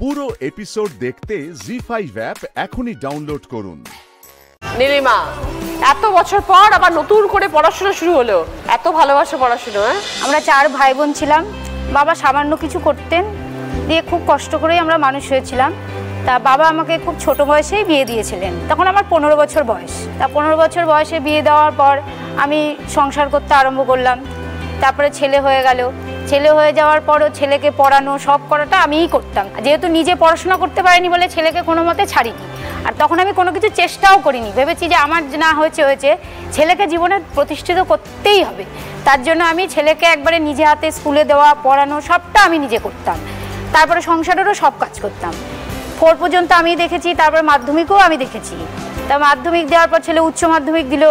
পুরো এপিসোড দেখতে জি5 অ্যাপ এখনই ডাউনলোড করুন। নীলিমা, এত বছর পর আবার নতুন করে পড়াশোনা শুরু হলো, এত ভালোবাসা পড়াশোনা? আমরা 4 ভাই বোন ছিলাম। বাবা সামান্য কিছু করতেন, দিয়ে খুব কষ্ট করেই আমরা মানুষ হয়েছিলাম। তা বাবা আমাকে খুব ছোট বয়সেই বিয়ে দিয়েছিলেন, তখন আমার 15 বছর বয়স। তা 15 বছর বয়সে বিয়ে দেওয়ার পর আমি সংসার করতে আরম্ভ করলাম। তারপরে ছেলে হয়ে গেল। ছেলে হয়ে যাওয়ার পরও ছেলেকে পড়ানো সব করাটা আমিই করতাম, যেহেতু নিজে পড়াশোনা করতে পারিনি বলে ছেলেকে কোনো মতে ছাড়িনি। আর তখন আমি কোনো কিছু চেষ্টাও করিনি, ভেবেছি যে আমার না হয়েছে হয়েছে, ছেলেকে জীবনে প্রতিষ্ঠিত করতেই হবে। তার জন্য আমি ছেলেকে একবারে নিজে হাতে স্কুলে দেওয়া, পড়ানো সবটা আমি নিজে করতাম। তারপরে সংসারেরও সব কাজ করতাম। 4 পর্যন্ত আমি দেখেছি, তারপরে মাধ্যমিকও আমি দেখেছি। তা মাধ্যমিক দেওয়ার পর ছেলে উচ্চ মাধ্যমিক দিল।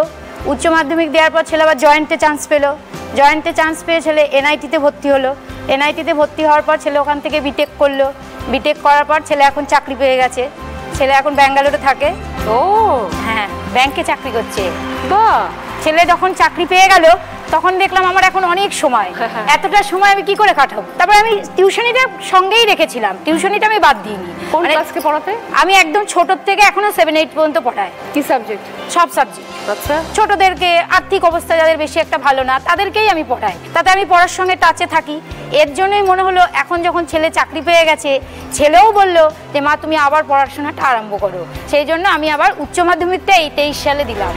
উচ্চ মাধ্যমিক দেওয়ার পর ছেলে আবার জয়েন্টে চান্স পেলো। জয়েন্টে চান্স পেয়ে ছেলে এনআইটিতে ভর্তি হলো। এনআইটিতে ভর্তি হওয়ার পর ছেলে ওখান থেকে বিটেক করলো। বিটেক করার পর ছেলে এখন চাকরি পেয়ে গেছে। ছেলে এখন ব্যাঙ্গালোরে থাকে। ও হ্যাঁ, ব্যাংকে চাকরি করছে। বাহ! ছেলে যখন চাকরি পেয়ে গেল তখন দেখলাম আমার এখন অনেক সময়, এতটা সময় আমি কি করে কাটাবো। তারপরে আমি টিউশনিটা সঙ্গেই রেখেছিলাম, টিউশনিটা আমি বাদ দিইনি। কোন ক্লাসকে পড়াতে? আমি একদম ছোট থেকে এখনো 7-8 পর্যন্ত পড়াই। কি সাবজেক্ট? সব সাবজেক্ট। আচ্ছা। ছোটদেরকে, আর্থিক অবস্থা যাদের বেশি একটা ভালো না তাদেরকেই আমি পড়াই, তাতে আমি পড়ার সঙ্গে টাচে থাকি। এর জন্যই মনে হলো এখন যখন ছেলে চাকরি পেয়ে গেছে, ছেলেও বললো যে মা তুমি আবার পড়াশোনাটা আরম্ভ করো। সেই জন্য আমি আবার উচ্চ মাধ্যমিকটা এই 23 সালে দিলাম।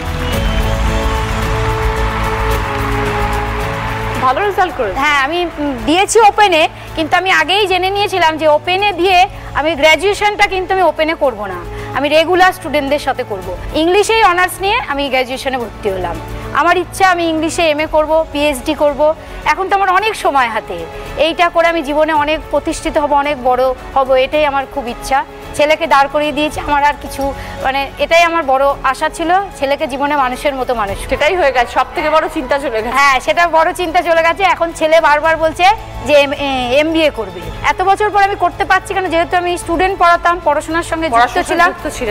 ভালো রেজাল্ট করে? হ্যাঁ, আমি দিয়েছি ওপেনে, কিন্তু আমি আগেই জেনে নিয়েছিলাম যে ওপেনে দিয়ে আমি গ্র্যাজুয়েশনটা কিন্তু আমি ওপেনে করব না, আমি রেগুলার স্টুডেন্টদের সাথে করব। ইংলিশেই অনার্স নিয়ে আমি গ্র্যাজুয়েশনে ভর্তি হলাম। আমার ইচ্ছা আমি ইংলিশে এমএ করব, পিএইচডি করব। এখন তো আমার অনেক সময় হাতে, এইটা করে আমি জীবনে অনেক প্রতিষ্ঠিত হব, অনেক বড় হব, এটাই আমার খুব ইচ্ছা। ছেলেকে দাঁড় করিয়ে দিয়েছি, আমার আর কিছু মানে এটাই আমার বড় আশা ছিল, ছেলেকে জীবনে মানুষের মতো মানুষ। সেটাই হয়ে গেছে, সব থেকে বড় চিন্তা চলে গেছে। হ্যাঁ, সেটা বড় চিন্তা চলে গেছে। এখন ছেলে বারবার বলছে যে এমবিএ করবে। এত বছর পর আমি করতে পারছি কেন, যেহেতু আমি স্টুডেন্ট পড়াতাম, পড়াশোনার সঙ্গে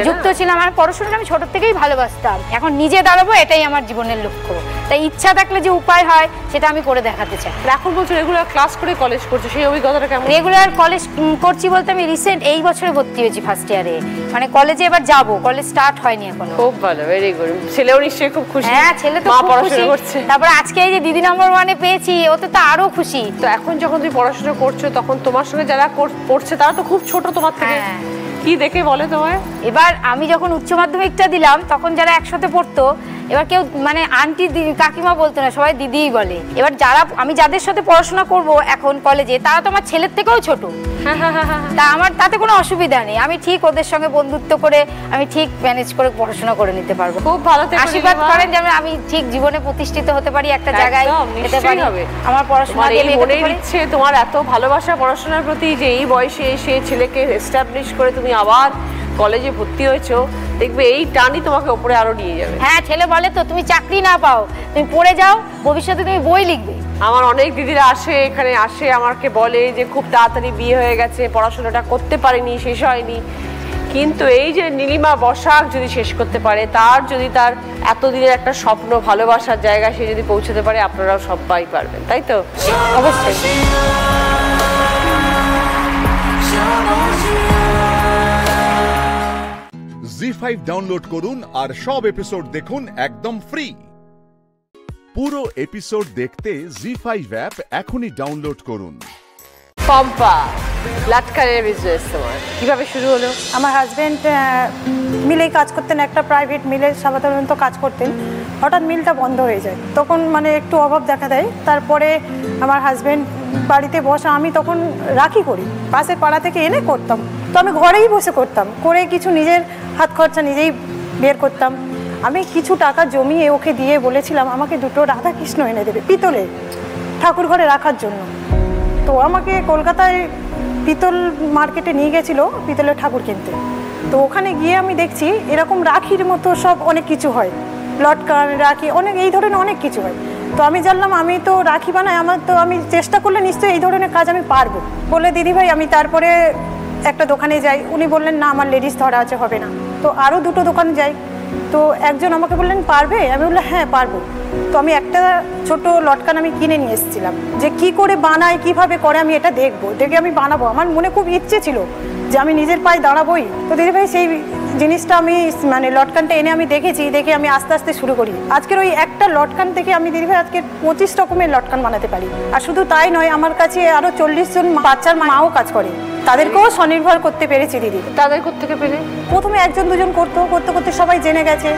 যুক্ত ছিলাম। আর পড়াশোনাটা আমি ছোট থেকেই ভালোবাসতাম। এখন নিজে দাঁড়াবো, এটাই আমার জীবনের লক্ষ্য। তাই ইচ্ছা থাকলে যে উপায় হয় সেটা আমি করে দেখাতে চাই। এখন বলছো রেগুলার ক্লাস করে কলেজ করছো, সেই অভিজ্ঞতাটা কেমন? রেগুলার কলেজ করছি বলতে আমি রিসেন্ট এই বছরে ভর্তি হয়েছি ফার্স্ট ইয়ারে, মানে কলেজে এবার যাব, কলেজ স্টার্ট হয়নি এখনো। খুব ভালো, ভেরি গুড। ছেলেও নিশ্চয়ই খুব খুশি? হ্যাঁ, ছেলে তো খুব খুশি। তারপর আজকে এই যে দিদি নম্বর 1-এ পেয়েছি, ওতে তো আরো খুশি। তো এখন যখন তুমি পড়াশোনা করছো তখন তোমার সঙ্গে যারা পড়ছে তারা তো খুব ছোট তোমার থেকে, কি দেখে বলে তোমায়? এবার আমি যখন উচ্চ মাধ্যমিকটা দিলাম তখন যারা একসাথে পড়তো, এবার কেউ মানে আন্টি কাকিমা বলতো না, সবাই দিদিই বলে। এবার যারা আমি যাদের সাথে পড়াশোনা করব এখন কলেজে, তারা তো আমার ছেলের থেকেও ছোট। তা আমার তাতে কোনো অসুবিধা নেই, আমি ঠিক ওদের সঙ্গে বন্ধুত্ব করে আমি ঠিক ম্যানেজ করে পড়াশোনা করে নিতে পারবো। খুব ভালো, আশীর্বাদ করেন যেন আমি ঠিক জীবনে প্রতিষ্ঠিত হতে পারি, একটা জায়গায় যেতে পারি। আমার পড়াশোনা ইচ্ছে, তোমার এত ভালোবাসা পড়াশোনার প্রতি, যে এই বয়সে এসে ছেলেকে এস্টাবলিশ করে তুমি আবার কলেজে ভর্তি হয়েছো, দেখবে এই টানই তোমাকে উপরে আরো নিয়ে যাবে। হ্যাঁ, ছেলে বলে তো তুমি চাকরি না পাও, তুমি পড়ে যাও, ভবিষ্যতে তুমি বই লিখবে। আমার অনেক দিদিরা এখানে আসে, আমাকে বলে যে খুব তাড়াতাড়ি বিয়ে হয়ে গেছে, পড়াশোনাটা করতে পারেনি, শেষ হয়নি। কিন্তু এই যে নীলিমা বসাক যদি শেষ করতে পারে, যদি তার এতদিনের একটা স্বপ্ন, ভালোবাসার জায়গা সে যদি পৌঁছতে পারে, আপনারাও সবাই পারবেন, তাই তো? অবশ্যই। জি5 ডাউনলোড করুন আর সব এপিসোড দেখুন একদম ফ্রি। পুরো এপিসোড দেখতে জি5 অ্যাপ এখনই ডাউনলোড করুন। পম্পা, লাটকানের বিজনেস তোমার কিভাবে শুরু হলো? আমার হাজব্যান্ড মিলেই কাজ করতেন, একটা প্রাইভেট মিলে সাধারণত কাজ করতেন। হঠাৎ মিলটা বন্ধ হয়ে যায়, তখন মানে একটু অভাব দেখা দেয়। তারপরে আমার হাজব্যান্ড বাড়িতে বসা, আমি তখন রাখি করি, পাশের পাড়া থেকে এনে করতাম। তো আমি ঘরেই বসে করতাম, করে কিছু নিজের হাত খরচা নিজেই বের করতাম। আমি কিছু টাকা জমিয়ে ওকে দিয়ে বলেছিলাম আমাকে 2টো রাধাকৃষ্ণ এনে দেবে পিতলের, ঠাকুর ঘরে রাখার জন্য। তো আমাকে কলকাতায় পিতল মার্কেটে নিয়ে গেছিলো পিতলের ঠাকুর কিনতে। তো ওখানে গিয়ে আমি দেখছি এরকম রাখির মতো সব অনেক কিছু হয়, লটকান, রাখি, অনেক এই ধরনের অনেক কিছু হয়। তো আমি জানলাম আমি তো রাখি বানাই, আমি চেষ্টা করলে নিশ্চয়ই এই ধরনের কাজ আমি পারবো। বলে দিদিভাই আমি তারপরে একটা দোকানে যাই, উনি বললেন না আমার লেডিস ধরা আছে, হবে না। তো আরও 2টো দোকানে যাই, তো একজন আমাকে বললেন পারবে, আমি বললাম হ্যাঁ পারবো। তো আমি একটা ছোট লটকান আমি কিনে নিয়ে এসেছিলাম, যে কি করে বানায়, কিভাবে করে আমি এটা দেখবো, দেখে আমি বানাবো। আমার মনে খুব ইচ্ছে ছিল যে আমি নিজের পায়ে দাঁড়াবোই। তো দিদিভাই সেই জিনিসটা আমি মানে লটকানটা এনে আমি দেখে আমি আস্তে আস্তে শুরু করি। আজকের ওই একটা লটকান থেকে আমি দিদিভাই আজকে 25 রকমের লটকান বানাতে পারি। আর শুধু তাই নয়, আমার কাছে আরো 40 জন বাচ্চার মাও কাজ করে, তাদেরকেও স্বনির্ভর করতে পেরেছি দিদি। তাদের থেকে পেলে প্রথমে একজন দুজন করতে করতে সবাই জেনে গেছে।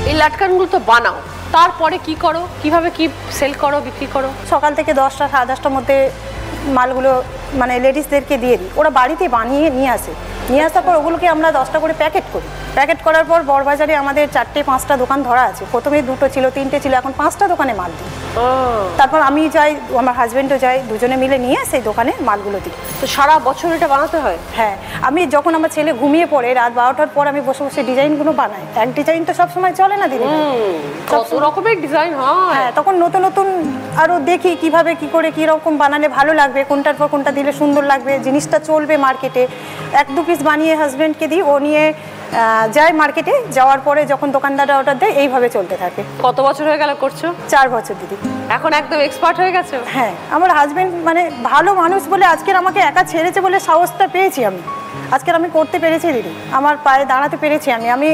এই লাটকানগুলো তো বানাও, তারপরে কি করো, কিভাবে কি সেল করো, বিক্রি করো? সকাল থেকে 10টা সাড়ে 10টার মধ্যে মালগুলো মানে লেডিসদেরকে দিয়ে দিই, ওরা বাড়িতে বানিয়ে নিয়ে আসার পর ওগুলোকে আমরা 10টা করে প্যাকেট করি। প্যাকেট করার পর বড়বাজারে আমাদের 4-5টা দোকান ধরা আছে। প্রথমে 2টো ছিল, 3টে ছিল, এখন 5টা দোকানে মাল দিই। তারপর আমি যাই, আমার হাজব্যান্ডও যায়, দুজনে মিলে নিয়ে সেই দোকানে মালগুলো দিই। তো সারা বছর এটা বানাতে হয়? হ্যাঁ, আমি যখন আমার ছেলে ঘুমিয়ে পড়ে রাত 12টার পর আমি বসে বসে ডিজাইনগুলো বানাই। এক ডিজাইন তো সবসময় চলে না দিদি, কত রকমের ডিজাইন হয়। হ্যাঁ, তখন নতুন নতুন আরও দেখি কিভাবে কি করে কীরকম বানালে ভালো লাগবে, কোনটার পর কোনটা দিলে সুন্দর লাগবে, জিনিসটা চলবে মার্কেটে। 1-2 পিস বানিয়ে হাজব্যান্ডকে দিই, ও নিয়ে যায় মার্কেটে। যাওয়ার পরে যখন দোকানদাররা অর্ডার দেয়, এইভাবে চলতে থাকে। কত বছর হয়ে গেল করছো? 4 বছর দিদি। এখন একদম এক্সপার্ট হয়ে গেছো? হ্যাঁ, আমার হাজব্যান্ড মানে ভালো মানুষ বলে আজকের আমাকে একা ছেড়েছে বলে সাহসটা পেয়েছি আমি। আজকের আমি করতে পেরেছি দিদি, আমার পায়ে দাঁড়াতে পেরেছি আমি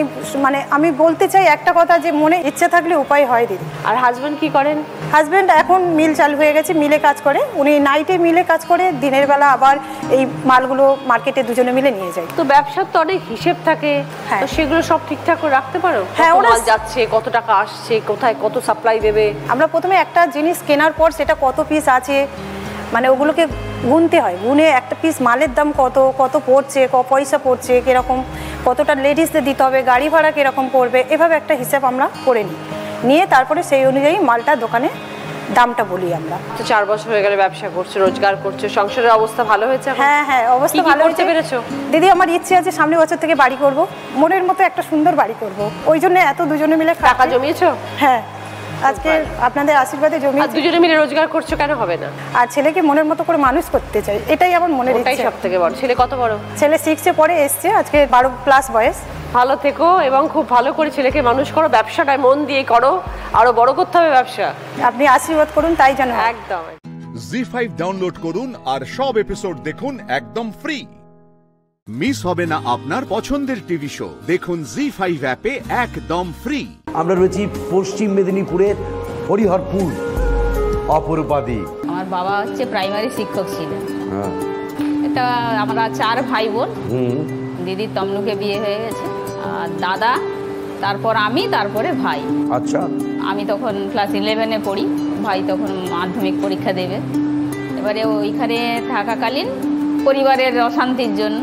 মানে আমি বলতে চাই একটা কথা, যে মনে ইচ্ছে থাকলে উপায় হয় দিদি। আর হাজব্যান্ড কি করেন? হাজব্যান্ড এখন মিল চালু হয়ে গেছে, মিলে কাজ করে। উনি নাইটে মিলে কাজ করে, দিনের বেলা আবার এই মালগুলো মার্কেটে দুজনে মিলে নিয়ে যায়। তো ব্যবসার তো অনেক হিসেব থাকে, তো সেগুলো সব ঠিকঠাক করে রাখতে পারো? হ্যাঁ, ওরা যাচ্ছে, কত টাকা আসছে, কোথায় কত সাপ্লাই দেবে। আমরা প্রথমে একটা জিনিস কেনার পর সেটা কত পিস আছে মানে ওগুলোকে গুনতে হয়, গুনে একটা পিস মালের দাম কত পড়ছে, পয়সা পড়ছে, কিরকম, কতটা লেডিসদের দিতে হবে, গাড়ি ভাড়া কিরকম পড়বে, এভাবে একটা হিসাব আমরা করে নিয়ে তারপরে সেই অনুযায়ী মালটা দোকানে দামটা বলি আমরা। তো 4 বছর হয়ে গেলে ব্যবসা করছো, রোজগার করছো, সংসারের অবস্থা ভালো হয়েছে? হ্যাঁ, অবস্থা ভালো হতে পেরেছো দিদি। আমার ইচ্ছে আছে সামনে বছর থেকে বাড়ি করব, মনের মতো একটা সুন্দর বাড়ি করব। ওই জন্য এত দুজনে মিলে টাকা জমিয়েছো? হ্যাঁ, আজকে আপনাদের আশীর্বাদে জমি। দুজনে মিলে রোজগার করছো, কেন হবে না? আর ছেলেকে মনের মতো করে মানুষ করতে চাই, এটাই আমার মনের ইচ্ছে। সব থেকে বড়। ছেলে কত বড়? ছেলে 6-এ পড়ে, এসছে, আজকে 12+ বয়স। ভালো থেকো এবং খুব ভালো করে ছেলেকে মানুষ করো, ব্যবসাটায় মন দিয়ে করো, আরো বড় করতে হবে ব্যবসা। আপনি আশীর্বাদ করুন, তাই জানো। একদম। জি5 ডাউনলোড করুন আর সব এপিসোড দেখুন একদম ফ্রি। মিস হবে না আপনার পছন্দের টিভি শো, দেখুন জি5 অ্যাপে একদম ফ্রি। আমরা রয়েছি পশ্চিম মেদিনীপুরের হরিহরপুর। অপরূপাদি আমার বাবা হচ্ছে প্রাইমারি শিক্ষক ছিলেন। এটা আমরা 4 ভাই বোন। দিদির তমলুকে বিয়ে হয়ে গেছে, আর দাদা, তারপর আমি, তারপরে ভাই। আচ্ছা, আমি তখন ক্লাস 11-এ পড়ি, ভাই তখন মাধ্যমিক পরীক্ষা দেবে। এবারে ওইখানে থাকাকালীন পরিবারের অশান্তির জন্য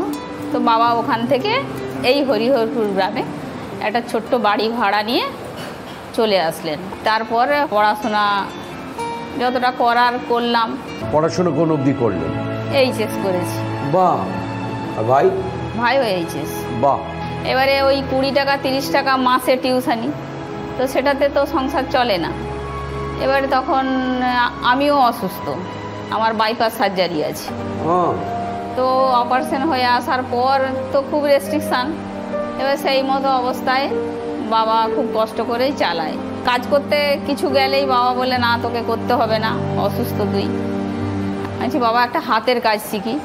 তো বাবা ওখান থেকে এই হরিহরপুর গ্রামে একটা ছোট্ট বাড়ি ভাড়া নিয়ে চলে আসলেন। তারপর পড়াশোনা যতটা করার করলাম। পড়াশোনা কোন অবধি করলেন? এইচএস করেছি। বাহ। আর ভাইও এইচএস। বাহ। এবারে ওই 20 টাকা 30 টাকা মাসে টিউশনি, তো সেটাতে তো সংসার চলে না। এবারে তখন আমিও অসুস্থ, আমার বাইপাস সার্জারি আছে। তো অপারেশন হয়ে আসার পর তো খুব রেস্ট্রিকশান। এবার সেই মতো অবস্থায় বাবা খুব কষ্ট করেই চালায়। কাজ করতে কিছু গেলেই বাবা বলে না, তোকে করতে হবে না, অসুস্থ তুই। আচ্ছা বাবা, একটা হাতের কাজ শিখি।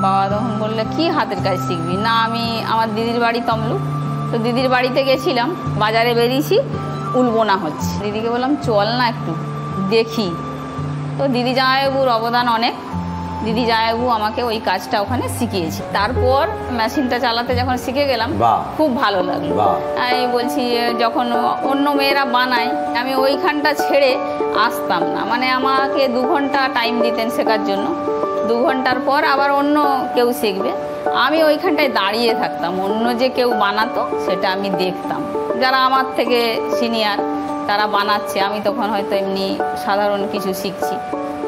বাবা তখন বললে কি হাতের কাজ শিখবি? না, আমি আমার দিদির বাড়ি তমলুক, তো দিদির বাড়িতে গেছিলাম, বাজারে বেরিয়েছি, উল বোনা হচ্ছে। দিদিকে বললাম চল না একটু দেখি। তো দিদি জামাইবাবুর অবদান অনেক, দিদি জামাইবাবু আমাকে ওই কাজটা ওখানে শিখিয়েছি। তারপর মেশিনটা চালাতে যখন শিখে গেলাম, খুব ভালো লাগলো। আমি বলছি যখন অন্য মেয়েরা বানায়, আমি ওইখানটা ছেড়ে আসতাম না, মানে আমাকে 2 ঘন্টা টাইম দিতেন শেখার জন্য। 2 ঘন্টার পর আবার অন্য কেউ শিখবে, আমি ওইখানটায় দাঁড়িয়ে থাকতাম, অন্য যে কেউ বানাতো সেটা আমি দেখতাম। যারা আমার থেকে সিনিয়র তারা বানাচ্ছে, আমি তখন হয়তো এমনি সাধারণ কিছু শিখছি।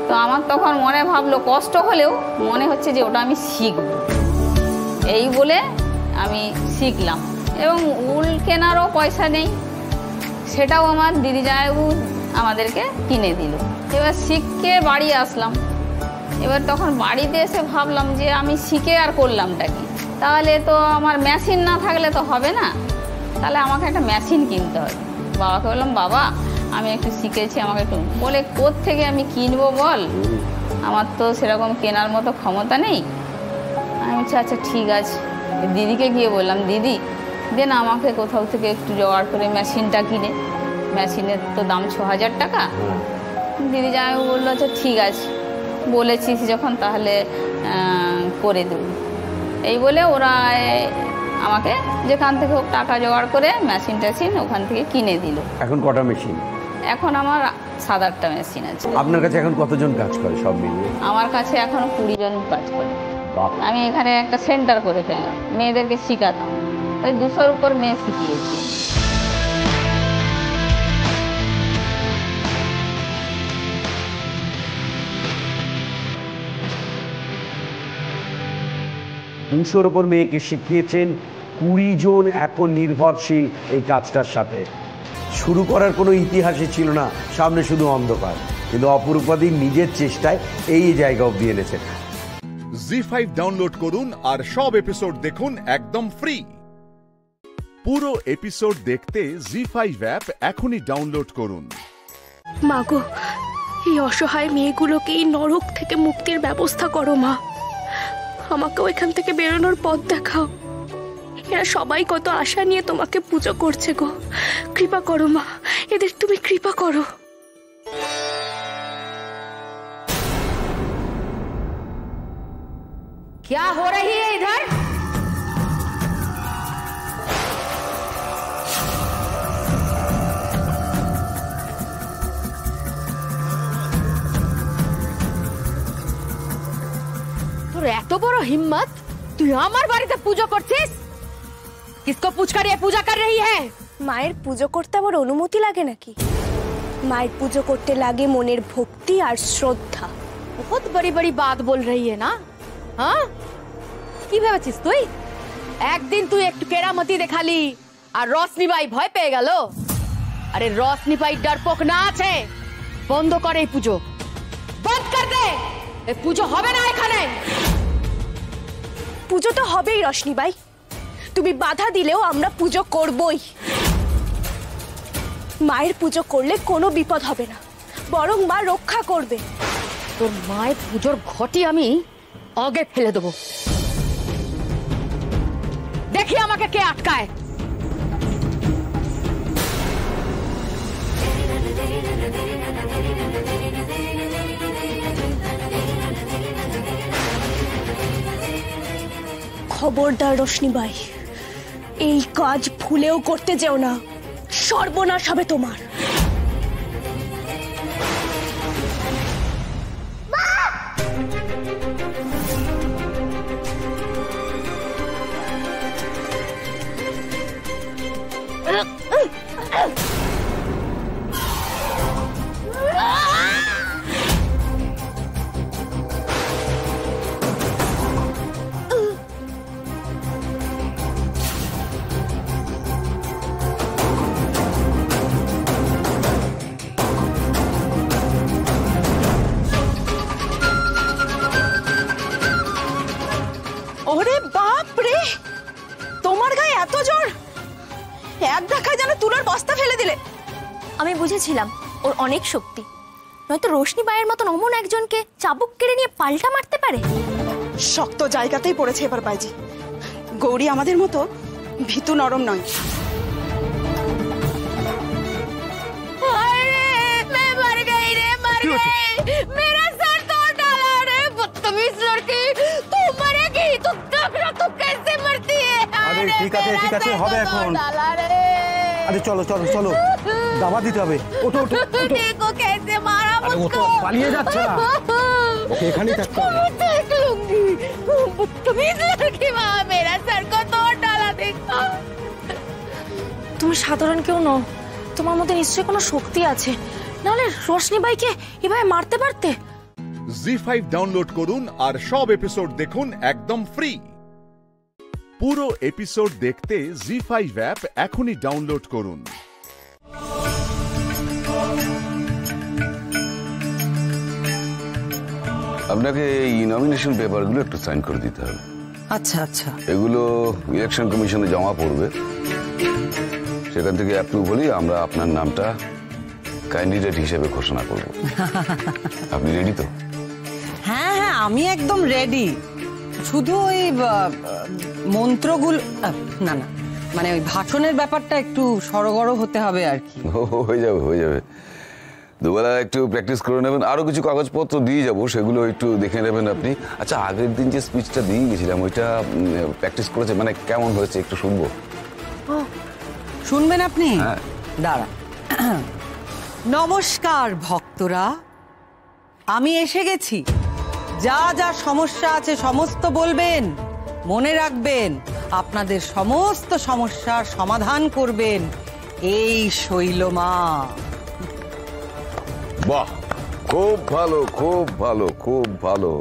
তো আমার তখন মনে ভাবলো, কষ্ট হলেও মনে হচ্ছে যে ওটা আমি শিখব, এই বলে আমি শিখলাম। এবং উল কেনারও পয়সা নেই, সেটাও আমার দিদি জামাইবাবু আমাদেরকে কিনে দিল। এবার শিখকে বাড়ি আসলাম, এবার তখন বাড়িতে এসে ভাবলাম যে আমি শিখে আর করলামটা কি, তাহলে তো আমার মেশিন না থাকলে তো হবে না, তাহলে আমাকে একটা মেশিন কিনতে হবে। বাবাকে বললাম, বাবা আমি একটু শিখেছি, আমাকে একটু, বলে কোত্থেকে আমি কিনবো বল, আমার তো সেরকম কেনার মতো ক্ষমতা নেই। আমি বলছি আচ্ছা ঠিক আছে। দিদিকে গিয়ে বললাম, দিদি দেন আমাকে কোথাও থেকে একটু জোগাড় করে মেশিনটা কিনে, মেশিনের তো দাম ৬,০০০ টাকা। দিদি জামাইবাবু বললো আচ্ছা ঠিক আছে, বলেছিস যখন তাহলে করে দেব। এই বলে ওরা আমাকে যেখান থেকে হোক টাকা জোগাড় করে মেশিন টেশিন ওখান থেকে কিনে দিল। এখন কটা মেশিন? এখন আমার 7-8টা মেশিন আছে। আপনার কাছে এখন কতজন কাজ করে সব মিলিয়ে? আমার কাছে এখন 20 জন কাজ করে। আমি এখানে একটা সেন্টার করে ফেললাম, মেয়েদেরকে শেখাতাম, ওই 200-র উপর মেয়ে শিখিয়েছি। দুশোর ওপর মেয়েকে শিখিয়েছেন, 20 জন এখন নির্ভরশীল এই কাজটার সাথে। শুরু করার কোনো ইতিহাসই ছিল না, সামনে শুধু অন্ধকার, কিন্তু অপরূপাদি নিজের চেষ্টায় এই জায়গা অবধি এনেছেন। জি5 ডাউনলোড করুন আর সব এপিসোড দেখুন একদম ফ্রি। পুরো এপিসোড দেখতে জি5 অ্যাপ এখনই ডাউনলোড করুন। মাগো, এই অসহায় মেয়েগুলোকে এই নরক থেকে মুক্তির ব্যবস্থা করো মা। আমাকেও এখান থেকে বেরোনোর পথ দেখাও। এরা সবাই কত আশা নিয়ে তোমাকে পুজো করছে গো, কৃপা করো মা, এদের তুমি কৃপা করো। क्या हो रही है इधर? তোর এত বড় হিম্মত, তুই আমার বাড়িতে পুজো করছিস? किसको पूछ कर ये पूजा कर रही है? মায়ের পুজো করতে আমার অনুমতি লাগে নাকি? মায়ের পুজো করতে লাগে মনের ভক্তি আর শ্রদ্ধা। बहुत बड़ी बड़ी बात बोल रही है ना? हाँ, কি ভেবেছিস তুই? একদিন তুই একটু কেরামতি দেখালি আর রশনি বাই ভয় পেয়ে গেল। আরে রশনি বাই ডরপোক না আছে, বন্ধ কর এই পুজো, বন্ধ কর দে, এই পুজো হবে না এখানে। পুজো তো হবেই রশনি বাই, তুমি বাধা দিলেও আমরা পুজো করবই। মায়ের পুজো করলে কোনো বিপদ হবে না, বরং মা রক্ষা করবে। তোর মায়ের পুজোর ঘটি আমি আগে ফেলে দেবো, দেখি আমাকে কে আটকায়। খবরদার রশনি বাই, এই কাজ ভুলেও করতে যেও না, সর্বনাশ হবে তোমার। ওরে বাপ রে, তোমার গায়ে এত জোর, এক দেখায় যেন তুলোর বস্তা ফেলে দিলে। আমি বুঝেছিলাম ওর অনেক শক্তি, নয়তো রোশনি বাইয়ের মতন অমন একজনকে চাবুক কেড়ে নিয়ে পাল্টা মারতে পারে। শক্ত জায়গাতেই পড়েছে এবার বাইজি। গৌরী আমাদের মতো ভীতু নরম নয়। ঠিক আছে ঠিক আছে, হবে এখন। আরে চলো চলো চলো, দাবা দিতে হবে। ওঠো ওঠো, দেখো कैसे मारा मुझको। পালিয়ে যাচ্ছে না, ওকে এখানেই থাকতে হবে। তুমি সাধারণ কেউ নও, তোমার মধ্যে নিশ্চয়ই কোনো শক্তি আছে, নাহলে রোশনি বাইকে এভাবে মারতে পারতে। জি5 ডাউনলোড করুন আর সব এপিসোড দেখুন একদম ফ্রি। পুরো এপিসোড দেখতে জি5 অ্যাপ এখনই ডাউনলোড করুন। আপনাকে এই নমিনেশন পেপারগুলো একটু সাইন করে দিতে হবে। আচ্ছা আচ্ছা, এগুলো ইলেকশন কমিশনে জমা পড়বে, সেখান থেকে অ্যাপ্রুভ হলেই আমরা আপনার নামটা ক্যান্ডিডেট হিসেবে ঘোষণা করব। আপনি রেডি তো? হ্যাঁ হ্যাঁ, আমি একদম রেডি। শুধু ওই মন্ত্রগুলো না না, মানে ওই ভাষণের ব্যাপারটা একটু সরগড় হতে হবে আর কি। হয়ে যাবে হয়ে যাবে, দুবেলা একটু প্র্যাকটিস করে নেবেন। আরো কিছু কাগজপত্র দিয়ে যাবো, সেগুলো একটু দেখে নেবেন আপনি। আচ্ছা, আগের দিন যে স্পিচটা দিয়ে গেছিলাম ওইটা প্র্যাকটিস করেছে, মানে কেমন হয়েছে একটু শুনবো? শুনবেন আপনি? হ্যাঁ। দাঁড়া। নমস্কার ভক্তরা, আমি এসে গেছি। যা যা সমস্যা আছে সমস্ত বলবেন, মনে রাখবেন আপনাদের সমস্ত সমস্যার সমাধান করবেন এই শৈলমা। বাহ, খুব ভালো খুব ভালো খুব ভালো,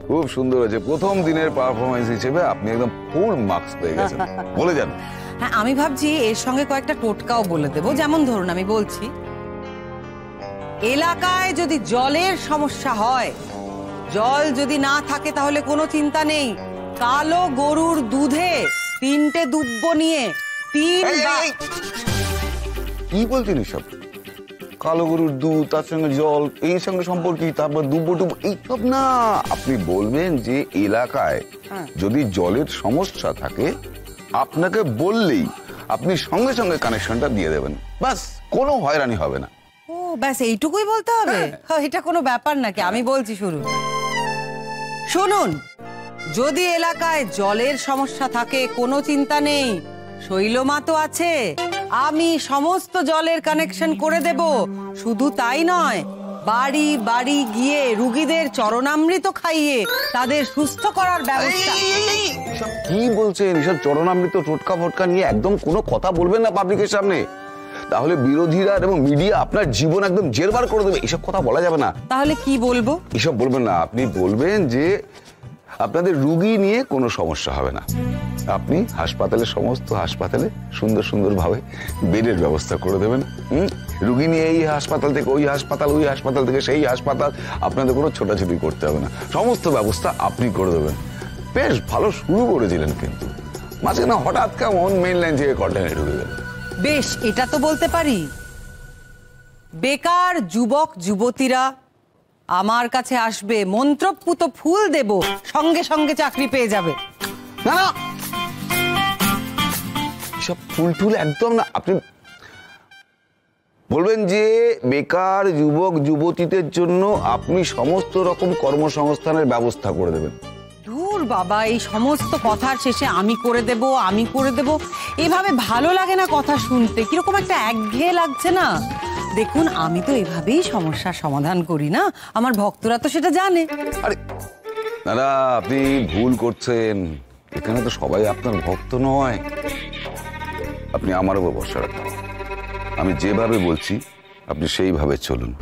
খুব সুন্দর হয়েছে। প্রথম দিনের পারফরমেন্স হিসেবে আপনি একদম ফুল মার্কস পেয়ে গেছেন। বলে যান। হ্যাঁ, আমি ভাবছি এর সঙ্গে কয়েকটা টোটকাও বলে দেবো। যেমন ধরুন, আমি বলছি, এলাকায় যদি জলের সমস্যা হয়, জল যদি না থাকে তাহলে কোনো চিন্তা নেই, কালো গরুর দুধে 3টে দুব্ব নিয়ে 3 কি বলছেন সব? কালো গরুর দুধ, তার সঙ্গে জল, এই সঙ্গে সম্পর্ক, তারপর দুব্বো টুব্বো এইসব না। আপনি বলবেন যে এলাকায় যদি জলের সমস্যা থাকে আপনাকে বললেই আপনি সঙ্গে সঙ্গে কানেকশনটা দিয়ে দেবেন, বাস, কোনো হয়রানি হবে না। ও ব্যাস, এইটুকুই বলতে হবে? এটা কোনো ব্যাপার নাকি? আমি বলছি, শুনুন। যদি এলাকায় জলের সমস্যা থাকে কোনো চিন্তা নেই, শৈলমা তো আছে, আমি সমস্ত জলের কানেকশন করে দেব। শুধু তাই নয়, বাড়ি বাড়ি গিয়ে রুগীদের চরণামৃত খাইয়ে তাদের সুস্থ করার ব্যবস্থা। কি বলছেন এসব? চরণামৃত টোটকা ফটকা নিয়ে একদম কোনো কথা বলবেন না পাবলিকের সামনে, তাহলে বিরোধীরা এবং মিডিয়া আপনার জীবন একদম জেরবার করে দেবে। এসব কথা বলা যাবে না। তাহলে কি বলবো? এসব বলবেন না। আপনি বলবেন যে আপনাদের রুগী নিয়ে কোনো সমস্যা হবে না, আপনি সমস্ত হাসপাতালে সুন্দর সুন্দর ভাবে বেডের ব্যবস্থা করে দেবেন। রুগী নিয়ে এই হাসপাতাল থেকে ওই হাসপাতাল, ওই হাসপাতাল থেকে সেই হাসপাতাল, আপনাদের কোনো ছোটাছুটি করতে হবে না, সমস্ত ব্যবস্থা আপনি করে দেবেন। বেশ ভালো শুরু করেছিলেন, কিন্তু মাঝখানে হঠাৎ কেমন মেইন লাইন থেকে কর্ডানে ঢুকে গেল। বেশ, এটা তো বলতে পারি। বেকার যুবক যুবতীরা আমার কাছে আসবে, মন্ত্রপুত ফুল দেব, সঙ্গে সঙ্গে চাকরি পেয়ে যাবে। না না, এসব ফুল টুল একদম না। আপনি বলবেন যে বেকার যুবক যুবতীদের জন্য আপনি সমস্ত রকম কর্মসংস্থানের ব্যবস্থা করে দেবেন। দূর বাবা, এই সমস্ত কথার শেষে আমি করে দেব, আমি করে দেব, এভাবে ভালো লাগে না কথা শুনতে, কিরকম একটা একঘেয়ে লাগছে না? দেখুন, আমি তো এভাবেই সমস্যার সমাধান করি না, আমার ভক্তরা তো সেটা জানে। আরে দাদা, আপনি ভুল করছেন, এখানে তো সবাই আপনার ভক্ত নয়। আপনি আমার উপর ভরসা রাখুন, আমি যেভাবে বলছি আপনি সেইভাবে চলুন।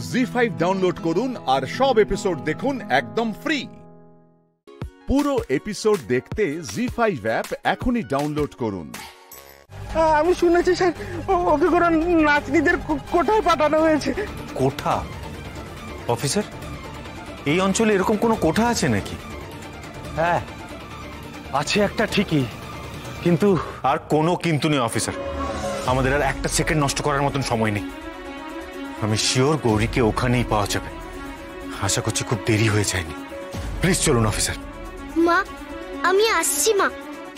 জি5 ডাউনলোড করুন আর সব এপিসোড দেখুন একদম ফ্রি। পুরো এপিসোড দেখতে জি5 অ্যাপ এখনই ডাউনলোড করুন। আমি শুনেছি স্যার, ওকে কোনো নাতনিদের কোঠায় পাঠানো হয়েছে। কোঠা? অফিসার, এই অঞ্চলে এরকম কোনো কোঠা আছে নাকি? হ্যাঁ আছে একটা, ঠিকই, কিন্তু আর কোনো কিন্তু নেই অফিসার, আমাদের আর একটা সেকেন্ড নষ্ট করার মতন সময় নেই। আমি শিওর গৌরীকে ওখানেই পাওয়া যাবে। আশা করছি খুব দেরি হয়ে যায়নি। প্লিজ চলুন অফিসার। মা, আমি আসছি মা,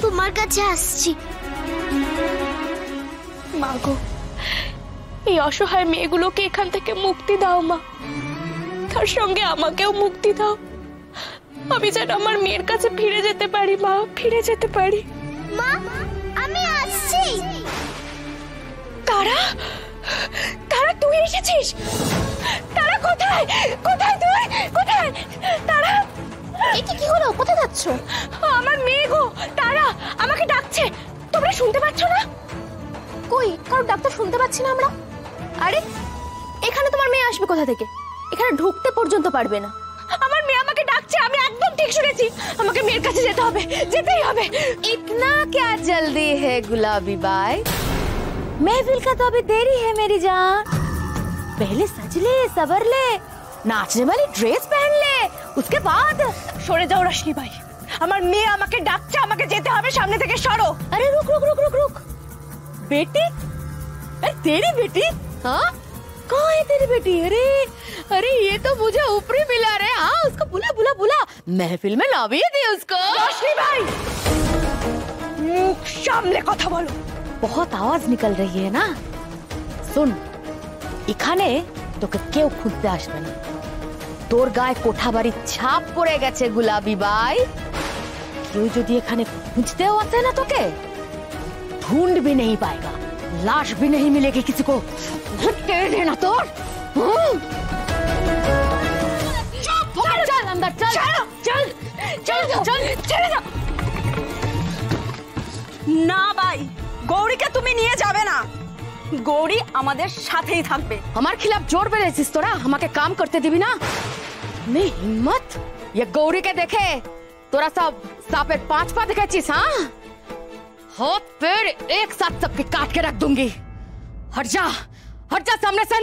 তোমার কাছে আসছি। মা গো, এই অসহায় মেয়েগুলোকে এখান থেকে মুক্তি দাও মা, তার সঙ্গে আমাকেও মুক্তি দাও। আমি যেন আমার মেয়ের কাছে ফিরে যেতে পারি মা, ফিরে যেতে পারি। মা, আমি আসছি। তারা, তারা তুই এসেছিস? তারা কোথায়? কোথায় তুই? কোথায় তারা? এটা কি হলো? কোথায় যাচ্ছ? আমার মেয়ে গো, তারা আমাকে ডাকছে, তোমরা শুনতে পাচ্ছ না? কই, কারো ডাক্তার শুনতে পাচ্ছি না আমরা। আরে এখানে তোমার মেয়ে আসবে কোথা থেকে? এখানে ঢুকতে পর্যন্ত পারবে না। আমার মেয়ে আমাকে ডাকছে, আমি একদম ঠিক শুনেছি। আমাকে মেয়ের কাছে যেতে হবে, যেতেই হবে। इतना क्या जल्दी है गुलाबी बाई? महफिल का तो अभी देरी है मेरी जान। पहले सज ले, सबर ले, नाचने वाली ड्रेस पहन ले, उसके बाद সরে যাও রশনি ভাই, আমার মেয়ে আমাকে ডাকছে, আমাকে যেতে হবে, সামনে থেকে সরো। अरे रुक रुक रुक रुक रुक, बेटी, अरे तेरी बेटी? हाँ, कहाँ है तेरी बेटी? अरे अरे ये तो मुझे ऊपरी मिला रहे। हाँ, उसको बुला बुला बुला, महफिल में लावी दी उसको। रोशनी भाई, मुख सामने কথা বলো, बहुत आवाज निकल रही है ना। सुन, এখানে তোকে কেউ খুঁজতে আসবে না, তোর গায়ে কোঠাবাড়ির ছাপ পড়ে গেছে গুলাবি ভাই। কেউ যদি এখানে খুঁজতেও আসে না তোকে, ढूंढ भी नहीं पाएगा, लाश भी नहीं मिलेगी किसी को। तेरे देना तोड़। चल अंदर, चल चल चल चल चल जा। না ভাই, গৌরীকে তুমি নিয়ে যাবে না, গৌরী আমাদের সাথেই থাকবে। আমার খিলাফ জোর বেড়েছিস তোরা, আমাকে কাম করতে দিবি না? नहीं हिम्मत, ये गौरी के देखे तोरा सब सांपेर 5 पा देखेছিস। हाँ, हाथ पैर एक साथ सबके काट के रख दूंगी। हट जा सामने से,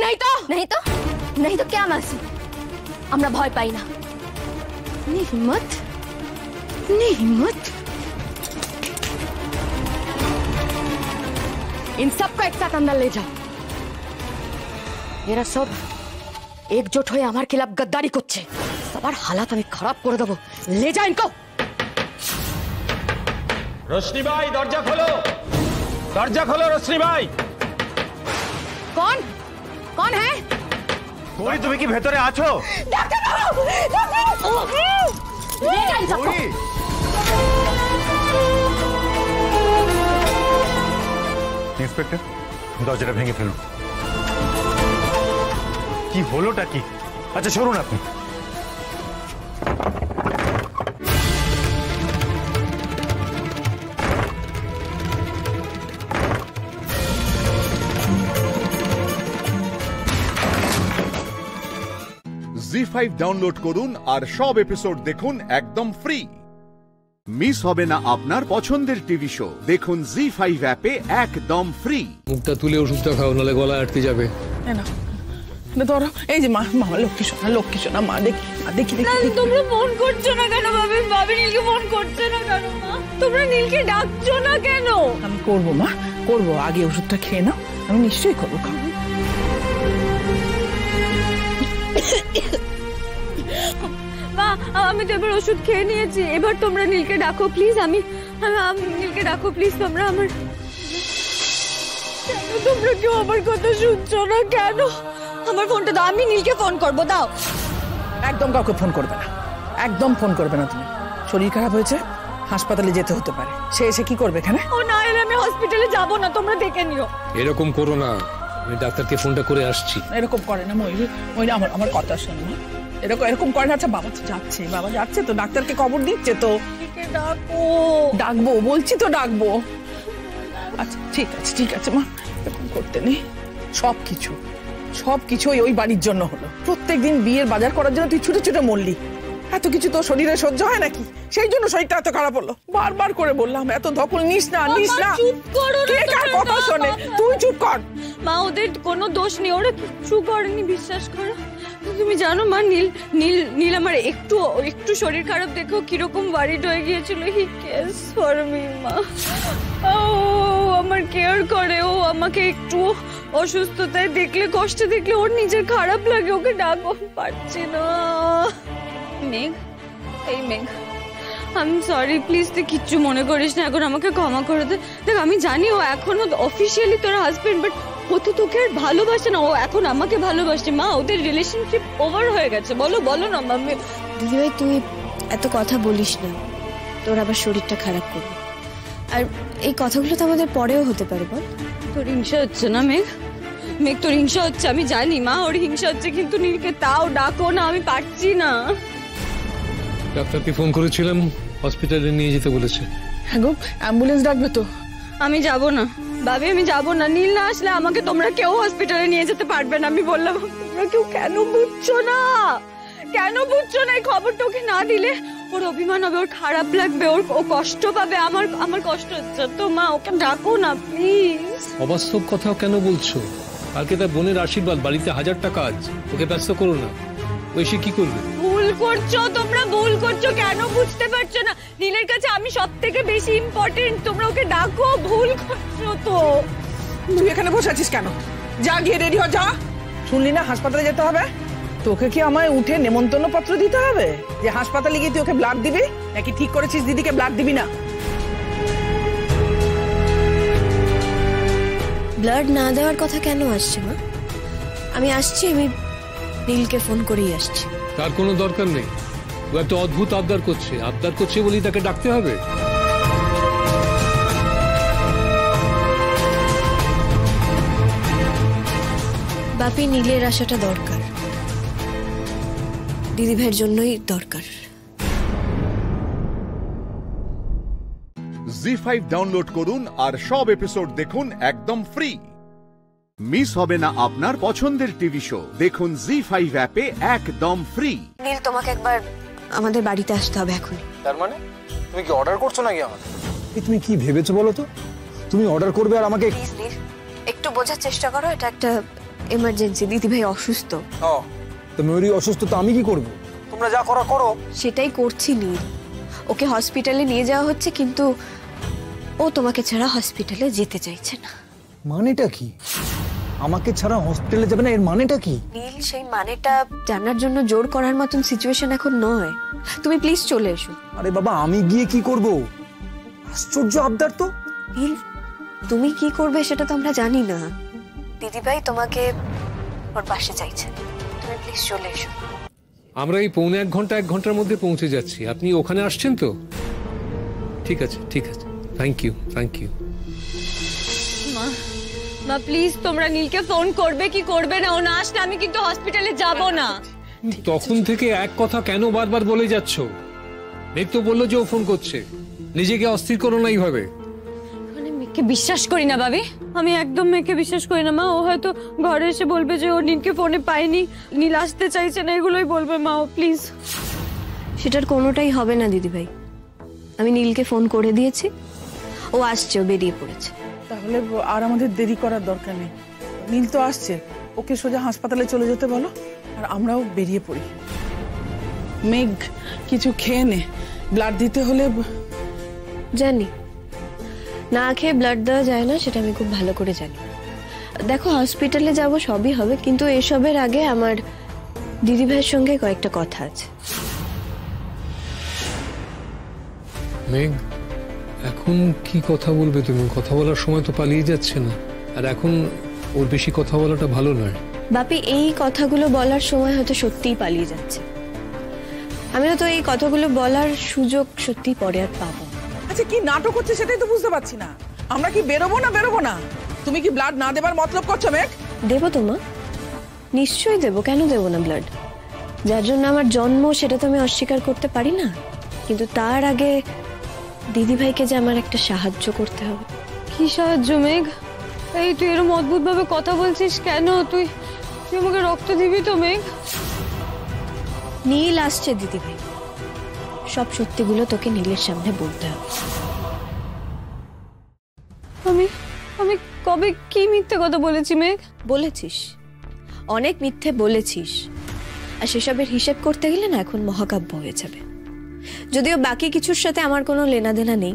नहीं तो क्या मासी, আমরা ভয় পাই না। नहीं हिम्मत, इन सबको एक साथ अंदर ले जाओ। এরা সব একজোট হয়ে আমার খিলাফ গদ্দারি করছে, সবার হালাত আমি খারাপ করে দেবো। ले जा इनको। रोशनी भाई दरजा खोलो, रोशनी भाई। कौन है? গৌরী, তুমি কি ভেতরে আছো? डॉक्टर बाबू, ले जा इन सबको। ইন্সপেক্টর, দরজাটা ভেঙে ফেলুন। কি হলোটা কি? আচ্ছা সরুন আপনি। জি5 ডাউনলোড করুন আর সব এপিসোড দেখুন একদম ফ্রি। মিস হবে না আপনার পছন্দের টিভি শো, দেখুন জি5 অ্যাপে একদম ফ্রি। মুখটা তুলে ওষুধটা খাও, নাহলে গলা আটকে যাবে। ধরো, এই যে মা, লক্ষ্মী সোনা, মা দেখি। তোমরা ফোন করছো না কেন? ভাবি নীলকে ফোন করছে না কেন? মা, তোমরা নীলকে ডাকছো না কেন? আমি করবো মা, করবো, আগে ওষুধটা খেয়ে নাও, আমি নিশ্চয়ই করবো। মা, আমি তো এবার ওষুধ খেয়ে নিয়েছি, এবার তোমরা নীলকে ডাকো প্লিজ। আমি নীলকে ডাকো প্লিজ তোমরা। তোমরা কেউ আমার কথা শুনছো না কেন? আমার ফোনটা দাও, আমি নীলকে ফোন করবো, দাও। একদম কাউকে ফোন করবে না, একদম ফোন করবে না তুমি। শরীর খারাপ হয়েছে, হাসপাতালে যেতে হতে পারে, সে এসে কি করবে এখানে? ও না এলে আমি হসপিটালে যাবো না, তোমরা দেখে নিও। এরকম করো না, আমি ডাক্তারকে ফোনটা করে আসছি। এরকম করে না ময়ূরী, আমার কথা শোনো না, এরকম করে না। আচ্ছা বাবা যাচ্ছে তো, ডাক্তারকে খবর দিচ্ছে তো। ডাকবো বলছি তো, ডাকবো। আচ্ছা ঠিক আছে মা, এরকম করতে নেই। সবকিছু ওই বাড়ির জন্য হলো। প্রত্যেকদিন বিয়ের বাজার করার জন্য তুই ছুটে ছুটে মরলি, এত কিছু তোর শরীরে সহ্য হয় নাকি? সেই জন্য শরীরটা এত খারাপ হলো। বারবার করে বললাম এত ধকল নিস না। চুপ করো না, কে কার কথা শোনে? তুই চুপ কর। মা, ওদের কোনো দোষ নেই, ওরা কিচ্ছু করেনি, বিশ্বাস করো। তুমি জানো মা, নীল আমার একটু শরীর খারাপ দেখো কিরকম ওয়ারিড হয়ে গিয়েছিল। হি কেয়ারস ফর মি মা, ও আমার কেয়ার করে। ও আমাকে একটু অসুস্থতায় দেখলে, কষ্টে দেখলে ওর নিজের খারাপ লাগে, ওকে ডাকো, পারছি না। মেঘ, এই মেঘ, আমি সরি, প্লিজ তুই কিচ্ছু মনে করিস না, এখন আমাকে ক্ষমা করে দে। দেখ আমি জানি ও এখনো অফিসিয়ালি তোর হাজবেন্ড, বাট ও তো তোকে আর ভালোবাসে না, ও এখন আমাকে ভালোবাসে। মা, ওদের রিলেশনশিপ ওভার হয়ে গেছে। বলো না মাম্মি। দিদিভাই তুই এত কথা বলিস না, তোর আবার শরীরটা খারাপ করবে। আর এই কথাগুলো তো আমাদের পরেও হতে পারে। বল, তোর হিংসা হচ্ছে না মেঘ? তোর হিংসা হচ্ছে, আমি জানি মা, ওর হিংসা হচ্ছে, কিন্তু নীলকে তাও ডাকো না, আমি পারছি না। ডাক্তারকে ফোন করেছিলাম, হসপিটালে নিয়ে যেতে বলেছে। হ্যাঁ গো, অ্যাম্বুলেন্স ডাকবে তো। আমি যাব না ভাবি, আমি যাব না। নীল না আসলে আমাকে তোমরা কেউ হসপিটালে নিয়ে যেতে পারবে না, আমি বললাম। তোমরা কেউ কেন বুঝছো না? এই খবরটা ওকে না দিলে ওর অভিমান হবে, ওর খারাপ লাগবে, ও কষ্ট পাবে। আমার কষ্ট হচ্ছে তো মা, ওকে ডাকো না প্লিজ। অবাস্তব কথা কেন বলছো? কালকে তার বোনের আশীর্বাদ, বাড়িতে 1000টা কাজ, ওকে ব্যস্ত করো না। ও এসে কি করবে? ভুল করছো তোমরা, ভুল করছো। কেন বুঝতে পারছো না? নীলের কাছে আমি সব থেকে বেশি ইম্পর্টেন্ট। তোমরা ওকে ডাকো, ভুল করছো তো। তুই এখানে বসে আছিস কেন? যা গিয়ে রেডি হ, যা। শুনলি না হাসপাতালে যেতে হবে? তোকে কি আমায় উঠে নেমন্তন্ন পত্র দিতে হবে যে হাসপাতালে গিয়ে তুই ওকে ব্লাড দিবি? নাকি ঠিক করেছিস দিদিকে ব্লাড দিবি না? ব্লাড না দেওয়ার কথা কেন আসছে মা? আমি আসছি, আমি নীলকে ফোন করেই আসছি। তার কোনো দরকার নেই। ও একটা অদ্ভুত আবদার করছে বলেই তাকে ডাকতে হবে। বাপি, নীলের আসাটা দরকার, দিদিভাইয়ের জন্যই দরকার। জি5 ডাউনলোড করুন আর সব এপিসোড দেখুন একদম ফ্রি। মিস হবে না আপনার পছন্দের টিভি শো। দেখুন জি5 অ্যাপে একদম ফ্রি। নীল, তোমাকে একবার আমাদের বাড়িতে আসতে হবে এখন। তার মানে তুমি কি অর্ডার করছো নাকি আমাকে? তুমি কি ভেবেছো বলো তো? তুমি অর্ডার করবে আর আমাকে? প্লিজ নীল, একটু বোঝার চেষ্টা করো, এটা একটা এমার্জেন্সি। দিদিভাই অসুস্থ। তো ময়ূরী অসুস্থ, তো আমি কি করব? তোমরা যা করো করো। সেটাই করছি নীল। ওকে হসপিটালে নিয়ে যাওয়া হচ্ছে, কিন্তু ও তোমাকে ছাড়া হসপিটালে যেতে চাইছে না। মানেটা কি? আমাকে ছাড়া হসপিটালে যাবে না, এর মানেটা কি? নীল, সেই মানেটা জানার জন্য জোর করার মতন সিচুয়েশন এখন নয়। তুমি প্লিজ চলে এসো। আরে বাবা, আমি গিয়ে কি করব? আশ্চর্য আবদার তো। নীল, তুমি কি করবে সেটা তো আমরা জানি না। দিদিভাই তোমাকে ওর পাশে চাইছে, তুমি প্লিজ চলে এসো। আমরা এই পৌনে 1 ঘন্টার মধ্যে পৌঁছে যাচ্ছি। আপনি ওখানে আসছেন তো? ঠিক আছে। Thank you. মা প্লিজ, তোমরা নীলকে ফোন করবে কি করবে না? ও না আসলে আমি কিন্তু হসপিটালে যাব না। তখন থেকে এক কথা কেন বারবার বলে যাচ্ছ? মেঘ তো বললো যে ও ফোন করছে। নিজেকে অস্থির করো না এইভাবে। মানে মেয়েকে বিশ্বাস করি না ভাবি, আমি একদম মেয়েকে বিশ্বাস করি না মা। ও হয়তো ঘরে এসে বলবে যে ও নীলকে ফোনে পায়নি, নীল আসতে চাইছে না, এগুলোই বলবে মা। ও প্লিজ। সেটার কোনোটাই হবে না দিদিভাই। আমি নীলকে ফোন করে দিয়েছি, ও আসছে, ও বেরিয়ে পড়েছে। তাহলে আর আমাদের দেরি করার দরকার নেই। নীল তো আসছে, ওকে সোজা হাসপাতালে চলে যেতে বলো, আর আমরাও বেরিয়ে পড়ি। মেঘ, কিছু খেয়ে নে, ব্লাড দিতে হলে। জানি না খেয়ে ব্লাড দেওয়া যায় না, সেটা আমি খুব ভালো করে জানি। দেখো, হসপিটালে যাব, সবই হবে, কিন্তু এসবের আগে আমার দিদিভাইয়ের সঙ্গে কয়েকটা কথা আছে। মেঘ, এখন কি কথা বলবে তুমি? কথা বলার সময় তো পালিয়ে যাচ্ছে না, আর এখন ওর বেশি কথা বলাটা ভালো নয়। বাপি, এই কথাগুলো বলার সময় হয়তো সত্যিই পালিয়ে যাচ্ছে। আমি হয়তো এই কথাগুলো বলার সুযোগ সত্যি পরে আর পাবো। আচ্ছা, কি নাটক হচ্ছে সেটাই তো বুঝতে পারছি না। আমরা কি বেরোবো না? তুমি কি ব্লাড না দেবার মতলব করছো মেঘ? দেবো তো মা, নিশ্চয়ই দেবো। কেন দেবো না ব্লাড? যার জন্য আমার জন্ম, সেটা তো আমি অস্বীকার করতে পারি না। কিন্তু তার আগে দিদিভাইকে যে আমার একটা সাহায্য করতে হবে। কি সাহায্য মেঘ? এই তুই এরকম অদ্ভুত ভাবে কথা বলছিস কেন? তুই আমাকে রক্ত দিবি তো মেঘ? নীল আসছে দিদিভাই, সব সত্যিগুলো তোকে নীলের সামনে বলতে হবে। আমি কবে কি মিথ্যে কথা বলেছি মেঘ? বলেছিস, অনেক মিথ্যে বলেছিস, আর সেসবের হিসেব করতে গেলে না এখন মহাকাব্য হয়ে যাবে। যদিও বাকি কিছুর সাথে আমার কোনো লেনাদেনা নেই,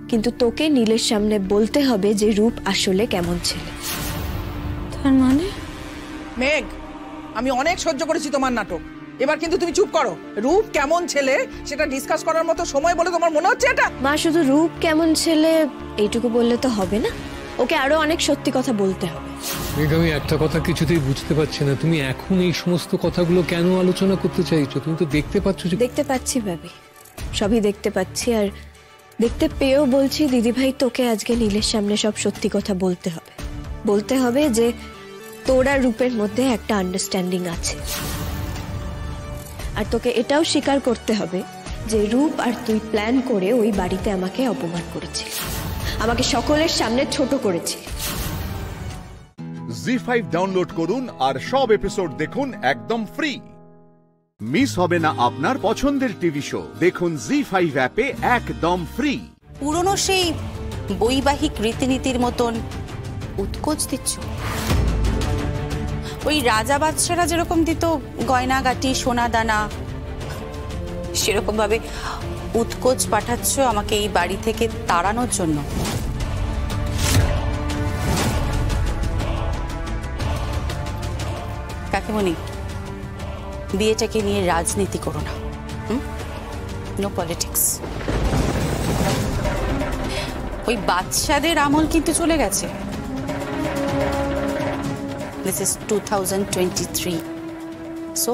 কিন্তু তোকে নীলের সামনে বলতে হবে যে রূপ আসলে কেমন ছেলে। তার মানে? মেঘ, আমি অনেক সহ্য করেছি তোমার নাটক, এবার কিন্তু তুমি চুপ করো। রূপ কেমন ছেলে সেটা ডিসকাস করার মতো সময় বলে তোমার মনে হচ্ছে এটা? মা, শুধু রূপ কেমন ছেলে এইটুকু বললে তো হবে না, ওকে আরো অনেক সত্যি কথা বলতে হবে। মেঘ, আমি একটা কথা কিছুতেই বুঝতে পারছি না, তুমি এখন এই সমস্ত কথাগুলো কেন আলোচনা করতে চাইছো? তুমি তো দেখতে পাচ্ছ যে। দেখতে পাচ্ছি ভাবি, সবই দেখতে পাচ্ছি, আর দেখতে পেয়েও বলছি দিদিভাই, তোকে আজকে নীলের সামনে সব সত্যি কথা বলতে হবে যে তোর আর রূপের মধ্যে একটা আন্ডারস্ট্যান্ডিং আছে। আর তোকে এটাও স্বীকার করতে হবে যে রূপ আর তুই প্ল্যান করে ওই বাড়িতে আমাকে অপমান করেছিস, আমাকে সকলের সামনে ছোট করেছিস। জি5 ডাউনলোড করুন আর সব এপিসোড দেখুন একদম ফ্রি। মিস হবে না আপনার পছন্দের টিভি শো। দেখুন জি5 অ্যাপে একদম ফ্রি। পুরনো সেই বৈবাহিক রীতিনীতির মতন উৎকোচ দিচ্ছ? ওই রাজা বাদশারা যেরকম দিত গয়নাগাটি সোনা দানা, সেরকম ভাবে উৎকোচ পাঠাচ্ছ আমাকে এই বাড়ি থেকে তাড়ানোর জন্য? কাকিমণি, বিয়েটাকে নিয়ে রাজনীতি করো না। No politics. ওই বাদশাদের আমল কিন্তু চলে গেছে। দিস ইজ 2023, সো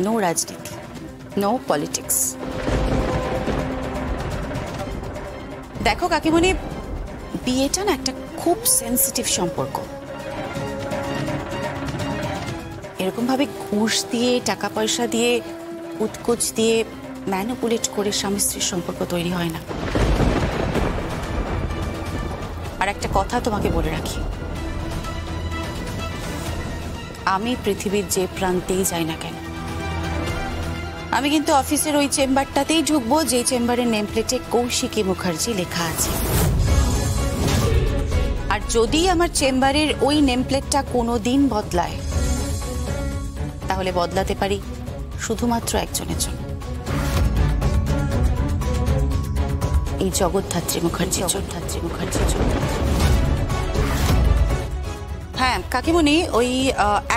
নো রাজনীতি, নো পলিটিক্স। দেখো কাকিমণি, বিয়েটা না একটা খুব সেন্সিটিভ সম্পর্ক। এরকম ভাবে ঘুষ দিয়ে, টাকা পয়সা দিয়ে, উৎকোচ দিয়ে ম্যানিপুলেট করে স্বামী স্ত্রীর সম্পর্ক তৈরি হয় না। আর একটা কথা তোমাকে বলে রাখি, আমি পৃথিবীর যে প্রান্তেই যাই না কেন, আমি কিন্তু অফিসের ওই চেম্বারটাতেই ঢুকবো যে চেম্বারের নেম প্লেটে কৌশিকী মুখার্জি লেখা আছে। আর যদি আমার চেম্বারের ওই নেম প্লেটটা কোনোদিন বদলায়, তাহলে বদলাতে পারি শুধুমাত্র একজনের জন্য, এই জগদ্ধাত্রী মুখার্জি। হ্যাঁ কাকিমণি, ওই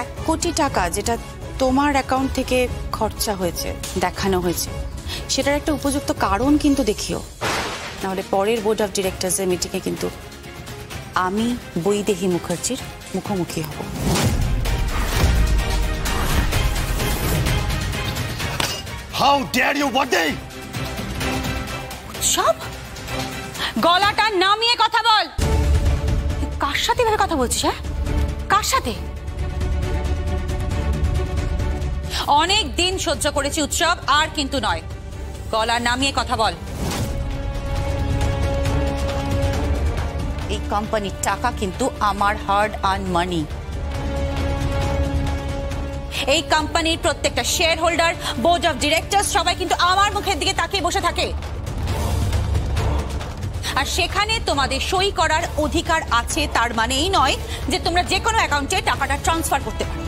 1 কোটি টাকা যেটা তোমার অ্যাকাউন্ট থেকে খরচা হয়েছে, দেখানো হয়েছে, সেটার একটা উপযুক্ত কারণ কিন্তু দেখিও, নাহলে পরের বোর্ড অফ ডিরেক্টরসের মিটিংয়ে কিন্তু আমি বৈদেহী মুখার্জির মুখোমুখি হব। How dare you, Bode? সব গলাটা নামিয়ে কথা বল। কার সাথে ভাবে কথা বলছিস? হ্যাঁ, কার সাথে? অনেক দিন সহ্য করেছি উৎসব, আর কিন্তু নয়। গলা নামিয়ে কথা বল। এই কোম্পানির টাকা কিন্তু আমার হার্ড আর্ন মানি। এই কোম্পানির প্রত্যেকটা share holder, board of directors সবাই কিন্তু আমার মুখের দিকে তাকিয়ে বসে থাকে। আর সেখানে তোমাদের সই করার অধিকার আছে, তার মানে এই নয় যে তোমরা যে কোনো অ্যাকাউন্টে টাকাটা ট্রান্সফার করতে পারো।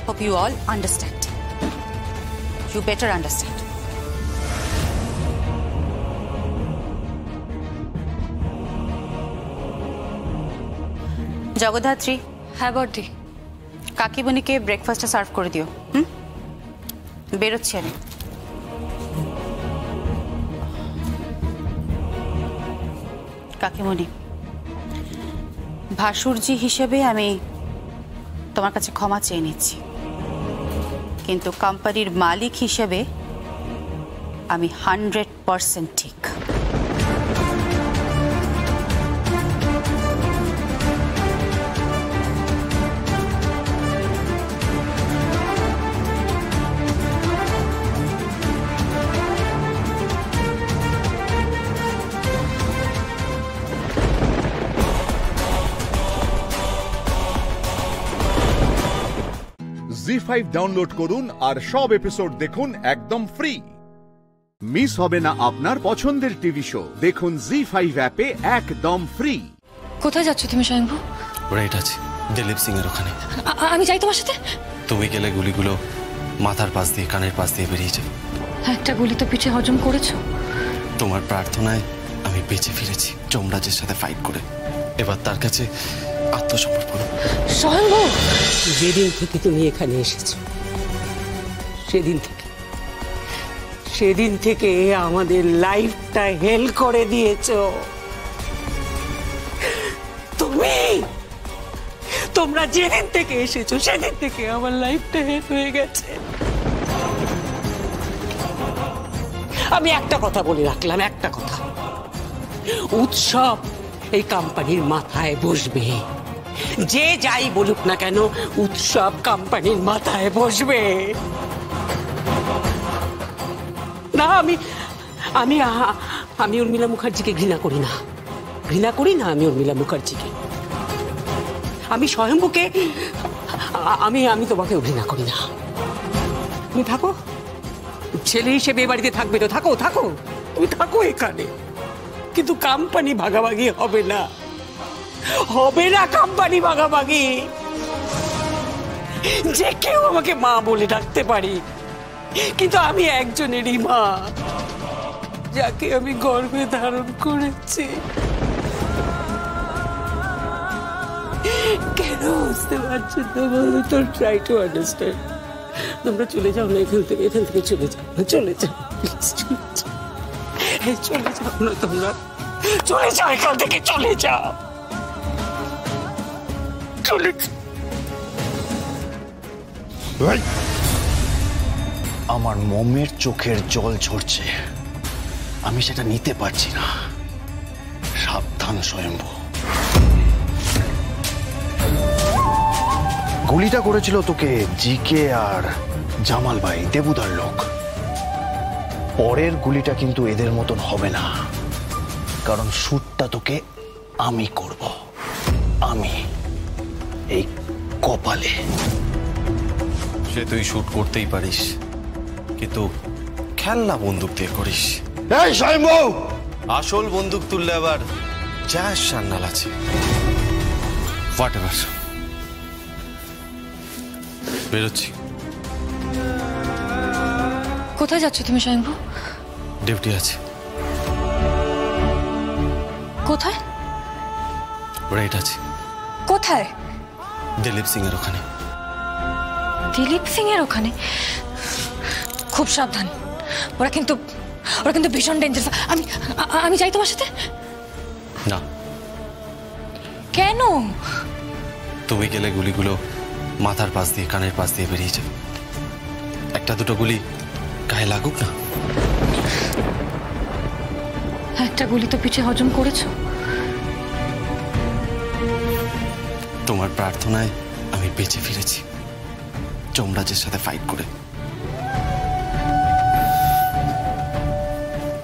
Hope you all understand. You better understand. Jagaddhatri. হ্যাঁ বড়দি। কাকিমণিকে ব্রেকফাস্টটা সার্ভ করে দিও। বেরোচ্ছি আমি। কাকিমণি, ভাসুরজি হিসেবে আমি তোমার কাছে ক্ষমা চেয়ে নিচ্ছি, কিন্তু কোম্পানির মালিক হিসেবে আমি 100% ঠিক। জি5 ডাউনলোড করুন আর সব এপিসোড দেখুন একদম ফ্রি। মিস হবে না আপনার পছন্দের টিভি শো, দেখুন জি5 অ্যাপে একদম ফ্রি। কোথায় যাচ্ছ তুমি স্বয়ংভু? রাইট আছে, দিলীপ সিং এর ওখানে। আমি যাই তোমার সাথে? তুমি গেলে গুলিগুলো মাথার পাশ দিয়ে, কানের পাশ দিয়ে বেরিয়ে যাবে। একটা গুলি তো পিঠে হজম করেছো। তোমার প্রার্থনায় আমি বেঁচে ফিরেছি যমরাজের সাথে ফাইট করে। এবার তার কাছে আত্মসমর্পণ। স্বয়ংভু, যেদিন থেকে তুমি এখানে এসেছো, সেদিন থেকে আমাদের লাইফটা হেল করে দিয়েছো। তোমরা যেদিন থেকে এসেছো সেদিন থেকে আমার লাইফটা হেল হয়ে গেছে। আমি একটা কথা বলে রাখলাম, একটা কথা, উৎসব এই কোম্পানির মাথায় বসবে। যে যাই বলুক না কেন, উৎসব কোম্পানির মাথায় বসবে। না, আমি উর্মিলা মুখার্জিকে ঘৃণা করি না। আমি উর্মিলা মুখার্জিকে, আমি স্বয়ম্ভুকে, আমি তোমাকে ঘৃণা করি না। তুমি থাকো, ছেলে হিসেবে এ বাড়িতে থাকবে তো থাকো, তুমি থাকো এখানে, কিন্তু কোম্পানি ভাগাভাগি হবে না, হবে না কোম্পানি ভাগাভাগি। যে কেউ আমাকে মা বলে ডাকতে পারি, কিন্তু আমি একজনেরই মা, যাকে আমি গর্ভে ধারণ করেছি। কেন বুঝতে পারছো না বলো তো? Try to understand. তোমরা চলে যাও না এখান থেকে চলে যাও না, চলে যাও প্লিজ, চলে যাও না, তোমরা চলে যাও এখান থেকে, চলে যাও, চলে যাও। আমার মমের চোখের জল ঝরছে, আমি সেটা নিতে পারছি না। সাবধান স্বয়ম্ভু। গুলিটা করেছিল তোকে জিকে আর জামাল ভাই, দেবুদার লোক। পরের গুলিটা কিন্তু এদের মতন হবে না, কারণ শুটটা তোকে আমি করব, আমি, এই কপালে। সে তুই শুট করতেই পারিস, কিন্তু খেলনা বন্দুক দিয়ে করিস। এই স্বয়ম্ভু, আসল বন্দুক তুললে আবার জ্যাস সান্নাল আছে। হোয়াট এভার, বেরোচ্ছি। কোথায় যাচ্ছ তুমি স্বয়ম্ভু? ডিউটি আছে। কোথায়? রাইট আছে। কোথায়? দিলীপ সিং এর ওখানে। দিলীপ সিং এর ওখানে? খুব সাবধান, ওরা কিন্তু ভীষণ ডেঞ্জারাস। আমি যাই তোমার সাথে? না। কেন? তুমি গেলে গুলিগুলো মাথার পাশ দিয়ে, কানের পাশ দিয়ে বেরিয়ে যাবে। একটা দুটো গুলি গায়ে লাগুক না। একটা গুলি তো পিঠে হজম করেছো। তোমার প্রার্থনায় আমি বেঁচে ফিরেছি, যমরাজের সাথে ফাইট করে।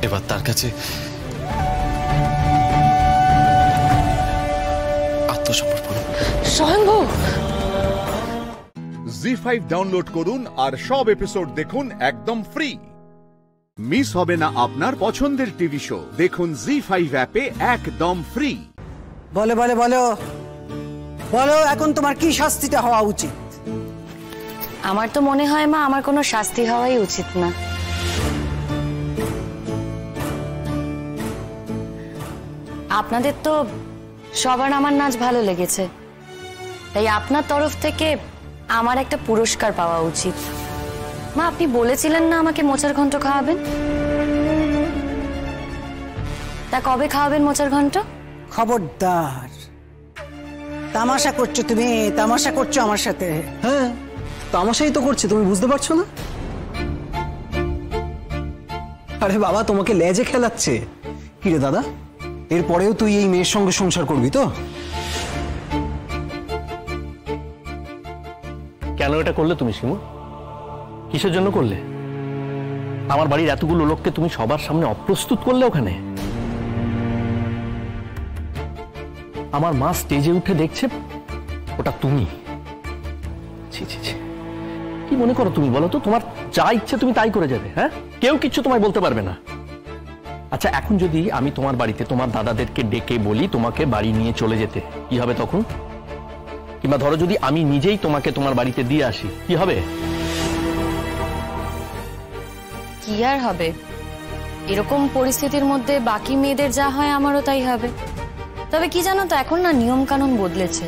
এবার তার কাছে আত্মসমর্পণ। স্বয়ম্ভু। জি5 ডাউনলোড করুন আর সব এপিসোড দেখুন একদম ফ্রি। মিস হবে না আপনার পছন্দের টিভি শো, দেখুন জি5 অ্যাপে একদম ফ্রি। বলো বলো বলো বলো, এখন তোমার কি শাস্তিটা হওয়া উচিত? আমার তো মনে হয় মা, আমার কোনো শাস্তি হওয়াই উচিত না। আপনাদের তো সবার আমার নাচ ভালো লেগেছে, তাই আপনার তরফ থেকে আমার একটা পুরস্কার পাওয়া উচিত। মা, আপনি বলেছিলেন না আমাকে মোচার ঘন্ট খাওয়াবেন? তা কবে খাওয়াবেন মোচার ঘন্ট? খবরদার, তামাশা করছো তুমি, তামাশা করছো আমার সাথে। হ্যাঁ, তামাশাই তো করছে, তুমি বুঝতে পারছো না? আরে বাবা, তোমাকে লেজে খেলাচ্ছে। কিরে দাদা, এরপরেও তুই এই মেয়ের সঙ্গে সংসার করবি তো? কেন এটা করলে তুমি শিমু? কিসের জন্য করলে? আমার বাড়ির এতগুলো লোককে তুমি সবার সামনে অপ্রস্তুত করলে ওখানে। আমার মা স্টেজে উঠে দেখছে ওটা তুমি। ছি ছি ছি, কি মনে করো তুমি বলো তো? তোমার যা ইচ্ছে তুমি তাই করে যাবে? হ্যাঁ, কেউ কিচ্ছু তোমায় বলতে পারবে না। আচ্ছা, এখন যদি আমি তোমার বাড়িতে তোমার দাদাদেরকে ডেকে বলি তোমাকে বাড়ি নিয়ে চলে যেতে, কি হবে তখন? কিংবা ধরো যদি আমি নিজেই তোমাকে তোমার বাড়িতে দিয়ে আসি, কি হবে? কি আর হবে, এরকম পরিস্থিতির মধ্যে বাকি মেয়েদের যা হয় আমারও তাই হবে। তবে কি জানো তো, এখন না নিয়ম কানুন বদলেছে।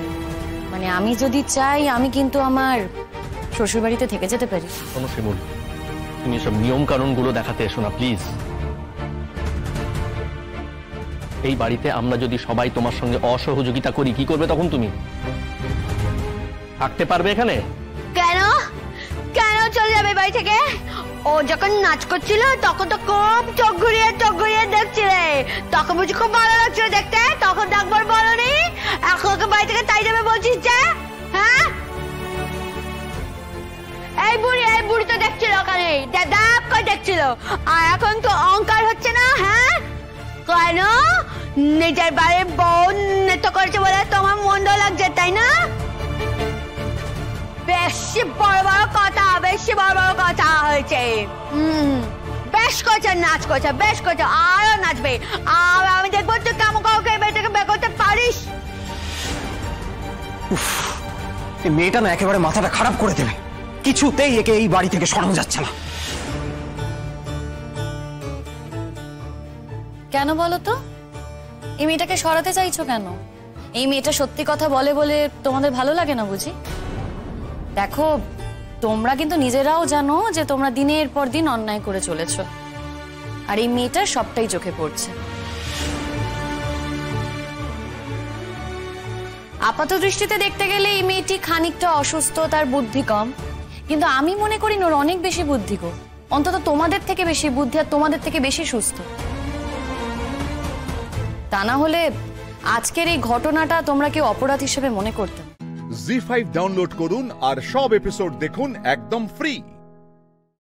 মানে আমি যদি চাই, আমি কিন্তু আমার শ্বশুর বাড়িতে থেকে যেতে পারি। শোনো শিমুল, তুমি এসব নিয়ম কানুন গুলো দেখাতে এসো না প্লিজ। এই বাড়িতে আমরা যদি সবাই তোমার সঙ্গে অসহযোগিতা করি, কি করবে তখন তুমি? থাকতে পারবে এখানে? কেন কেন চলে যাবে বাড়ি থেকে? ও যখন নাচ করছিল তখন তো খুব চোখ ঘুরিয়ে দেখছিলে, তখন বুঝি খুব ভালো লাগছিল দেখতে, তখন একবার বলনি? এখন ওকে বাড়ি থেকে তাই যাবে বলছিস যে? হ্যাঁ, এই বুড়ি তো দেখছিল ওখানে, দাদাপ করে দেখছিল, আর এখন তো অহংকার হচ্ছে না? হ্যাঁ, কেন? নিজের বাড়ির বউ নৃত্য করেছে বলে তোমার মন্দ লাগছে, তাই না? বেশি বড় বড় কথা হয়েছে। বেশ করেছে, নাচ করেছে, বেশ করেছে, আরো নাচবে। আর আমি দেখবো তুই কেমন কাউকে মেয়েটাকে বের করতে পারিস। এই মেয়েটা না একেবারে মাথাটা খারাপ করে দেবে, কিছুতেই একে এই বাড়ি থেকে সরানো যাচ্ছে না। কেন বলো তো, এই মেয়েটাকে সরাতে চাইছো কেন? এই মেয়েটা সত্যি কথা বলে বলে তোমাদের ভালো লাগে না বুঝি? দেখো, তোমরা কিন্তু নিজেরাও জানো যে তোমরা দিনের পর দিন অন্যায় করে চলেছো, আর এই মেয়েটার সবটাই চোখে পড়ছে। আপাত দৃষ্টিতে দেখতে গেলে এই মেয়েটি খানিকটা অসুস্থ, তার বুদ্ধি কম, কিন্তু আমি মনে করি ওর অনেক বেশি বুদ্ধি গো। অন্তত তোমাদের থেকে বেশি বুদ্ধি আর তোমাদের থেকে বেশি সুস্থ। তা না হলে আজকের এই ঘটনাটা তোমরা কেউ অপরাধ হিসেবে মনে করতে। জি5 ডাউনলোড করুন আর সব এপিসোড দেখুন একদম ফ্রি।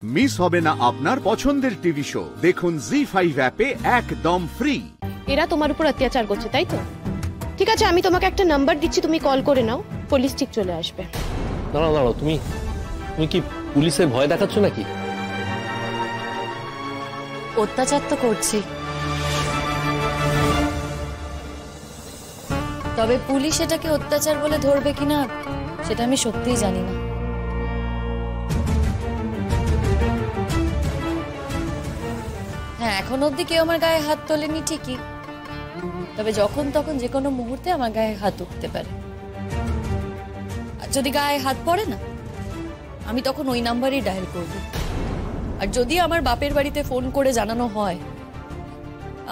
মিস হবে না আপনার পছন্দের টিভি শো, দেখুন জি5 অ্যাপে একদম ফ্রি। এরা তোমার উপর অত্যাচার করছে, তাই তো? ঠিক আছে, আমি তোমাকে একটা নাম্বার দিচ্ছি, তুমি কল করে নাও, পুলিশ ঠিক চলে আসবে। দাঁড়াও দাঁড়াও, তুমি কি পুলিশের ভয় দেখাচ্ছ নাকি? অত্যাচার তো করছি, তবে পুলিশ এটাকে অত্যাচার বলে ধরবে কিনা সেটা আমি সত্যিই জানি না। হ্যাঁ, এখন অবধি কেউ আমার গায়ে হাত তোলেনি ঠিকই, তবে যখন তখন যে কোনো মুহূর্তে আমার গায়ে হাত উঠতে পারে। আর যদি গায়ে হাত পড়ে না, আমি তখন ওই নাম্বারই ডায়াল করব। আর যদি আমার বাপের বাড়িতে ফোন করে জানানো হয়,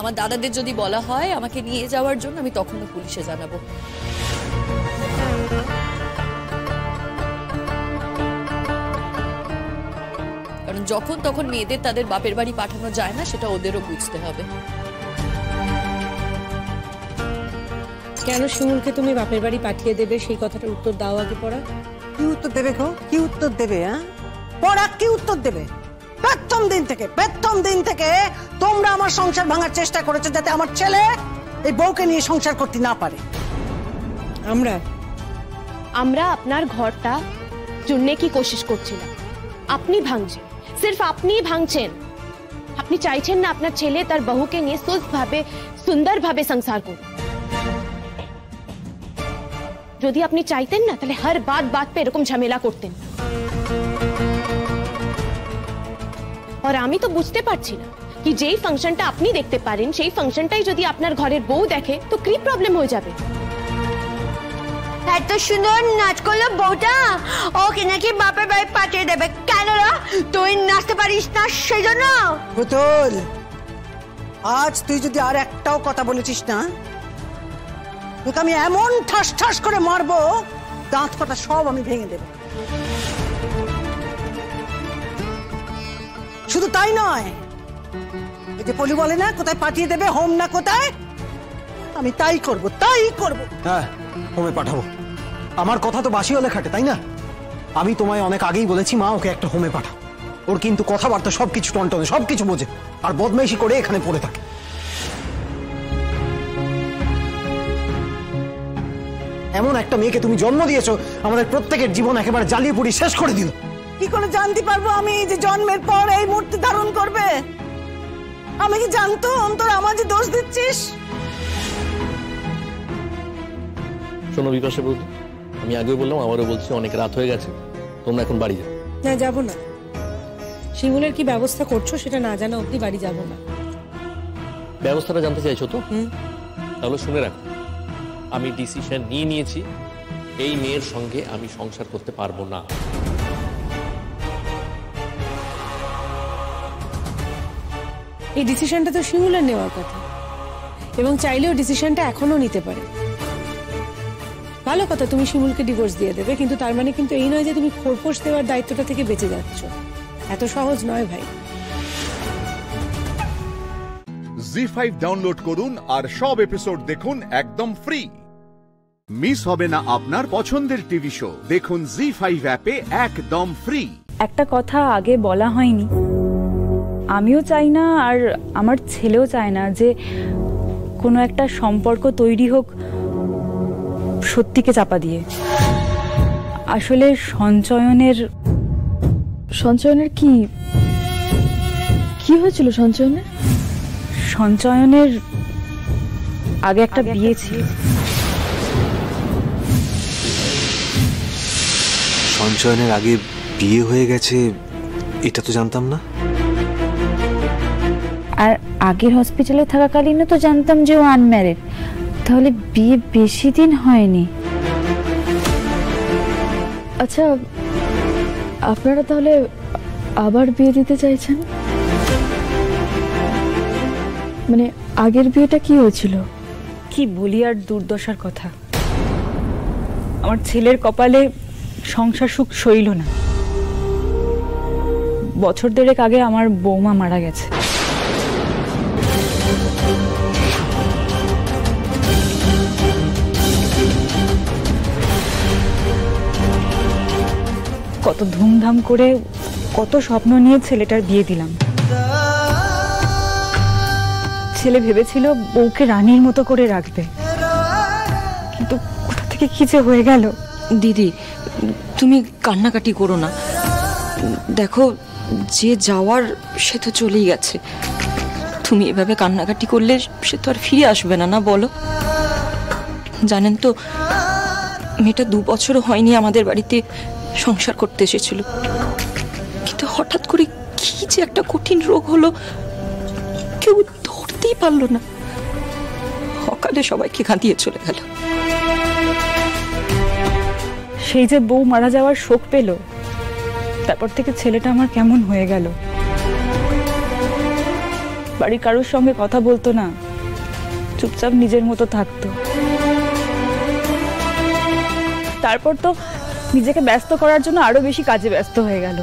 আমার দাদাদের যদি বলা হয় আমাকে নিয়ে যাওয়ার জন্য, আমি তখনও পুলিশে জানাবো। কারণ যখন তখন মেয়েদের তাদের বাপের বাড়ি পাঠানো যায় না, সেটা ওদেরও বুঝতে হবে। কেন শিমুলকে তুমি বাপের বাড়ি পাঠিয়ে দেবে, সেই কথাটার উত্তর দাও আগে। পড়া কি উত্তর দেবে গো? কি উত্তর দেবে? পড়া কি উত্তর দেবে? প্রথম দিন থেকে তোমরা আমার সংসার ভাঙার চেষ্টা করেছো, যাতে আমার ছেলে এই বউকে নিয়ে সংসার করতে না পারে। আমরা আপনার ঘরটা চুননে কি কোশিশ করছিলাম, আপনি ভাঙছেন, সির্ফ আপনিই ভাঙছেন। আপনি চাইছেন না আপনার ছেলে তার বহুকে নিয়ে সুস্থভাবে সুন্দরভাবে সংসার করুন। যদি আপনি চাইতেন না, তাহলে হর বাত पे এরকম ঝামেলা করতেন। আর আমি তো বুঝতে পারছি না কি যেই ফাংশনটা আপনি দেখতে পারেন, সেই ফাংশনটাই যদি আপনার ঘরের বউ দেখে তো কি প্রবলেম হয়ে যাবে। এত সুন্দর নাচ করলো বউটা, ওকে নাকি বাপের বাড়ি পাঠিয়ে দেবে। কেন রা, তুই নাচতে পারিস না সেই জন্য? পুতুল, আজ তুই যদি আর একটাও কথা বলেছিস না, তোকে আমি এমন ঠাস ঠাস করে মারবো, দাঁত কটা সব আমি ভেঙে দেব। শুধু তাই নয়, এই যে পলি বলে না কোথায় পাঠিয়ে দেবে, হোম না কোথায়, আমি তাই করব। হ্যাঁ, হোমে পাঠাবো। আমার কথা তো বাসি হলে খাটে, তাই না? আমি তোমায় অনেক আগেই বলেছি মা, ওকে একটা হোমে পাঠাও। ওর কিন্তু কথাবার্তা সবকিছু টনটনে, সবকিছু বোঝে, আর বদমাইশি করে এখানে পড়ে থাকে। এমন একটা মেয়েকে তুমি জন্ম দিয়েছো, আমাদের প্রত্যেকের জীবন একেবারে জ্বালিয়ে পুড়িয়ে শেষ করে দিল। কি করে জানতে পারবো আমি যে জন্মের পর এই মূর্তি ধারণ করবে? আমি কি জানতো অন্তর আমার যে দোষ দিচ্ছিস? শোনো বিপাশা বৌদি, আমি আগেও বললাম, আবারও বলছি, অনেক রাত হয়ে গেছে, তোমরা এখন বাড়ি যাও। না, যাবো না। শিমুলের কি ব্যবস্থা করছো সেটা না জানা অবধি বাড়ি যাবো না। ব্যবস্থাটা জানতে চাইছো তো? তাহলে শুনে রাখো, আমি ডিসিশন নিয়ে নিয়েছি, এই মেয়ের সঙ্গে আমি সংসার করতে পারবো না। এই ডিসিশনটা তো শিমুলের নেওয়ার কথা, এবং চাইলেও ডিসিশনটা এখনো নিতে পারে। ভালো কথা, তুমি শিমুলকে ডিভোর্স দিয়ে দেবে, কিন্তু তার মানে কিন্তু এই নয় যে তুমি খোরপোশ দেওয়ার দায়িত্বটা থেকে বেঁচে যাচ্ছ। এত সহজ নয় ভাই। জি5 ডাউনলোড করুন আর সব এপিসোড দেখুন একদম ফ্রি। মিস হবে না আপনার পছন্দের টিভি শো, দেখুন জি5 অ্যাপে একদম ফ্রি। একটা কথা আগে বলা হয়নি, আমিও চাই না আর আমার ছেলেও চায় না যে কোনো একটা সম্পর্ক তৈরি হোক সত্যিকে চাপা দিয়ে। আসলে সঞ্চয়নের কি কি হয়েছিল সঞ্চয়নের? সঞ্চয়নের আগে একটা বিয়ে ছিল। সঞ্চয়নের আগে বিয়ে হয়ে গেছে এটা তো জানতাম না। আর আগের হসপিটালে থাকাকালীনও তো জানতাম যে ও আনম্যারিড, তাহলে বিয়ে বেশি দিন হয়নি। আচ্ছা, আপনারা তাহলে আবার বিয়ে দিতে চাইছেন? মানে আগের বিয়েটা কি হয়েছিল? কি বলি আর দুর্দশার কথা, আমার ছেলের কপালে সংসার সুখ সইল না। বছর দেড়েক আগে আমার বৌমা মারা গেছে। কত ধুমধাম করে কত স্বপ্ন নিয়ে ছেলেটার বিয়ে দিলাম। ছেলে ভেবেছিল বউকে রানীর মতো করে রাখবে, কিন্তু কোথা থেকে কি যে হয়ে গেল। দিদি, তুমি কান্নাকাটি করো না। দেখো, যে যাওয়ার সে তো চলেই গেছে। তুমি এভাবে কান্নাকাটি করলে সে তো আর ফিরে আসবে না, না বলো? জানেন তো, মেয়েটা 2 বছরও হয়নি আমাদের বাড়িতে সংসার করতে এসেছিল, কিন্তু হঠাৎ করে কি যে একটা কঠিন রোগ হলো, কেউ ধরতেই পারলো না। সকালে সবাইকে কাঁদিয়ে চলে গেল। সেই যে বউ মারা যাওয়ার শোক পেল, তারপর থেকে ছেলেটা আমার কেমন হয়ে গেল। বাড়ির কারোর সঙ্গে কথা বলতো না, চুপচাপ নিজের মতো থাকতো। তারপর তো নিজেকে ব্যস্ত করার জন্য আরো বেশি কাজে ব্যস্ত হয়ে গেল।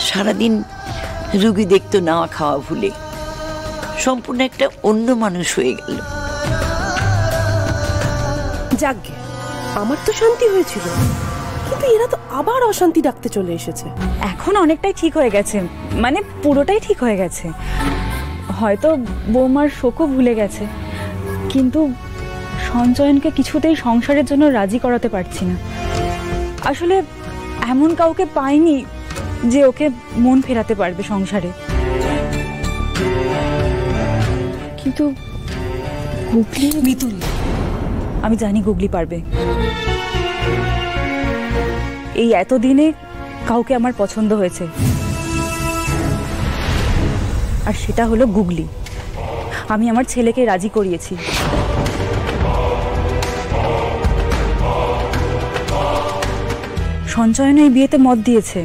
সারাদিন রুগী দেখতো নেওয়া খাওয়া ভুলে, সম্পূর্ণ একটা অন্য মানুষ হয়ে গেল। যাক, আমার তো শান্তি হয়েছিল, কিন্তু এরা তো আবার অশান্তি ডাকতে চলে এসেছে। এখন অনেকটাই ঠিক হয়ে গেছে, মানে পুরোটাই ঠিক হয়ে গেছে। হয়তো বৌমার শোকও ভুলে গেছে, কিন্তু সঞ্চয়নকে কিছুতেই সংসারের জন্য রাজি করাতে পারছি না। আসলে এমন কাউকে পাইনি যে ওকে মন ফেরাতে পারবে সংসারে। কিন্তু গুগলি, মিতুল, আমি জানি গুগলি পারবে। এই এতদিনে কাউকে আমার পছন্দ হয়েছে, আর সেটা হলো গুগলি। আমি আমার ছেলেকে রাজি করিয়েছি। সঞ্চয়ন এই বিয়েতে মত দিয়েছে।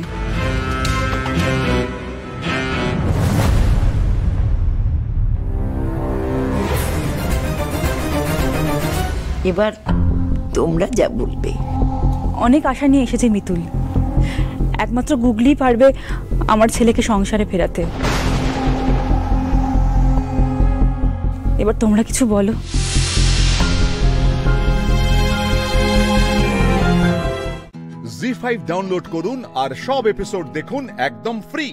এবার তোমরা যা বলবে। অনেক আশা নিয়ে এসেছে মিতুল, একমাত্র গুগলি পারবে আমার ছেলেকে সংসারে ফেরাতে। এবার তোমরা কিছু বলো। জি5 ডাউনলোড করুন আর সব এপিসোড দেখুন একদম ফ্রি।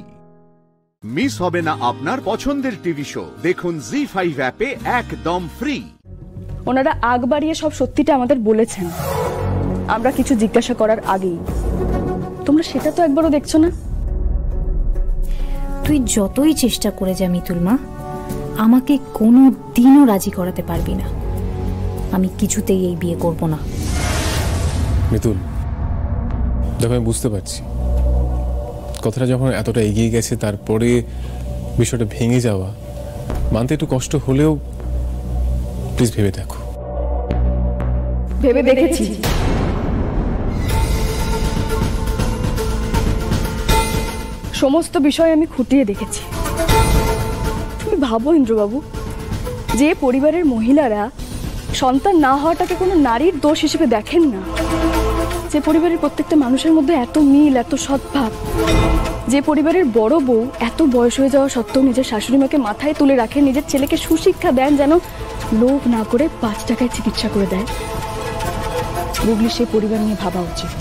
মিস হবে না আপনার পছন্দের টিভি শো, দেখুন জি5 অ্যাপে একদম ফ্রি। ওনারা আগ বাড়িয়ে সব সত্যিটা আমাদের বলেছেন, আমরা কিছু জিজ্ঞাসা করার আগেই। তোমরা সেটা তো একবারও দেখছো না। তুই যতই চেষ্টা করে যা মিতুল মা, আমাকে কোনো দিনও রাজি করাতে পারবি না। আমি কিছুতেই এই বিয়ে করব না। মিতুল, দেখো আমি বুঝতে পারছি কথাটা যখন এতটা এগিয়ে গেছে, তারপরে বিষয়টা ভেঙে যাওয়া মানতে একটু কষ্ট হলেও প্লিজ ভেবে দেখো। ভেবে দেখেছি, সমস্ত বিষয় আমি খুঁটিয়ে দেখেছি। তুমি ভাবো ইন্দ্রবাবু, যে পরিবারের মহিলারা সন্তান না হওয়াটাকে কোনো নারীর দোষ হিসেবে দেখেন না, যে পরিবারের প্রত্যেকটা মানুষের মধ্যে এত মিল, এত সদ্ভাব, যে পরিবারের বড় বউ এত বয়স হয়ে যাওয়া সত্ত্বেও নিজের শাশুড়ি মাকে মাথায় তুলে রাখেন, নিজের ছেলেকে সুশিক্ষা দেন, যেন লোভ না করে 5 টাকায় চিকিৎসা করে দেয়, গুগলি সেই পরিবার নিয়ে ভাবা উচিত।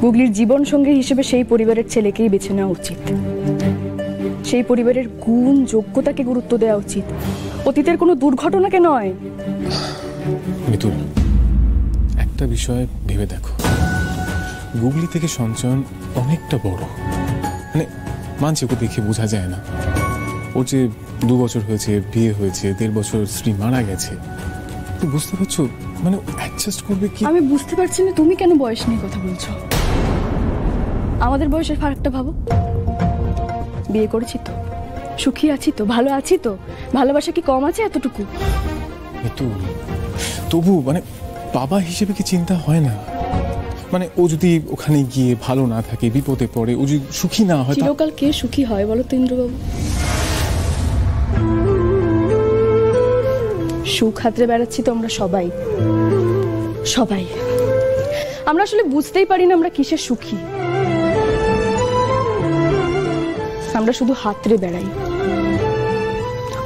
গুগলির জীবন সঙ্গী হিসেবে সেই পরিবারের ছেলেকেই বেছে নেওয়া উচিত। সেই পরিবারের গুণ যোগ্যতাকে গুরুত্ব দেওয়া উচিত, অতীতের কোনো দুর্ঘটনাকে নয়। মিতুল, একটা বিষয় ভেবে দেখো, গুগলি থেকে সঞ্চয়ন অনেকটা বড়। মানে মানছি ওকে দেখে বোঝা যায় না, ওর যে 2 বছর হয়েছে, বিয়ে হয়েছে, 1.5 বছর স্ত্রী মারা গেছে, তো বুঝতে পারছো মানে অ্যাডজাস্ট করবে কি? আমি বুঝতে পারছি না তুমি কেন বয়স নিয়ে কথা বলছো। আমাদের বয়সের ফারাকটা ভাবো। বিয়ে করেছি তো, সুখী আছি তো, ভালো আছি তো, ভালোবাসা কি কম আছে এতটুকু? তবু মানে বাবা হিসেবে কি চিন্তা হয় না? মানে ও যদি ওখানে গিয়ে ভালো না থাকে, বিপদে পড়ে, ও যদি সুখী না হয়, চিরকাল কে সুখী হয় বলো তো ইন্দ্রবাবু? সুখ হাতড়ে বেড়াচ্ছি তো আমরা সবাই সবাই। আমরা আসলে বুঝতেই পারি না আমরা কিসের সুখী। আমরা শুধু হাতড়ে বেড়াই,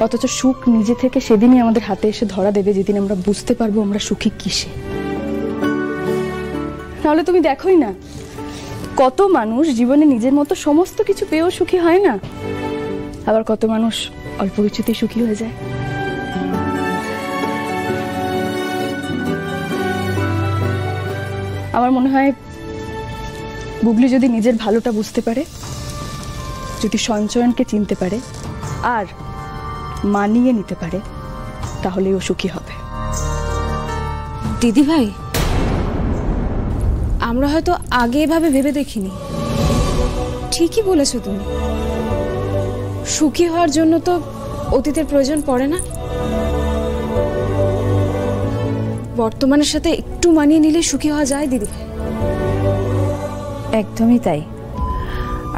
অথচ সুখ নিজে থেকে সেদিনই আমাদের হাতে এসে ধরা দেবে, যেদিন আমরা বুঝতে পারবো আমরা সুখী কিসে। তাহলে তুমি দেখোই না কত মানুষ জীবনে নিজের মতো সমস্ত কিছু পেয়েও সুখী হয় না, আবার কত মানুষ অল্প কিছুতেই সুখী হয়ে যায়। আমার মনে হয় গুগলি যদি নিজের ভালোটা বুঝতে পারে, যদি সঞ্চয়নকে চিনতে পারে আর মানিয়ে নিতে পারে, তাহলেই ও সুখী হবে। দিদি ভাই, আমরা হয়তো আগে এভাবে ভেবে দেখিনি। ঠিকই বলেছো তুমি, সুখী হওয়ার জন্য তো অতীতের প্রয়োজন পড়ে না, বর্তমানের সাথে একটু মানিয়ে নিলে সুখী হওয়া যায় দিদি ভাই। একদমই তাই।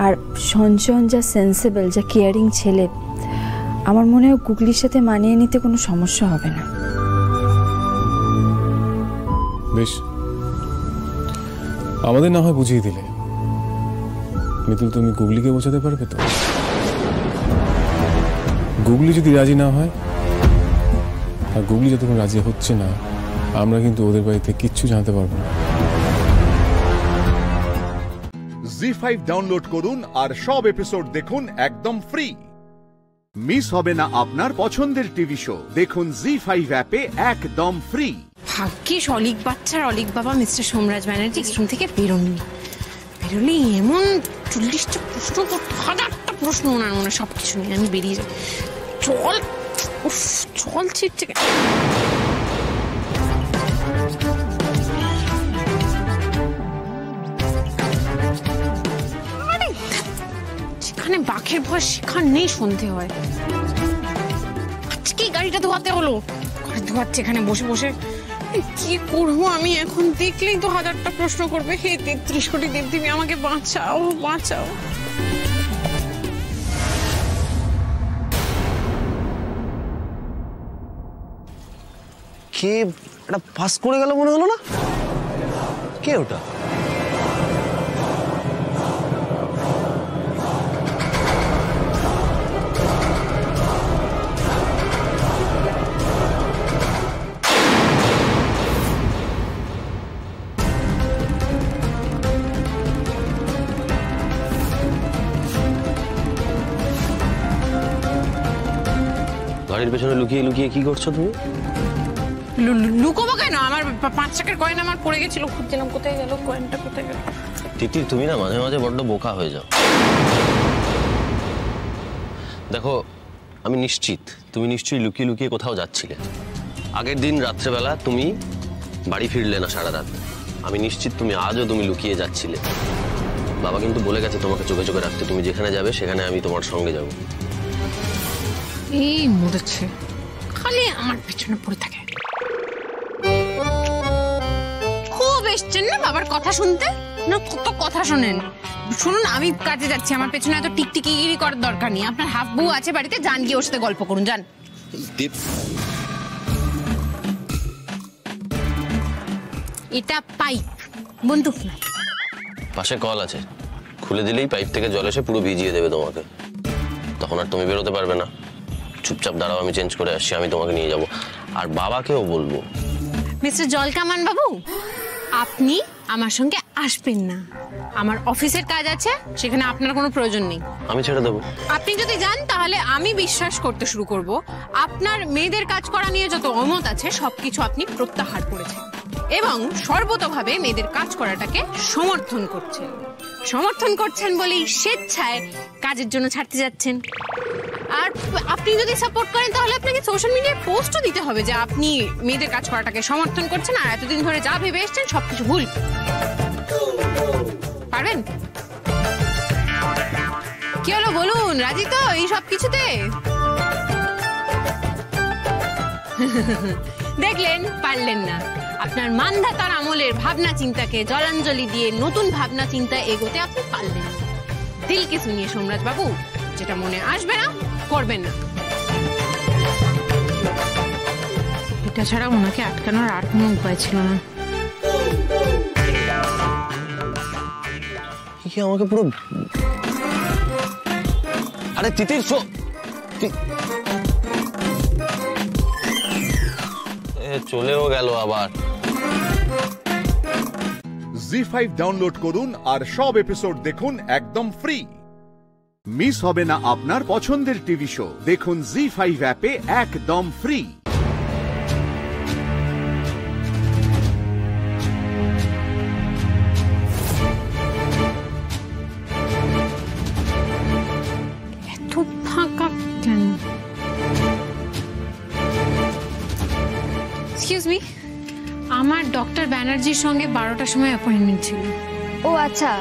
আর সঞ্চয়ন যা সেন্সেবল, যা কেয়ারিং ছেলে, আমার মনে হয় গুগলির সাথে মানিয়ে নিতে কোনো সমস্যা হবে না। বেশ, আমাদের না হয় বুঝিয়ে দিলে, মিতুল তুমি গুগলিকে বোঝাতে পারবে তো? গুগলি যদি রাজি না হয়, আর গুগলি যতক্ষণ রাজি হচ্ছে না, আমরা কিন্তু ওদের বাড়িতে কিচ্ছু জানতে পারবো না। জি5 ডাউনলোড করুন আর সব এপিসোড দেখুন একদম ফ্রি। মিস হবে না আপনার পছন্দের টিভি শো, দেখুন জি5 অ্যাপে একদম ফ্রি। ভাগ্যিস অলিক বাচ্চার অলিক বাবা মিস্টার সোমরাজ ব্যানার্জি স্ট্রুম থেকে বেরোননি। বেরোলে এমন 40টা প্রশ্ন করতো, 1000টা প্রশ্ন ওনার মনে, সবকিছু নিয়ে আমি বেরিয়ে যাই। চল চল ছিটছে। যেখানে বাঘের ভয় সেখানে নেই সন্ধে হয়। আজকে গাড়িটা ধোয়াতে হলো, ধোয়াচ্ছে এখানে বসে বসে। কি করবো আমি এখন? দেখলেই তো 1000টা প্রশ্ন করবে। হে 33 কোটি দেবদেবী, আমাকে বাঁচাও বাঁচাও। কে এটা পাস করে গেল মনে হলো না? কে ওটা? গাড়ির পেছনে লুকিয়ে লুকিয়ে কি করছো তুমি? লুকোবো কেন? আমার 5 টাকার কয়েন আমার পড়ে গেছিল, খুঁজছিলাম কোথায় গেল কয়েনটা, কোথায় গেল। তিতির, তুমি না মাঝে মাঝে বড্ড বোকা হয়ে যাও। দেখো, আমি নিশ্চিত তুমি নিশ্চয়ই লুকিয়ে লুকিয়ে কোথাও যাচ্ছিলে। আগের দিন রাত্রেবেলা তুমি বাড়ি ফিরলে না সারা রাত। আমি নিশ্চিত আজও তুমি লুকিয়ে যাচ্ছিলে। বাবা কিন্তু বলে গেছে তোমাকে চোখে চোখে রাখতে। তুমি যেখানে যাবে সেখানে আমি তোমার সঙ্গে যাব। এই মরেছে, খালি আমার পেছনে পড়ে থাকে। খুব এসছেন না বাবার কথা শুনতে? না, কত কথা শোনেন। শুনুন, আমি কাজে যাচ্ছি, আমার পেছনে এত টিকটিকিগিরি করার দরকার নেই। আপনার হাফ বউ আছে বাড়িতে, যান গিয়ে ওর সাথে গল্প করুন, যান। এটা পাইপ, বন্দুক না। পাশে কল আছে, খুলে দিলেই পাইপ থেকে জল এসে পুরো ভিজিয়ে দেবে তোমাকে। তখন আর তুমি বেরোতে পারবে না। চুপচাপ দাঁড়াও, আমি চেঞ্জ করে আসছি, আমি তোমাকে নিয়ে যাব। আর বাবাকেও বলবো। মিস্টার জলকামান বাবু, আপনি আমার সঙ্গে আসবেন না। আমার অফিসের কাজ আছে, সেখানে আপনার কোনো প্রয়োজন নেই। আমি ছেড়ে দেবো। আপনি যদি যান তাহলে আমি বিশ্বাস করতে শুরু করব আপনার মেয়েদের কাজ করা নিয়ে যত অমত আছে সবকিছু আপনি প্রত্যাহার করেছেন। এবং সর্বতোভাবে মেয়েদের কাজ করাটাকে সমর্থন করছেন বলেই স্বেচ্ছায় কাজের জন্য ছাড়তে যাচ্ছেন। আর আপনি যদি সাপোর্ট করেন তাহলে আপনাকে সোশ্যাল মিডিয়ায় পোস্টও দিতে হবে যে আপনি মেয়েদের কাজ করাটাকে সমর্থন করছেন আর এতদিন ধরে যা ভেবে এসছেন সবকিছু ভুল। পারবেন? কি হলো বলুন, রাজি তো এই সব কিছুতে? দেখলেন, পারলেন না। আপনার মানধাতার আমলের ভাবনা চিন্তাকে জলাঞ্জলি দিয়ে নতুন ভাবনা চিন্তা এগোতে আপনি পারলেন। দিলকে শুনিয়ে সোমরাজ বাবু, যেটা মনে আসবে না করবেন না। এটা ছাড়া ওনাকে আটকানোর আর কোনো উপায় ছিল না। আমাকে পুরো আরে তিতির চলেও গেল আবার। জি5 ডাউনলোড করুন আর সব এপিসোড দেখুন একদম ফ্রি। মিস হবে না আপনার পছন্দের টিভি শো। দেখুন জি5 অ্যাপে একদম ফ্রি। এত ফাঁকা কেন? এক্সকিউজ মি, আমার ডক্টর ব্যানার্জির সঙ্গে 12টার সময় অ্যাপয়েন্টমেন্ট ছিল। ও আচ্ছা,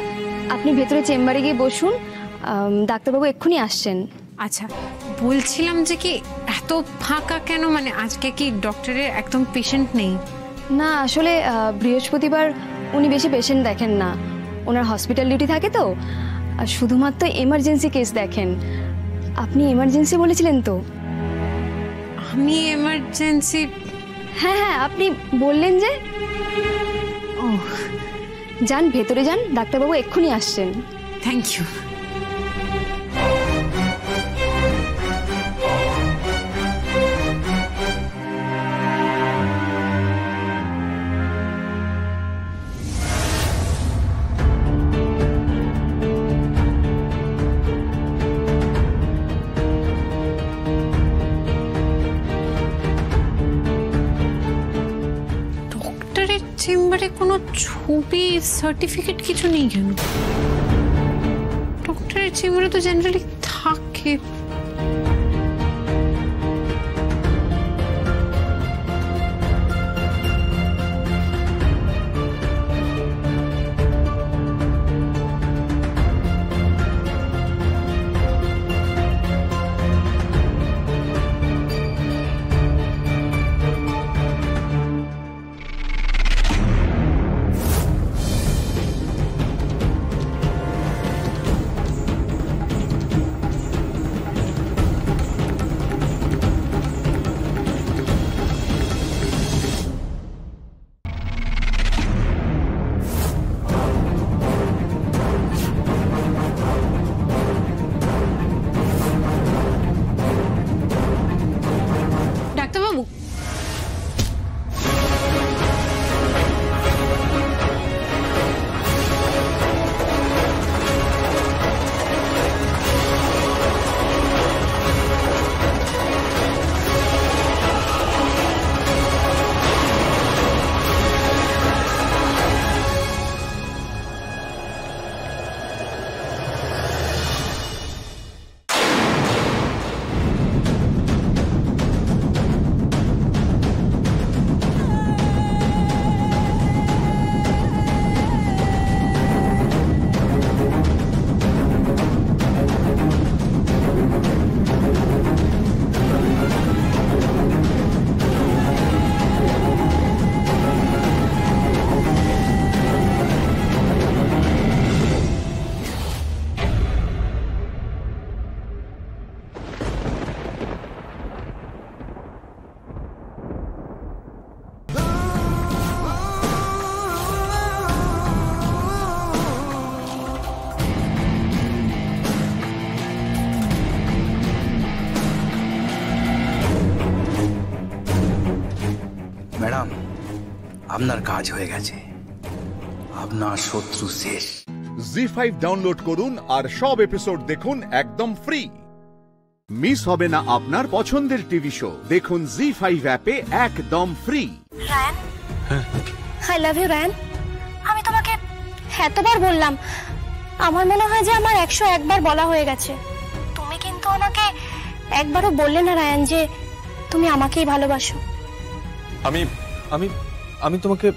আপনি ভেতরে চেম্বারে গিয়ে বসুন, ডাক্তারবাবু এক্ষুনি আসছেন। আচ্ছা, বলছিলাম যে কি এত ফাঁকা কেন, মানে আজকে কি ডক্টরের একদম পেশেন্ট নেই? না, আসলে বৃহস্পতিবার উনি বেশি পেশেন্ট দেখেন না, ওনার হসপিটাল ডিউটি থাকে তো, আর শুধুমাত্র এমার্জেন্সি কেস দেখেন। আপনি এমার্জেন্সি বলেছিলেন তো? আমি এমার্জেন্সি? হ্যাঁ, আপনি বললেন যে। ও, যান ভেতরে যান, ডাক্তারবাবু এক্ষুনি আসছেন। Thank you. চেম্বারে কোনো ছবি সার্টিফিকেট কিছু নেই কেন? ডক্টরের চেম্বারে তো জেনারেলি থাকে। ম্যাডাম, আপনার কাজ হয়ে গেছে, আপনার শত্রু শেষ। জি5 ডাউনলোড করুন আর সব এপিসোড দেখুন একদম ফ্রি। মিস হবে না আপনার পছন্দের টিভি শো। দেখুন জি5 অ্যাপে একদম ফ্রি। হ্যাঁ আই লাভ ইউ রায়ান। আমি তোমাকে এতবার বললাম, আমার মনে হয় যে আমার 101 বার বলা হয়ে গেছে। তুমি কিন্তু আমাকে একবারও বললে না রায়ান যে তুমি আমাকেই ভালোবাসো। আমি আমি আমি তোমাকে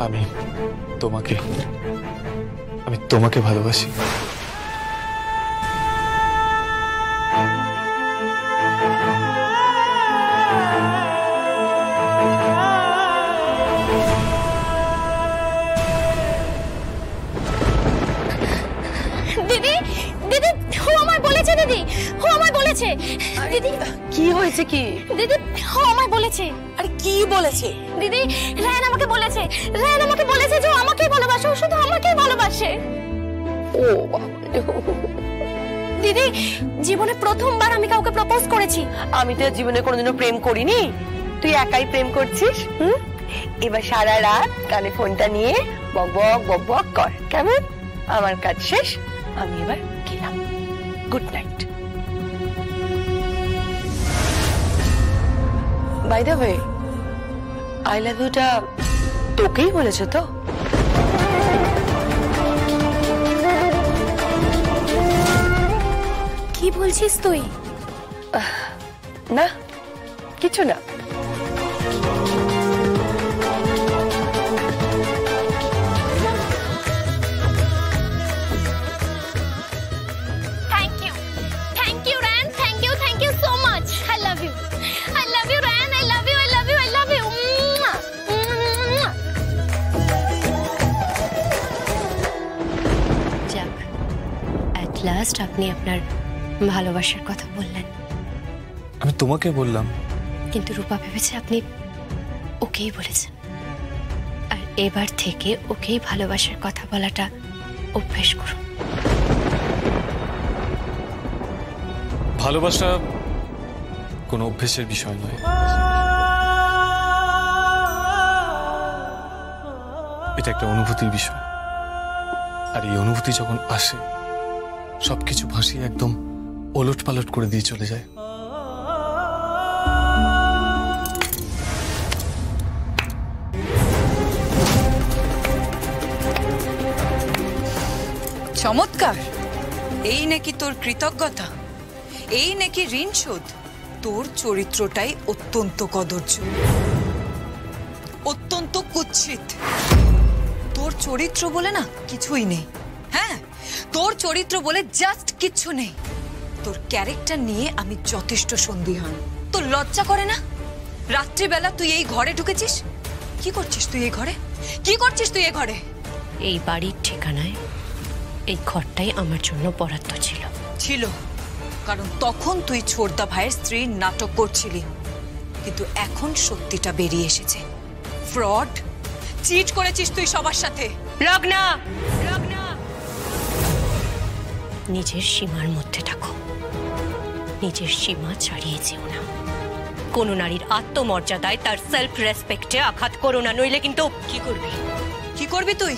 আমি তোমাকে আমি তোমাকে ভালোবাসি। দিদি দিদি ও আমায় বলেছে, দিদি ও আমায় বলেছে। দিদি কি হয়েছে কি? দিদি ও আমায় বলেছে। আরে কি বলেছে? দিদি রায়ান আমাকে বলেছে, রায়ান আমাকে বলেছে যে ও আমাকেই ভালোবাসে, ও শুধু আমাকেই ভালোবাসে। ও দিদি জীবনে প্রথমবার আমি কাউকে প্রপোজ করেছি। আমি তো জীবনে কোনোদিনও প্রেম করিনি, তুই একাই প্রেম করছিস। এবার সারা রাত কানে ফোনটা নিয়ে বক বক বক বক কর, কেমন? আমার কাজ শেষ, আমি এবার গেলাম। Good night. By the way, I love ইউটা তোকেই বলেছে তো? কি বলছিস তুই? না কিছু না। Thank you Ryan, thank you so much. I love you Ryan, I love you. যাক, at last আপনি আপনার ভালোবাসার কথা বললেন। আমি তোমাকে বললাম, কিন্তু রূপা ভেবেছে আপনি ওকেই বলেছেন। আর এবার থেকে ওকেই ভালোবাসার কথা বলাটা অভ্যেস করুন। ভালোবাসা কোনো অভ্যেসের বিষয় নয়, এটা একটা অনুভূতির বিষয়। আর এই অনুভূতি যখন আসে, সবকিছু ভাসিয়ে একদম ওলট পালট করে দিয়ে চলে যায়। চমৎকার! এই নাকি তোর কৃতজ্ঞতা, এই নাকি ঋণ শোধ? তোর চরিত্রটাই অত্যন্ত কদর্য, অত্যন্ত কুৎসিত। তোর চরিত্র বলে না কিছুই নেই। হ্যাঁ, তোর চরিত্র বলে জাস্ট কিচ্ছু নেই। তোর ক্যারেক্টার নিয়ে আমি যথেষ্ট সন্দিহান। তোর লজ্জা করে না? রাত্রিবেলা তুই এই ঘরে ঢুকেছিস। কি করছিস তুই এই ঘরে? কি করছিস তুই এই ঘরে? এই বাড়ির ঠিকানায় এই ঘরটাই আমার জন্য বরাদ্দ ছিল। কারণ তখন তুই ছোড়দা ভাইয়ের স্ত্রীর নাটক করছিলি, কিন্তু এখন সত্যিটা বেরিয়ে এসেছে। ফ্রড, চিট করেছিস তুই সবার সাথে। রগনা, নিজের সীমার মধ্যে থাকো, নিজের সীমা ছাড়িয়ে যেও না। কোন নারীর আত্মমর্যাদায়, তার সেলফ রেসপেক্টে আঘাত করো না, নইলে কিন্তু কি করবি তুই?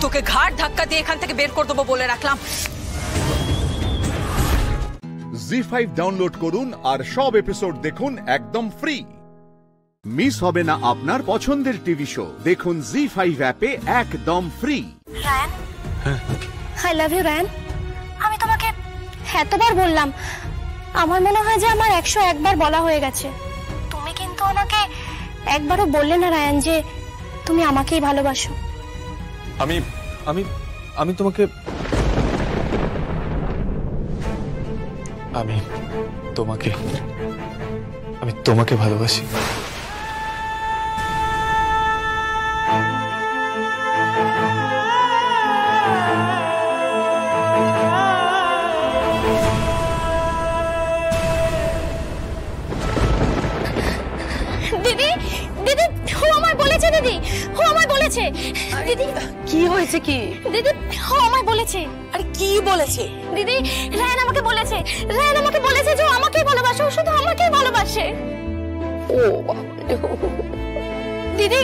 তোকে ঘাড় ধাক্কা দিয়ে এখান থেকে বের করে দেবো বলে রাখলাম। জি5 ডাউনলোড করুন আর সব এপিসোড দেখুন একদম ফ্রি। মিস হবে না আপনার পছন্দের টিভি শো, দেখুন জি5 অ্যাপে একদম free. Ryan, I love you Ryan. আমি তোমাকে এতবার বললাম, আমার মনে হয় যে আমার 101 বার বলা হয়ে গেছে। তুমি কিন্তু আমাকে একবারও বললে না রায়ান যে তুমি আমাকেই ভালোবাসো। আমি আমি আমি তোমাকে আমি তোমাকে আমি তোমাকে ভালোবাসি। দিদি দিদি ও আমায় বলেছে, দিদি ও আমায় বলেছে। দিদি কি হয়েছে কি? দিদি ও আমায় বলেছে। আরে কি বলেছে? দিদি রায়ান আমাকে বলেছে, রায়ান আমাকে বলেছে যে ও আমাকেই ভালোবাসে, ও শুধু আমাকেই ভালোবাসে। ও দিদি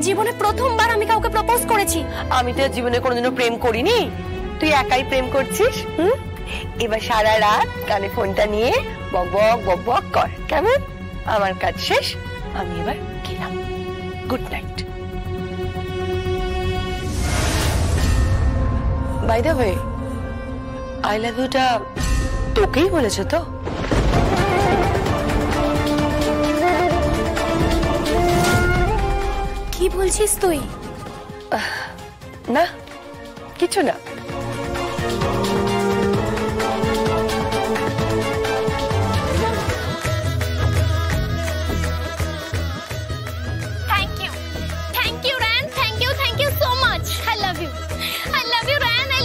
জীবনে প্রথমবার আমি কাউকে প্রপোজ করেছি। আমি তো জীবনে কোনোদিনও প্রেম করিনি, তুই একাই প্রেম করছিস। এবার সারা রাত কানে ফোনটা নিয়ে বক বক বক বক কর, কেমন? আমার কাজ শেষ, আমি এবার গেলাম। Good night. By the way, I love ইউটা তোকেই বলেছে তো? কি বলছিস তুই? না কিছু না। Thank you, Ran. Thank you so much. I love you, Ran. I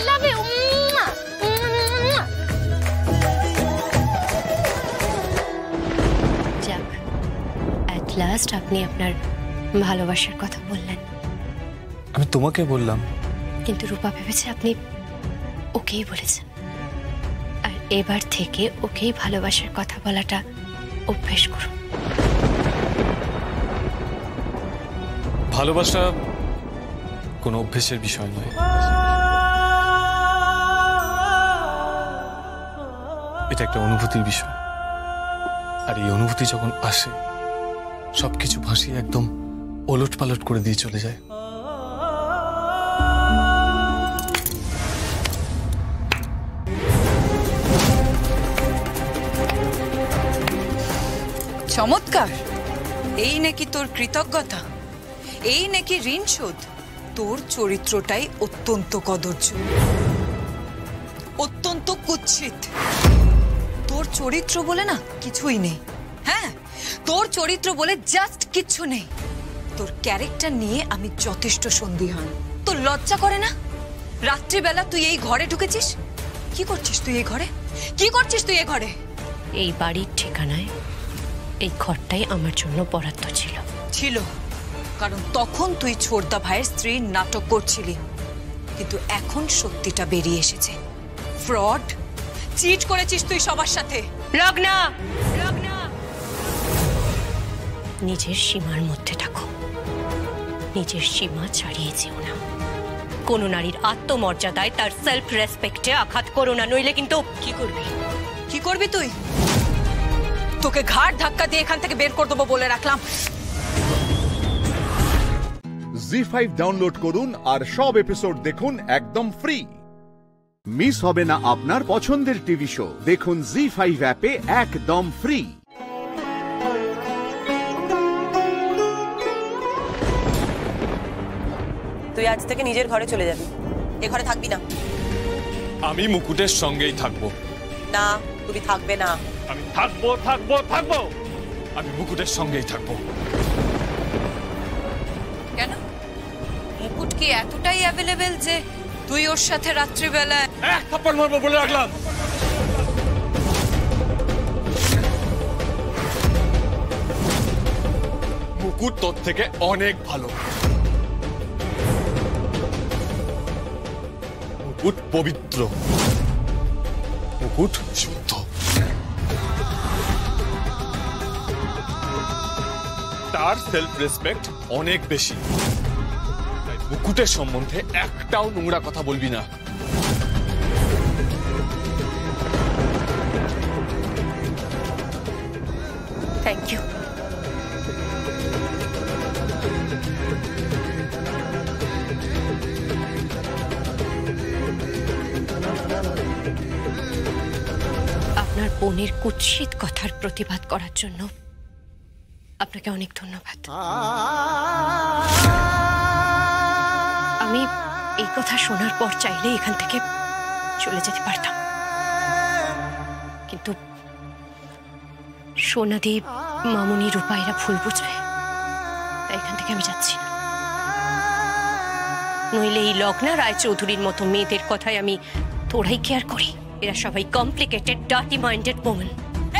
love you. যাক, at last আপনি আপনার ভালোবাসার কথা বললেন। আমি তোমাকে বললাম, কিন্তু রূপা ভেবেছে আপনি ওকেই বলেছেন, আর এবার থেকে ওকেই ভালোবাসার কথা বলাটা অভ্যেস করুন। ভালোবাসা কোনো অভ্যেসের বিষয় নয়, এটা একটা অনুভূতির বিষয়। আর এই অনুভূতি যখন আসে, সবকিছু ভাসিয়ে একদম ওলট পালট করে দিয়ে চলে যায়। চমৎকার। এই নাকি তোর কৃতজ্ঞতা, এই নাকি ঋণ শোধ? তোর চরিত্রটাই অত্যন্ত কদর্য, অত্যন্ত কুৎসিত। তোর চরিত্র বলে না কিছুই নেই। হ্যাঁ, তোর চরিত্র বলে জাস্ট কিচ্ছু নেই। তোর ক্যারেক্টার নিয়ে আমি যথেষ্ট সন্দিহান। তোর লজ্জা করে না? রাত্রিবেলা তুই এই ঘরে ঢুকেছিস? কি করছিস তুই এই ঘরে? কি করছিস তুই এই ঘরে? এই বাড়ির ঠিকানায় এই ঘরটাই আমার জন্য বরাদ্দ ছিল। কারণ তখন তুই ছোটদা ভাইয়ের স্ত্রীর নাটক করছিলি, কিন্তু এখন সত্যিটা বেরিয়ে এসেছে। ফ্রড, চিট করেছিস তুই সবার সাথে। রগনা, নিজের সীমার মধ্যে থাকো, নিজের সীমা ছাড়িয়ে যেও না। কোনো নারীর আত্মমর্যাদায়, তার সেলফ রেসপেক্টে আঘাত করো না, নইলে কিন্তু কি করবি তুই? তোকে ঘাড় ধাক্কা দিয়ে এখান থেকে বের করে দেবো বলে রাখলাম। জি5 ডাউনলোড করুন আর সব এপিসোড দেখুন একদম ফ্রি। মিস হবে না আপনার পছন্দের টিভি শো, দেখুন জি5 অ্যাপে একদম ফ্রি। তুই আজ থেকে নিজের ঘরে চলে যাবি, এ ঘরে থাকবি না। আমি মুকুটের সঙ্গেই থাকবো। না, তুমি থাকবে না। আমি থাকবো। আমি মুকুটের সঙ্গেই থাকবো। কেন? মুকুট কি এতটাই অ্যাভেলেবেল যে তুই ওর সাথে রাত্রিবেলায় এক থাপ্পড় মারবো বলে রাখলাম। মুকুট তোর থেকে অনেক ভালো। মুকুট পবিত্র, মুকুট শুদ্ধ। তার সেলফ রেসপেক্ট অনেক বেশি। তাই মুকুটের সম্বন্ধে একটাও নোংরা কথা বলবি না। Thank you. আপনার বোনের কুৎসিত কথার প্রতিবাদ করার জন্য আপনাকে অনেক ধন্যবাদ। আমি এই কথা শোনার পর চাইলে এখান থেকে চলে যেতে পারতাম, কিন্তু সোনাদি, মামুনি, রূপাইরা ভুল বুঝবে, তাই এখান থেকে আমি যাচ্ছি না। নইলে এই লগ্না রায়চৌধুরীর মতো মেয়েদের কথায় আমি তোরাই কেয়ার করি। এরা সবাই কমপ্লিকেটেড, ডার্টি মাইন্ডেড ওম্যান।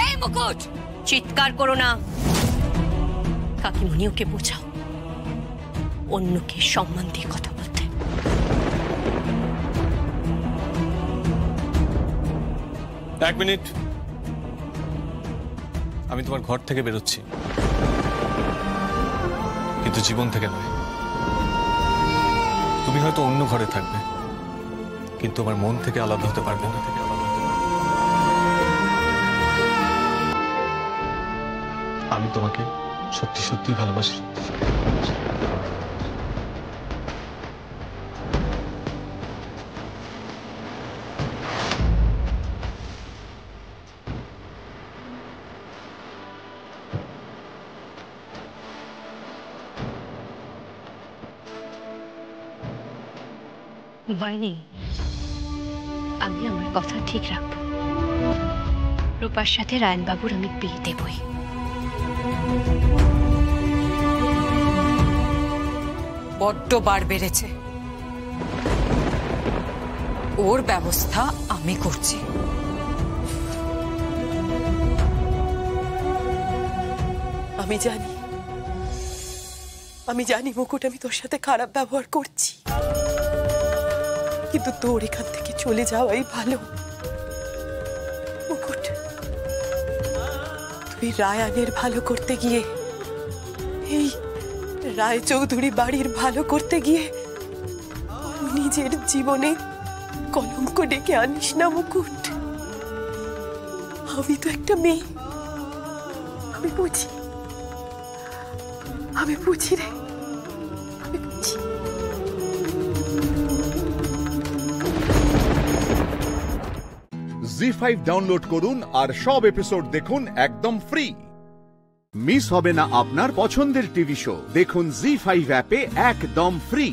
এই মুকুট, চিৎকার করো না। কাকিমণি, ওকে বোঝাও অন্যকে সম্মান দিয়ে কথা বলতে। এক মিনিট, আমি তোমার ঘর থেকে বেরোচ্ছি, কিন্তু জীবন থেকে নয়। তুমি হয়তো অন্য ঘরে থাকবে, কিন্তু আমার মন থেকে আলাদা হতে পারবে না। তোমাকে সত্যি সত্যি ভালোবাসি। বাইনি, আমি আমার কথা ঠিক রাখবো। রূপার সাথে রায়নবাবুর আমি বিয়ে দেবই। বড্ড বার বেড়েছে, ওর ব্যবস্থা আমি করছি। আমি জানি মুকুট, আমি তোর সাথে খারাপ ব্যবহার করছি, কিন্তু তোর এখান থেকে চলে যাওয়াই ভালো। মুকুট, তুই রায়ানের ভালো করতে গিয়ে, এই রায় চৌধুরী বাড়ির ভালো করতে গিয়ে নিজের জীবনে কলঙ্ক ডেকে আনিস না মুকুট। আমি তো একটা মেয়ে, আমি বুঝি রে, আমি বুঝি। জি5 ডাউনলোড করুন আর সব এপিসোড দেখুন একদম ফ্রি। মিস হবে না আপনার পছন্দের টিভি শো, দেখুন জি5 অ্যাপে একদম ফ্রি।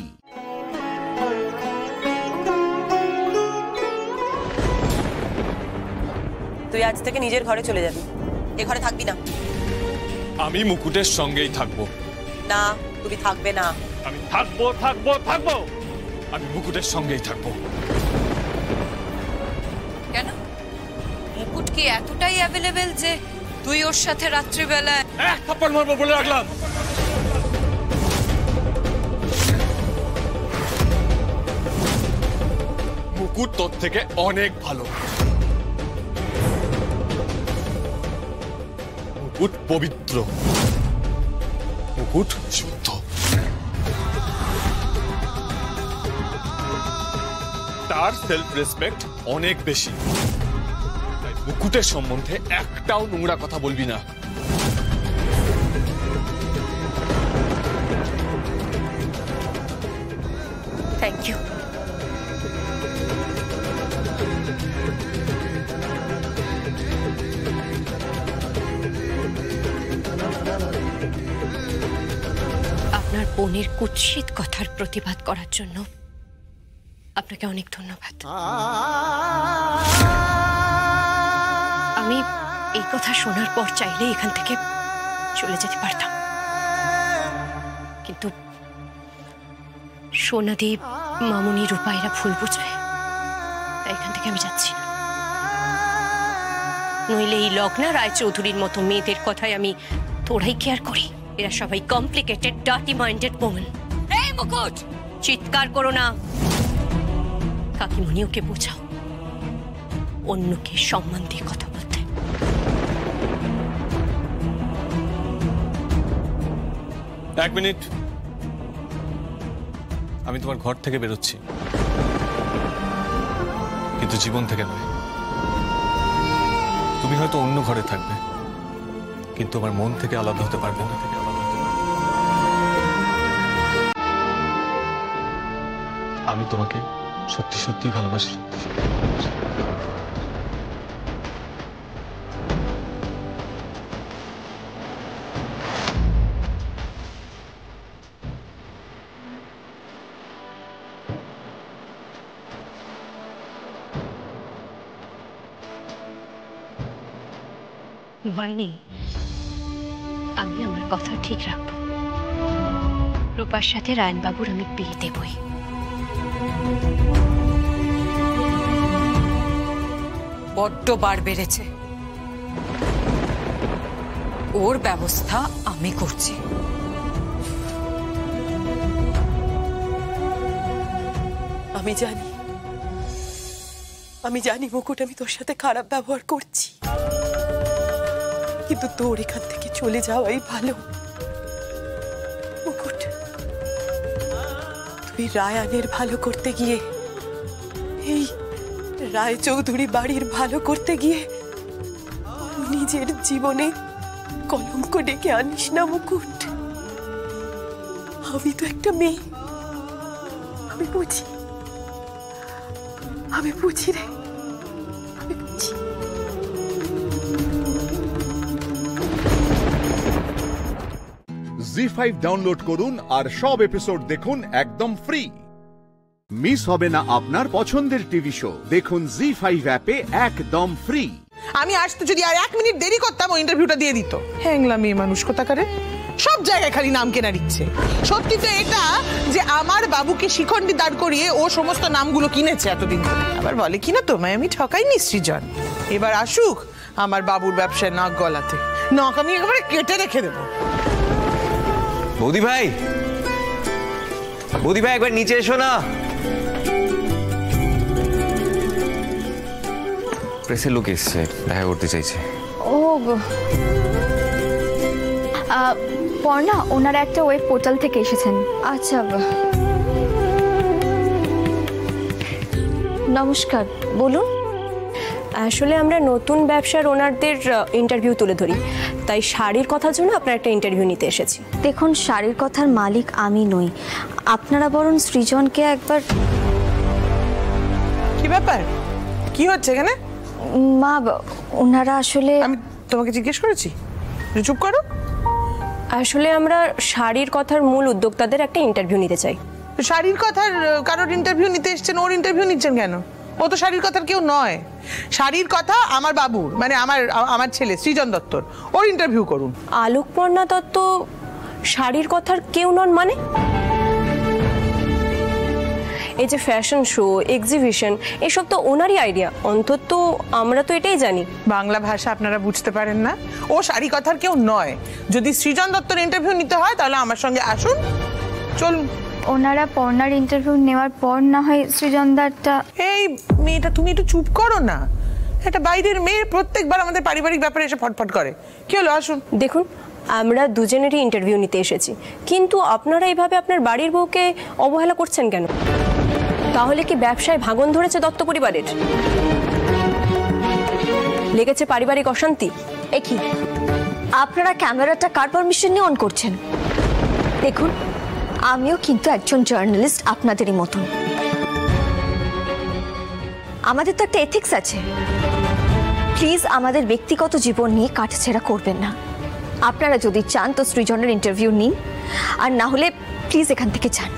তুই আজ থেকে নিজের ঘরে চলে যাবি, এ ঘরে থাকবি না। আমি মুকুটের সঙ্গেই থাকবো। না, তুমি থাকবে না। আমি থাকবো থাকবো থাকবো, আমি মুকুটের সঙ্গেই থাকবো। কেন, মুকুট কি এতটাই অ্যাভেলেবেল যে তুই ওর সাথে রাত্রিবেলায় এক থাপ্পড় মারবো বলে রাখলাম? মুকুট তোর থেকে অনেক ভালো। মুকুট পবিত্র, মুকুট শুদ্ধ। তার সেলফ রেসপেক্ট অনেক বেশি। তাই মুকুটের সম্বন্ধে একটাও নোংরা কথা বলবি না। Thank you. আপনার বোনের কুৎসিত কথার প্রতিবাদ করার জন্য আপনাকে অনেক ধন্যবাদ। আমি এই কথা শোনার পর চাইলে এখান থেকে চলে যেতে পারতাম, কিন্তু সোনাদি, মামুনি, রূপা এরা ভুল বুঝবে, তাই এখান থেকে আমি যাচ্ছি না। নইলে এই লগ্না রায় চৌধুরীর মতো মেয়েদের কথায় আমি তোরাই কেয়ার করি। এরা সবাই কমপ্লিকেটেড, ডার্টি মাইন্ডেড ওম্যান। এই মুকুট, চিৎকার করো না। কাকিমণি, ওকে বোঝাও অন্যকে সম্মান দিয়ে কথা বলতে। এক মিনিট, আমি তোমার ঘর থেকে বেরোচ্ছি, কিন্তু জীবন থেকে নয়। তুমি হয়তো অন্য ঘরে থাকবে, কিন্তু আমার মন থেকে আলাদা হতে পারবে না। আমি তোমাকে সত্যি সত্যি ভালোবাসি। বাইনি, আমি আমার কথা ঠিক রাখবো। রূপার সাথে রায়নবাবুর আমি বিয়ে দেবই। বড্ড বার বেড়েছে, ওর ব্যবস্থা আমি করছি। আমি জানি মুকুট, আমি তোর সাথে খারাপ ব্যবহার করছি, কিন্তু তোর এখান থেকে চলে যাওয়াই ভালো। মুকুট, তুই রায়ানের ভালো করতে গিয়ে, এই রায় চৌধুরী বাড়ির ভালো করতে গিয়ে নিজের জীবনে কলঙ্ক ডেকে আনিস না মুকুট। আমি তো একটা মেয়ে, আমি বুঝি রে, আমি বুঝি। জি5 ডাউনলোড করুন আর সব এপিসোড দেখুন একদম ফ্রি। মিস হবে না আপনার পছন্দের টিভি শো, দেখুন জি5 অ্যাপে একদম ফ্রি। আমি আসতে যদি আর 1 মিনিট দেরি করতাম, ওই ইন্টারভিউটা দিয়ে দিত। হ্যাংলা মেয়ে মানুষ কোথাকারে, সব জায়গায় খালি নাম কেনার ইচ্ছে। সত্যি তো এটা যে আমার বাবুকে শিখণ্ডি দাঁড় করিয়ে ও সমস্ত নামগুলো কিনেছে এতদিন ধরে। আবার বলে কিনা তোমায় আমি ঠকাইনি সৃজন, এবার আসুক আমার বাবুর ব্যবসায় নাক গলাতে। নাক আমি একেবারে কেটে রেখে দেবো। বৌদি ভাই, বৌদি ভাই একবার নিচে এসো না। প্রেসের লোক এসছে, দেখা করতে চাইছে। ও পর্ণা, ওনারা একটা ওয়েব পোর্টাল থেকে এসেছেন। আচ্ছা, নমস্কার, বলুন। আসলে আমরা নতুন ব্যবসার ওনারদের ইন্টারভিউ তুলে ধরি, তাই শাড়ির কথার জন্য আপনার একটা ইন্টারভিউ নিতে এসেছি। দেখুন, শাড়ির কথার মালিক আমি নই, আপনারা বরং সৃজনকে একবার। কি ব্যাপার, কি হচ্ছে এখানে? মা, ওনারা আসলে। আমি তোমাকে জিজ্ঞেস করেছি, চুপ করো। আসলে আমরা শাড়ির কথার মূল উদ্যোক্তাদের একটা ইন্টারভিউ নিতে চাই। শাড়ির কথার কারোর ইন্টারভিউ নিতে এসেছেন, ওর ইন্টারভিউ নিচ্ছেন কেন? ও তো শাড়ির কথার কেউ নয়। শাড়ির কথা আমার বাবুর, মানে আমার ছেলে সৃজন দত্তর, ওর ইন্টারভিউ করুন। আলোকপর্ণা দত্ত শাড়ির কথার কেউ নন মানে? এই যে ফ্যাশন শো, এক্সিবিশন, এসব তো ওনারই আইডিয়া। অন্তত আমরা তো এটাই জানি। বাংলা ভাষা আপনারা বুঝতে পারেন না? ও শাড়ি কথার কেউ নয়। যদি সৃজন দত্তর ইন্টারভিউ নিতে হয় তাহলে আমার সঙ্গে আসুন, চলুন। ওনারা পর্ণার ইন্টারভিউ নেওয়ার পর না হয় সৃজনদারটা। এই মেয়েটা, তুমি একটু চুপ করো না। একটা বাইরের মেয়ে প্রত্যেকবার আমাদের পারিবারিক ব্যাপারে এসে ফটফট করে। কি হলো, আসুন। দেখুন, আমরা দুজনেরই ইন্টারভিউ নিতে এসেছি, কিন্তু আপনারা এইভাবে আপনার বাড়ির বউকে অবহেলা করছেন কেন? তাহলে কি ব্যবসায় ভাঙন ধরেছে দত্ত পরিবারের? লেগেছে পারিবারিক অশান্তি? একই আপনারা ক্যামেরাটা কার পারমিশন নিয়ে অন করছেন? দেখুন, আমিও কিন্তু একজন জার্নালিস্ট আপনাদেরই মতন। আমাদের তো একটা এথিক্স আছে। প্লিজ আমাদের ব্যক্তিগত জীবন নিয়ে কাটাছেড়া করবেন না। আপনারা যদি চান তো সৃজনের ইন্টারভিউ নিন, আর না হলে প্লিজ এখান থেকে যান,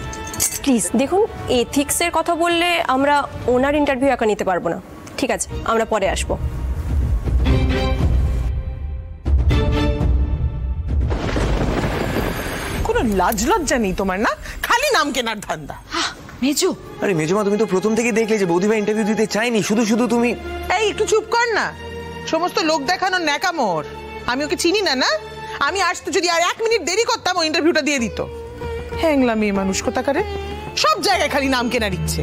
প্লিজ। দেখুন, এথিক্সের কথা বললে আমরা ওনার ইন্টারভিউ একা নিতে পারবো না। ঠিক আছে, আমরা পরে আসবো। কোনো লাজ লজ্জা নেই তোমার না? খালি নাম কেনার ধান্দা। মেজো, আরে মেজোমা, তুমি তো প্রথম থেকে দেখলে যে বৌদি ভাই ইন্টারভিউ দিতে চাইনি, শুধু শুধু তুমি। এই একটু চুপ কর না। সমস্ত লোক দেখানোর ন্যাকামোর। আমি ওকে চিনি না। না, আমি আসতে যদি আর 1 মিনিট দেরি করতাম, ওই ইন্টারভিউটা দিয়ে দিত। হ্যাংলা মেয়ে মানুষ কোথাকারে, সব জায়গায় খালি নাম কেনার ইচ্ছে।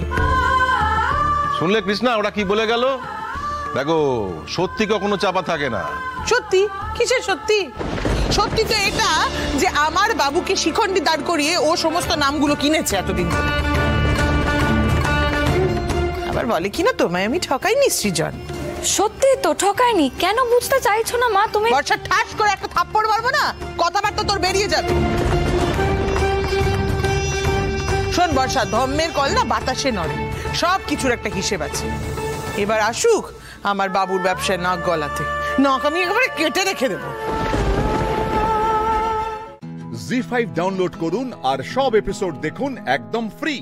শুনলে কৃষ্ণা, ওরা কি বলে গেল? দেখো, সত্যি কখনো চাপা থাকে না। সত্যি? কিসের সত্যি? সত্যি তো এটা যে আমার বাবুকে শিখণ্ডি দাঁড় করিয়ে ও সমস্ত নামগুলো কিনেছে এতদিন ধরে। আবার বলে কিনা তোমায় আমি ঠকাইনি সৃজন। সত্যি তো ঠকায়নি। কেন বুঝতে চাইছো না মা তুমি? বর্ষা ঠাস করে একটা থাপ্পড় মারবো না, কথাবার্তা তোর বেরিয়ে যাবে। শোন বর্ষা, ধম্মের কল না বাতাসে নড়ে, সব কিছুর একটা হিসেব আছে। এবার আসুক আমার বাবুর ব্যবসায় নাক গলাতে। নাক আমি একেবারে কেটে রেখে দেবো। জি5 ডাউনলোড করুন আর সব এপিসোড দেখুন একদম ফ্রি।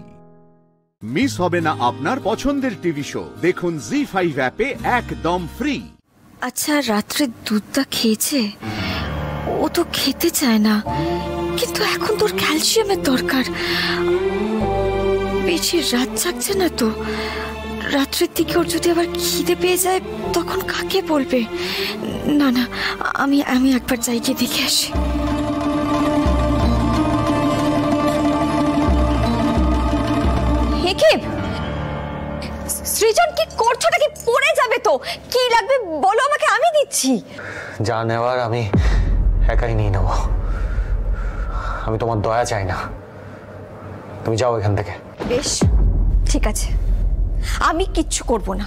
মিস হবে না আপনার পছন্দের টিভি শো, দেখুন জি5 অ্যাপে একদম ফ্রি। আচ্ছা, রাত্রে দুধটা খেয়েছে? ও তো খেতে চায় না, কিন্তু এখন তোর ক্যালসিয়ামের দরকার। বেশি রাত জাগছে না তো? রাত্রের দিকে ওর যদি আবার খিদে পেয়ে যায় তখন কাকে বলবে? না না, আমি একবার যাই, গিয়ে দেখে আসি। সৃজন, কি করছো? নাকি পড়ে যাবে তো? কি লাগবে বলো আমাকে, আমি দিচ্ছি। যা নেওয়ার আমি একাই নিয়ে নেব। আমি তোমার দয়া চাই না, তুমি যাও এখান থেকে। বেশ, ঠিক আছে, আমি কিচ্ছু করব না।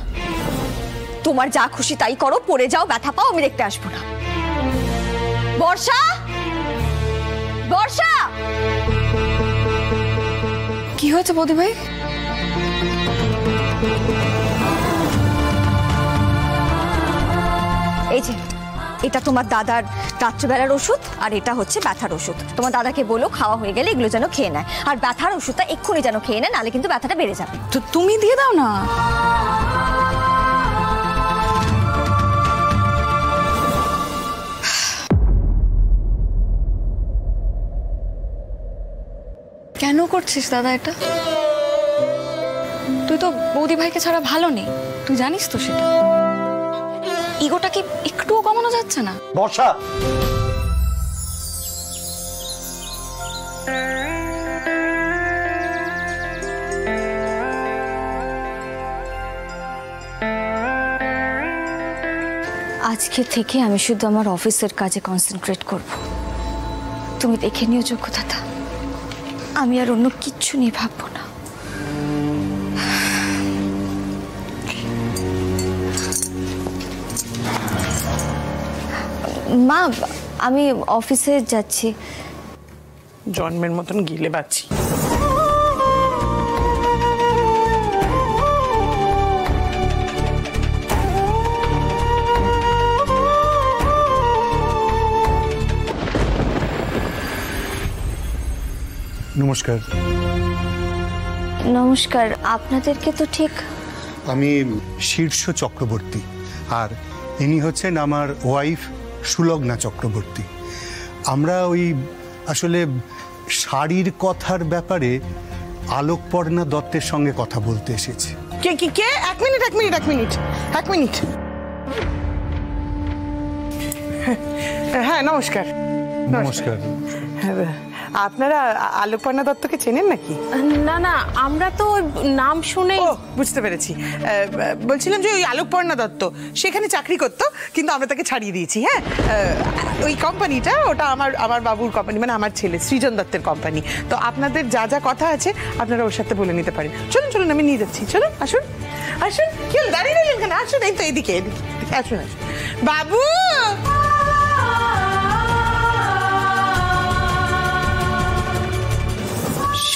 তোমার যা খুশি তাই করো, পড়ে যাও, ব্যথা পাও, আমি দেখতে আসবো না। বর্ষা, বর্ষা, কি হয়েছে বৌদি ভাই? এই যে এটা তোমার দাদার রাত্রিবেলার ওষুধ, আর এটা হচ্ছে ব্যথার ওষুধ। তোমার দাদাকে বলো খাওয়া হয়ে গেলে এগুলো যেন খেয়ে নেয়, আর ব্যথার ওষুধটা এক্ষুনি যেন খেয়ে নেয়, নাহলে কিন্তু ব্যথাটা বেড়ে যাবে। তো তুমি দিয়ে দাও না। কেন করছিস দাদা এটা? তুই তো বৌদি ভাইকে ছাড়া ভালো নেই, তুই জানিস তো সেটা। ইগোটা কি একটুও কমানো যাচ্ছে না? বর্ষা, আজকে থেকে আমি শুধু আমার অফিসের কাজে কনসেন্ট্রেট করব। তুমি দেখে নিও যোগ্যতা, আমি আর অন্য কিচ্ছু নিয়ে ভাববো না। মা, আমি অফিসে যাচ্ছি। জন্মের মতন গিলে বাচ্চি। নমস্কার। নমস্কার। আপনাদেরকে তো ঠিক। আমি শীর্ষ চক্রবর্তী, আর ইনি হচ্ছেন আমার ওয়াইফ সুলগ্না চক্রবর্তী। আমরা ওই আসলে শাড়ির কথার ব্যাপারে আলোকপর্ণা দত্তের সঙ্গে কথা বলতে এসেছি। কে কি কে? এক মিনিট। হ্যাঁ, নমস্কার। নমস্কার। আপনারা আলোকপর্ণা দত্তকে চেনেন নাকি? না না, আমরা তো নাম শুনে। বুঝতে পেরেছি। বলছিলাম যে ওই আলোকপর্ণা দত্ত সেখানে চাকরি করতো, কিন্তু আমরা তাকে ছাড়িয়ে দিয়েছি। হ্যাঁ, ওই কোম্পানিটা ওটা আমার বাবুর কোম্পানি, মানে আমার ছেলে সৃজন দত্তের কোম্পানি। তো আপনাদের যা যা কথা আছে আপনারা ওর সাথে বলে নিতে পারেন। চলুন আমি নিয়ে যাচ্ছি। চলুন, আসুন। কি হল, দাঁড়িয়ে রইলেন কেন? আসুন, এই তো এদিকে আসুন। বাবু,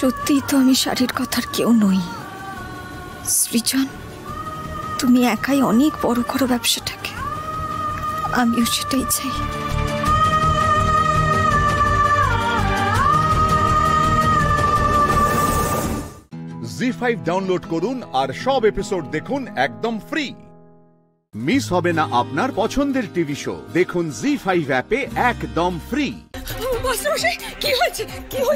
সত্যিই তো আমি শাড়ির কথার কেউ নই। সৃজন, তুমি একাই অনেক বড় করো ব্যবসাটাকে, আমিও সেটাই চাই। জি5 ডাউনলোড করুন আর সব এপিসোড দেখুন একদম ফ্রি। মিস হবে না আপনার পছন্দের টিভি শো। দেখুন জি5 অ্যাপে একদম ফ্রি।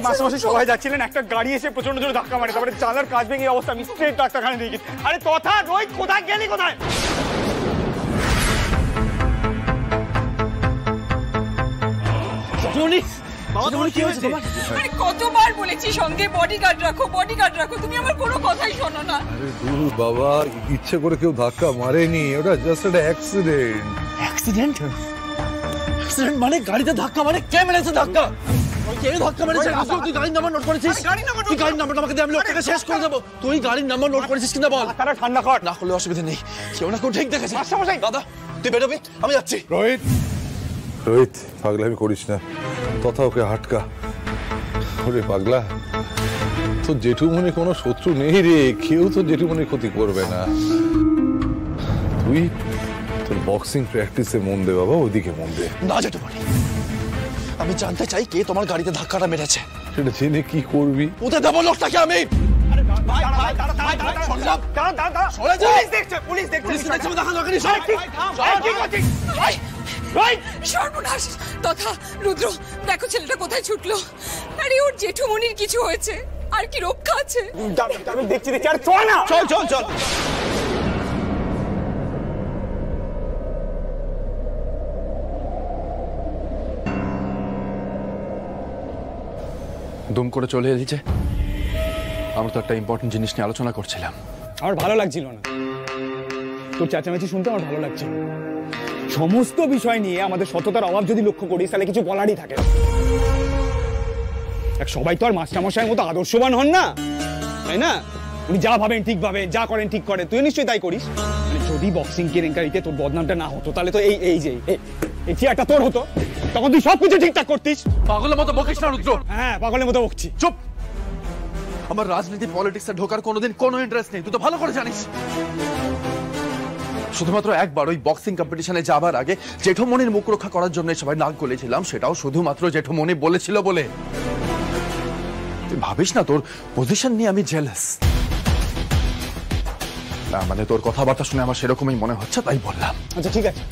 মাসে সবাই যাচ্ছিলেন, একটা গাড়ি এসে প্রচন্ড জোরে ধাক্কা মারে, তারপরে চালার কাজ ভেঙে অবস্থা। আমি স্ট্রেট ডাক্তারখানে দিয়ে গেছি। আরে তথা রোহিত, কোথায় গেলি? কোথায়? কতবার বলেছি সঙ্গে বডিগার্ড রাখো, তুমি আমার কোনো কথাই শোনো না। আরে দূর বাবা, ইচ্ছে করে কেউ ধাক্কা মারেনি, ওটা জাস্ট একটা অ্যাক্সিডেন্ট। মানে গাড়িতে ধাক্কা মারে? কে মেরেছে ধাক্কা? কে ধাক্কা মেরেছে? তুই গাড়ির নাম্বার নোট করেছিস? তুই গাড়ির নাম্বারটা আমাকে দে, আমি লোকটাকে শেষ করে দেবো। তুই গাড়ির নাম্বার নোট করেছিস কিনা বল। তারা ঠান্ডা কর। না করলে অসুবিধা নেই, কেউ না কেউ ঠিক দেখেছে। দাদা তুই বেরোবি, আমি যাচ্ছি। রোহিত, পাগলামি করিস না, তথা ওকে হাটকা। ওরে পাগলা, তোর জেঠুমনি কোনো শত্রু নেই রে, কেউ তোর জেঠুমনির ক্ষতি করবে না। তুই তোর বক্সিং প্র্যাকটিসে মন দে বাবা, ওইদিকে মন দে। না জেঠুমনি, আমি জানতে চাই কে তোমার গাড়িতে ধাক্কাটা মেরেছে। সেটা জেনে কি করবি? ওদের দেবো লোকটাকে আমি। সর্বনাশ! তথা রুদ্র, দেখো ছেলেটা কোথায় ছুটলো। আরে ওর জেঠুমনির কিছু হয়েছে, আর কি রক্ষা আছে? আমি দেখছি। আর চল না, চল। দুম করে চলে এসেছে। আমরা তো একটা ইম্পর্টেন্ট জিনিস নিয়ে আলোচনা করছিলাম। আমার ভালো লাগছিল না তোর চেঁচামেচি শুনতে, আমার ভালো লাগছিল। সমস্ত বিষয় নিয়ে আমাদের সততার অভাব যদি লক্ষ্য করিস, তাহলে কিছু বলারই থাকে। সবাই তো আর মাস্টারমশাইয়ের মতো আদর্শবান হন না, তাই না? উনি যা ভাবেন ঠিক ভাবে, যা করেন ঠিক করে, তুই নিশ্চয়ই তাই করিস। মানে যদি বক্সিং কেলেঙ্কারিতে তোর বদনামটা না হতো, তাহলে তো এই চেয়ারটা তোর হতো। তখন তুই সবকিছু ঠিকঠাক করতিস। পাগলের মতো বকিস না রুদ্র। হ্যাঁ পাগলের মতো বকছি। চুপ। আমার রাজনীতি পলিটিক্সে ঢোকার কোনোদিন কোনো ইন্টারেস্ট নেই, তুই তো ভালো করে জানিস। শুধুমাত্র একবার ওই বক্সিং কম্পিটিশনে যাবার আগে জেঠুমনির মুখ রক্ষা করার জন্য সবাই নাক গলেছিলাম, সেটাও শুধুমাত্র জেঠুমনি বলেছিল বলে। তুই ভাবিস না তোর পজিশন নিয়ে আমি জেলাস। না মানে তোর কথাবার্তা শুনে আমার সেরকমই মনে হচ্ছে, তাই বললাম। আচ্ছা ঠিক আছে,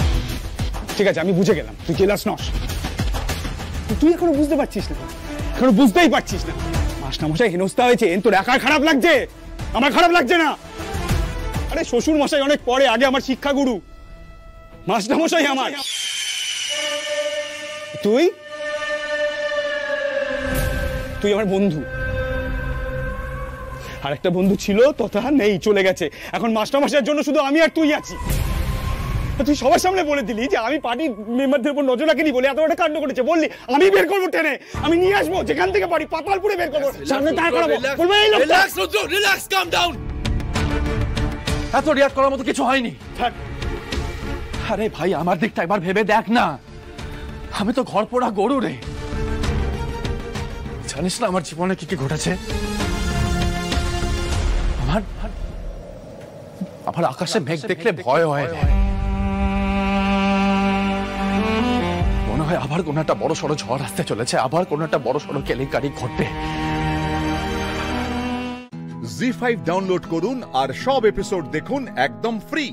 ঠিক আছে, আমি বুঝে গেলাম তুই জেলাস নস। তুই এখনো বুঝতে পারছিস না, এখনো বুঝতেই পারছিস না। মাস্টারমশাই হেনস্থা হয়েছে, তোর একার খারাপ লাগছে, আমার খারাপ লাগছে না। আরে শ্বশুর মশাই অনেক পরে, আগে আমার শিক্ষাগুরু মাস্টারমশাই আমার। তুই তুই আমার বন্ধু, আর একটা বন্ধু ছিল তথা নেই, চলে গেছে। এখন মাস্টারমশাইয়ের জন্য শুধু আমি আর তুই আছি। তুই সবার সামনে বলে দিলি যে আমি পার্টির মেম্বারদের উপর নজর রাখিনি বলে এত বড় কাণ্ড করেছে। বললি আমি বের করবো টেনে, আমি নিয়ে আসবো যেখান থেকে পারি, পাতালপুরে বের করবো, সামনে দাঁড় করাবো। বলবো এই লোকটা। রিল্যাক্স রুদ্র, রিল্যাক্স, কাম ডাউন। এত রিয়াক্ট করার মতো কিছু হয়নি। আরে ভাই আমার দিকটা একবার ভেবে দেখ না, আমি তো ঘর পোড়া গরু রে। জানিস না আমার জীবনে কি কি ঘটেছে? আমার আকাশে মেঘ দেখলে ভয় হয়, মনে হয় আবার কোন একটা বড় সড়ো ঝড় আসতে চলেছে, আবার কোন একটা বড় সড়ো কেলেঙ্কারি ঘটবে। জি5 ডাউনলোড করুন আর সব এপিসোড দেখুন একদম ফ্রি।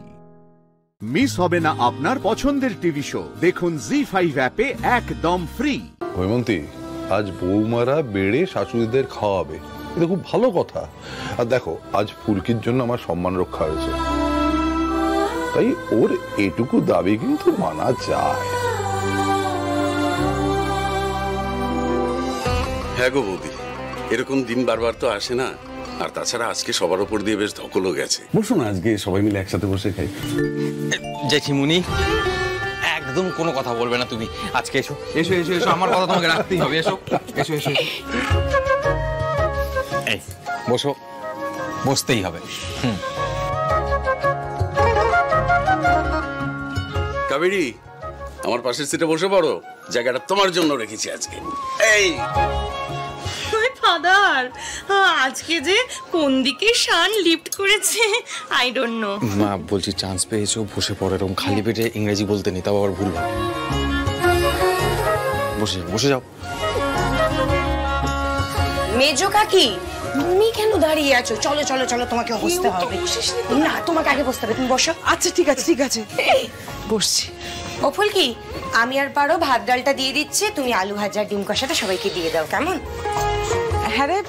মিস হবে না আপনার পছন্দের টিভি শো, দেখুন জি5 অ্যাপে একদম ফ্রি। হৈমন্তী, আজ বৌমারা বেড়ে শাশুড়িদের খাওয়াবে, এটা খুব ভালো কথা। আর দেখো আজ ফুলকির জন্য আমার সম্মান রক্ষা হয়েছে, তাই ওর এটুকু দাবি কিন্তু মানা যায়। হ্যাঁ গো বৌদি, এরকম দিন বারবার তো আসে না। আর তাছাড়া আজকে সবার উপর দিয়ে বেশ ধকলও গেছে। বসো না, আজকে সবাই মিলে একসাথে বসে খাই। জেঠিমুনি একদম কোনো কথা বলবে না তুমি আজকে। এসো এসো এসো এসো, আমার কথা তোমাকে রাখতেই হবে। এসো এসো এসো, এই বসো, বসতেই হবে। কাবেরী, আমার পাশের সিটে বসে পড়ো, জায়গাটা তোমার জন্য রেখেছি আজকে। এই ফাদার, আজকে যে কোন দিকে শান লিফট করেছে আই ডোন্ট নো। মা বলছি চান্স পেয়েছো, বসে পড়ো। এরকম খালি পেটে ইংরেজি বলতে নেই, তাও আবার ভুল হবে। বসে বসে যাও। মেজো কাকি, তুমি কেন দাঁড়িয়ে আছো? চলো চলো চলো, তোমাকে বসতে হবে। না, তোমাকে আগে বসতে হবে, তুমি বসো। আচ্ছা ঠিক আছে ঠিক আছে, বসছি। ও ফুলকি, আমি আর পারো ভাত ডালটা দিয়ে দিচ্ছি, তুমি আলু ভাজা ডিম কষাটা সবাইকে দিয়ে দাও, কেমন? হ্যাঁ রে,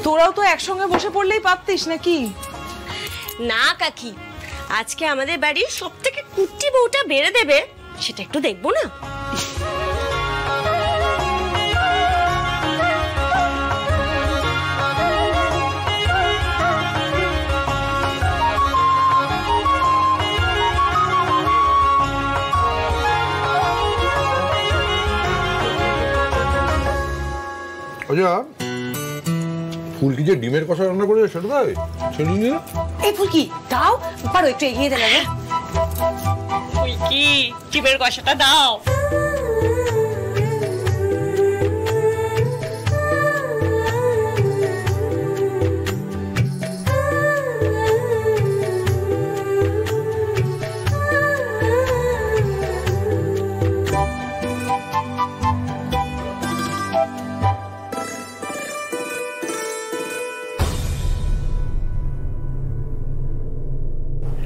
তোরাও তো একসঙ্গে বসে পড়লেই পারতিস নাকি? না কাকি, আজকে আমাদের বাড়ির সব থেকে কুট্টি বউটা বেড়ে দেবে, সেটা একটু দেখবো না? ফুলকি যে ডিমের কষা রান্না করে সেটা দাও, সেটা নিয়ে। এই ফুলকি দাও, পারো একটু এগিয়ে দিলে। ফুলকি ডিমের কষাটা দাও।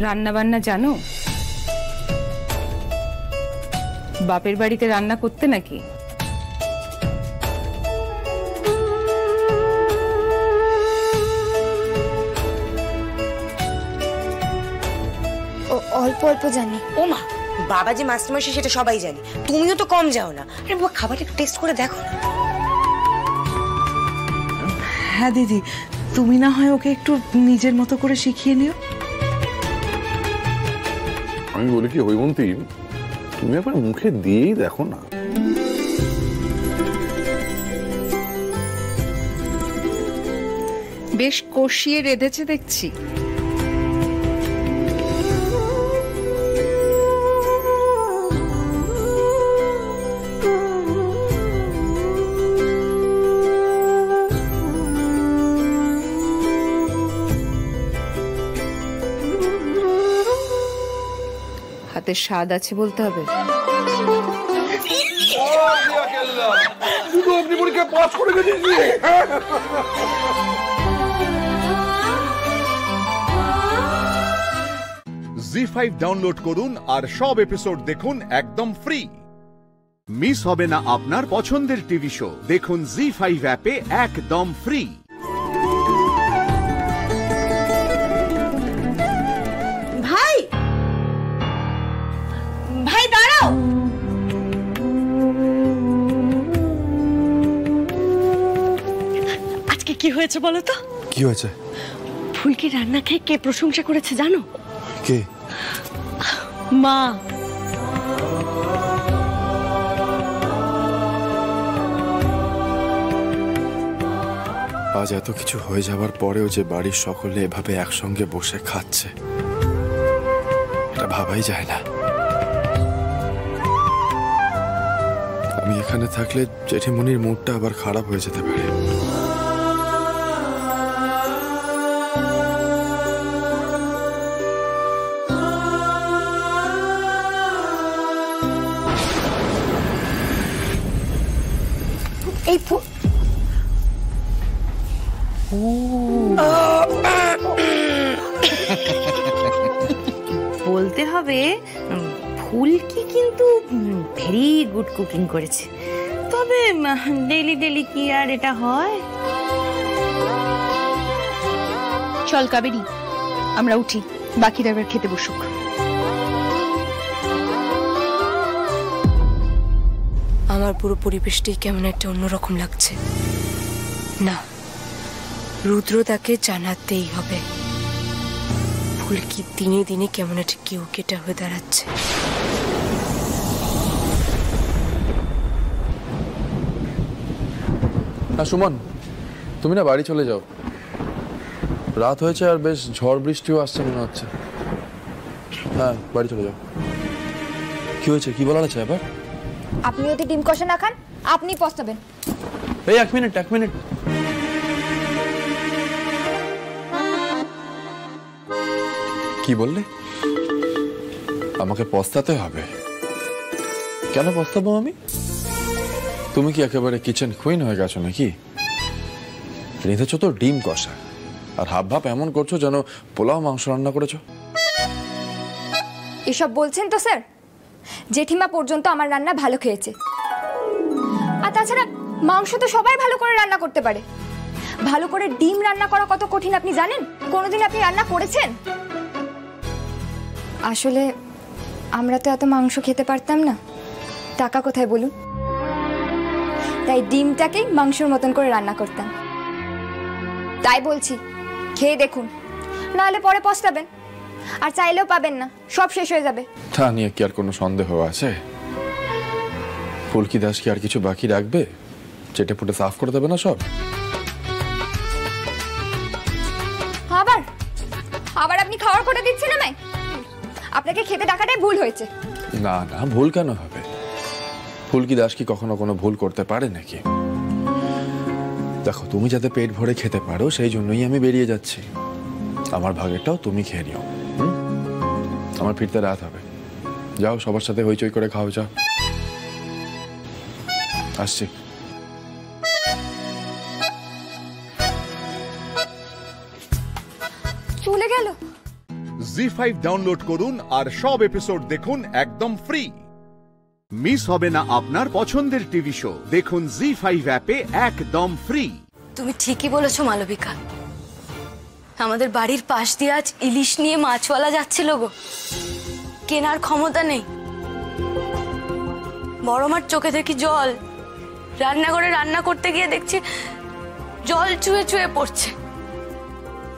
রান্না বান্না জানো? বাপের বাড়িতে রান্না করতে নাকি? অল্প অল্প জানি। ও মা, বাবা যে মাস্টারমশাই সেটা সবাই জানি, তুমিও তো কম যাও না। আরে বাবা, খাবারটা একটু টেস্ট করে দেখো না। হ্যাঁ দিদি, তুমি না হয় ওকে একটু নিজের মতো করে শিখিয়ে নিও। আমি বলি কি হৈমন্তী, তুমি একবার মুখে দিয়েই দেখো না। বেশ কষিয়ে রেঁধেছে দেখছি। হাতের স্বাদ আছে বলতে হবে। জি5 ডাউনলোড করুন আর সব এপিসোড দেখুন একদম ফ্রি। মিস হবে না আপনার পছন্দের টিভি শো, দেখুন জি5 অ্যাপে একদম ফ্রি। ভাই ভাই দাঁড়াও, আজকে কি হয়েছে বলো তো? কি হয়েছে? ফুলকি রান্না খেয়ে কে প্রশংসা করেছে জানো? কে? মা। আজ এত কিছু হয়ে যাবার পরেও যে বাড়ির সকলে এভাবে একসঙ্গে বসে খাচ্ছে, এটা ভাবাই যায় না। আমি এখানে থাকলে জেঠিমনির মুডটা আবার খারাপ হয়ে যেতে পারে। এই বলতে হবে ফুলকি কিন্তু ভেরি গুড কুকিং করেছে, তবে ডেইলি ডেইলি কি আর এটা হয়? চল কাবেরী, আমরা উঠি, বাকিরা এবার খেতে বসুক। আমার পুরো পরিবেশটাই কেমন একটা অন্যরকম লাগছে। না, রুদ্রদাকে জানাতেই হবে। ফুলকি দিনে দিনে কেমন একটা কেউ কেটা হয়ে দাঁড়াচ্ছে। সুমন, তুমি না বাড়ি চলে যাও, রাত হয়েছে আর বেশ ঝড় বৃষ্টিও আসছে মনে হচ্ছে। হ্যাঁ, বাড়ি চলে যাও। কি হয়েছে, কি বলার আছে আবার? আপনি ওতে ডিম কষা না খান, আপনি পস্তাবেন। এই এক মিনিট। কি বললে? আমাকে পস্তাতে হবে? কেন পস্তাবো আমি? তুমি কি একেবারে কিচেন কুইন হয়ে গেছো নাকি? রেঁধেছো তো ডিম কষা, আর হাব ভাব এমন করছো যেন পোলাও মাংস রান্না করেছো। এসব বলছেন তো স্যার? জেঠিমা পর্যন্ত আমার রান্না ভালো খেয়েছে। আর তাছাড়া মাংস তো সবাই ভালো করে রান্না করতে পারে, ভালো করে ডিম রান্না করা কত কঠিন আপনি জানেন? কোনোদিন আপনি রান্না করেছেন? আসলে আমরা তো এত মাংস খেতে পারতাম না, টাকা কোথায় বলুন? তাই ডিমটাকেই মাংসের মতন করে রান্না করতাম। তাই বলছি, খেয়ে দেখুন, নাহলে পরে পস্তাবেন, আর চাইলেও পাবেন না, সব শেষ হয়ে যাবে। তা নিয়ে কি আর কোনো সন্দেহ আছে? ফুলকি দাস কি আর কিছু বাকি রাখবে? চেটে পুটে সাফ করে দেবে না সব? আবার আপনি খাওয়ার করে দিচ্ছেন আমায়? আপনাকে খেতে ডাকাটাই ভুল হয়েছে। না, ভুল কেন হবে? ফুলকি দাস কি কখনো কোনো ভুল করতে পারে নাকি? দেখো, তুমি যাতে পেট ভরে খেতে পারো সেই জন্যই আমি বেরিয়ে যাচ্ছি। আমার ভাগেরটাও তুমি খেয়ে নিও। আমার ফিরতে রাত হবে। যাও, সবার সাথে হইচই করে খাও, যাও। আসছি। চলে গেল। জি5 ডাউনলোড করুন আর সব এপিসোড দেখুন একদম ফ্রি। মিস হবে না আপনার পছন্দের টিভি শো, দেখুন জি5 অ্যাপে একদম ফ্রি। তুমি ঠিকই বলেছো মালবিকা, আমাদের বাড়ির পাশ দিয়ে আজ ইলিশ নিয়ে মাছওয়ালা যাচ্ছিল গো। কেনার ক্ষমতা নেই, বড় মার চোখে দেখি জল। রান্নাঘরে রান্না করতে গিয়ে দেখছি জল চুয়ে চুয়ে পড়ছে।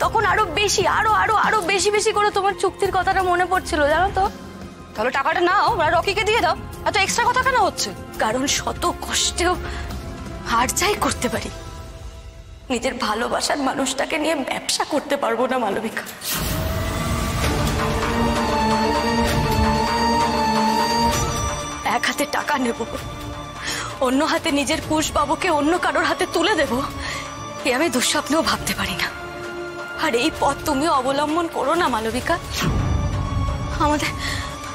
তখন আরো বেশি আরো বেশি করে তোমার চুক্তির কথাটা মনে পড়ছিল, জানো তো? তাহলে টাকাটা নাও, রকিকে দিয়ে দাও। এত এক্সট্রা কথা কেন হচ্ছে? কারণ শত কষ্টেও আর যাই করতে পারি, নিজের ভালোবাসার মানুষটাকে নিয়ে ব্যবসা করতে পারবো না মালবিকা। এক হাতে টাকা নেব, অন্য হাতে নিজের কুশ বাবুকে অন্য কারোর হাতে তুলে দেব, এ আমি দুঃস্বপ্নেও ভাবতে পারি না। আর এই পথ তুমি অবলম্বন করো না মালবিকা।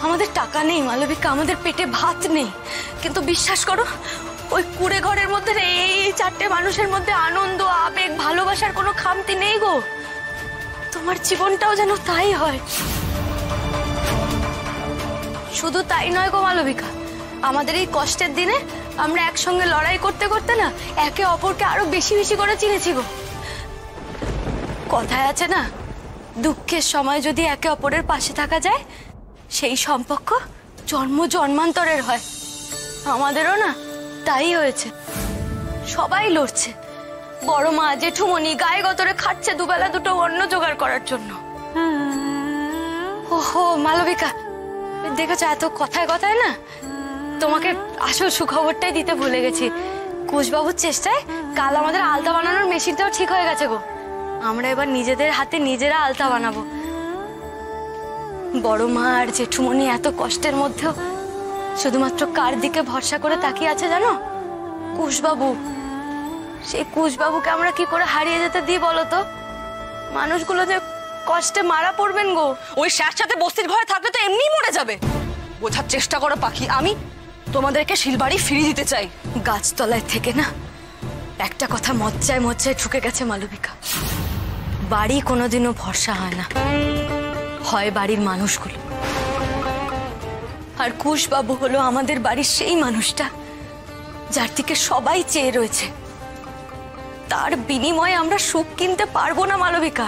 আমাদের আমাদের টাকা নেই মালবিকা, আমাদের পেটে ভাত নেই, কিন্তু বিশ্বাস করো ওই কুড়ে ঘরের মধ্যে এই চারটে মানুষের মধ্যে আনন্দ, আবেগ, ভালোবাসার কোনো খামতি নেই গো। তোমার জীবনটাও যেন তাই হয়। শুধু তাই নয় গো মালবিকা, আমাদের এই কষ্টের দিনে আমরা একসঙ্গে লড়াই করতে করতে না একে অপরকে আরো বেশি বেশি করে চিনেছি গো। কথায় আছে না, দুঃখের সময় যদি একে অপরের পাশে থাকা যায় সেই সম্পর্ক জন্ম জন্মান্তরের হয়। আমাদেরও না তাই হয়েছে। সবাই লড়ছে, বড় মা জেঠুমনি গায়ে গতরে খাচ্ছে দুবেলা দুটো অন্ন জোগাড় করার জন্য। ওহো মালবিকা, দেখেছো এত কথায় কথায় না তোমাকে আসল সুখবরটাই দিতে ভুলে গেছি। কুশবাবুর চেষ্টায় কাল আমাদের আলতা বানানোর মেশিনটাও ঠিক হয়ে গেছে গো। আমরা এবার নিজেদের হাতে নিজেরা আলতা বানাবো। বড় মা আর জেঠুমনি এত কষ্টের মধ্যেও শুধুমাত্র কার দিকে ভরসা করে তাকিয়ে আছে জানো? কুশবাবু। সেই কুশবাবুকে আমরা কি করে হারিয়ে যেতে দিই বলো তো? মানুষগুলো যে কষ্টে মারা পড়বেন গো। ওই শ্যার সাথে বস্তির ঘরে থাকলে তো এমনিই মরে যাবে। বোঝার চেষ্টা করো পাখি, আমি তোমাদেরকে শিলবাড়ি ফিরিয়ে দিতে চাই। গাছতলায় থেকে না একটা কথা মজ্জায় মজ্জায় ঢুকে গেছে মালবিকা, বাড়ি কোনোদিনও ভরসা হয় না, হয় বাড়ির মানুষগুলো। আর কুশবাবু হলো আমাদের বাড়ির সেই মানুষটা যার দিকে সবাই চেয়ে রয়েছে। তার বিনিময়ে আমরা সুখ কিনতে পারবো না মালবিকা।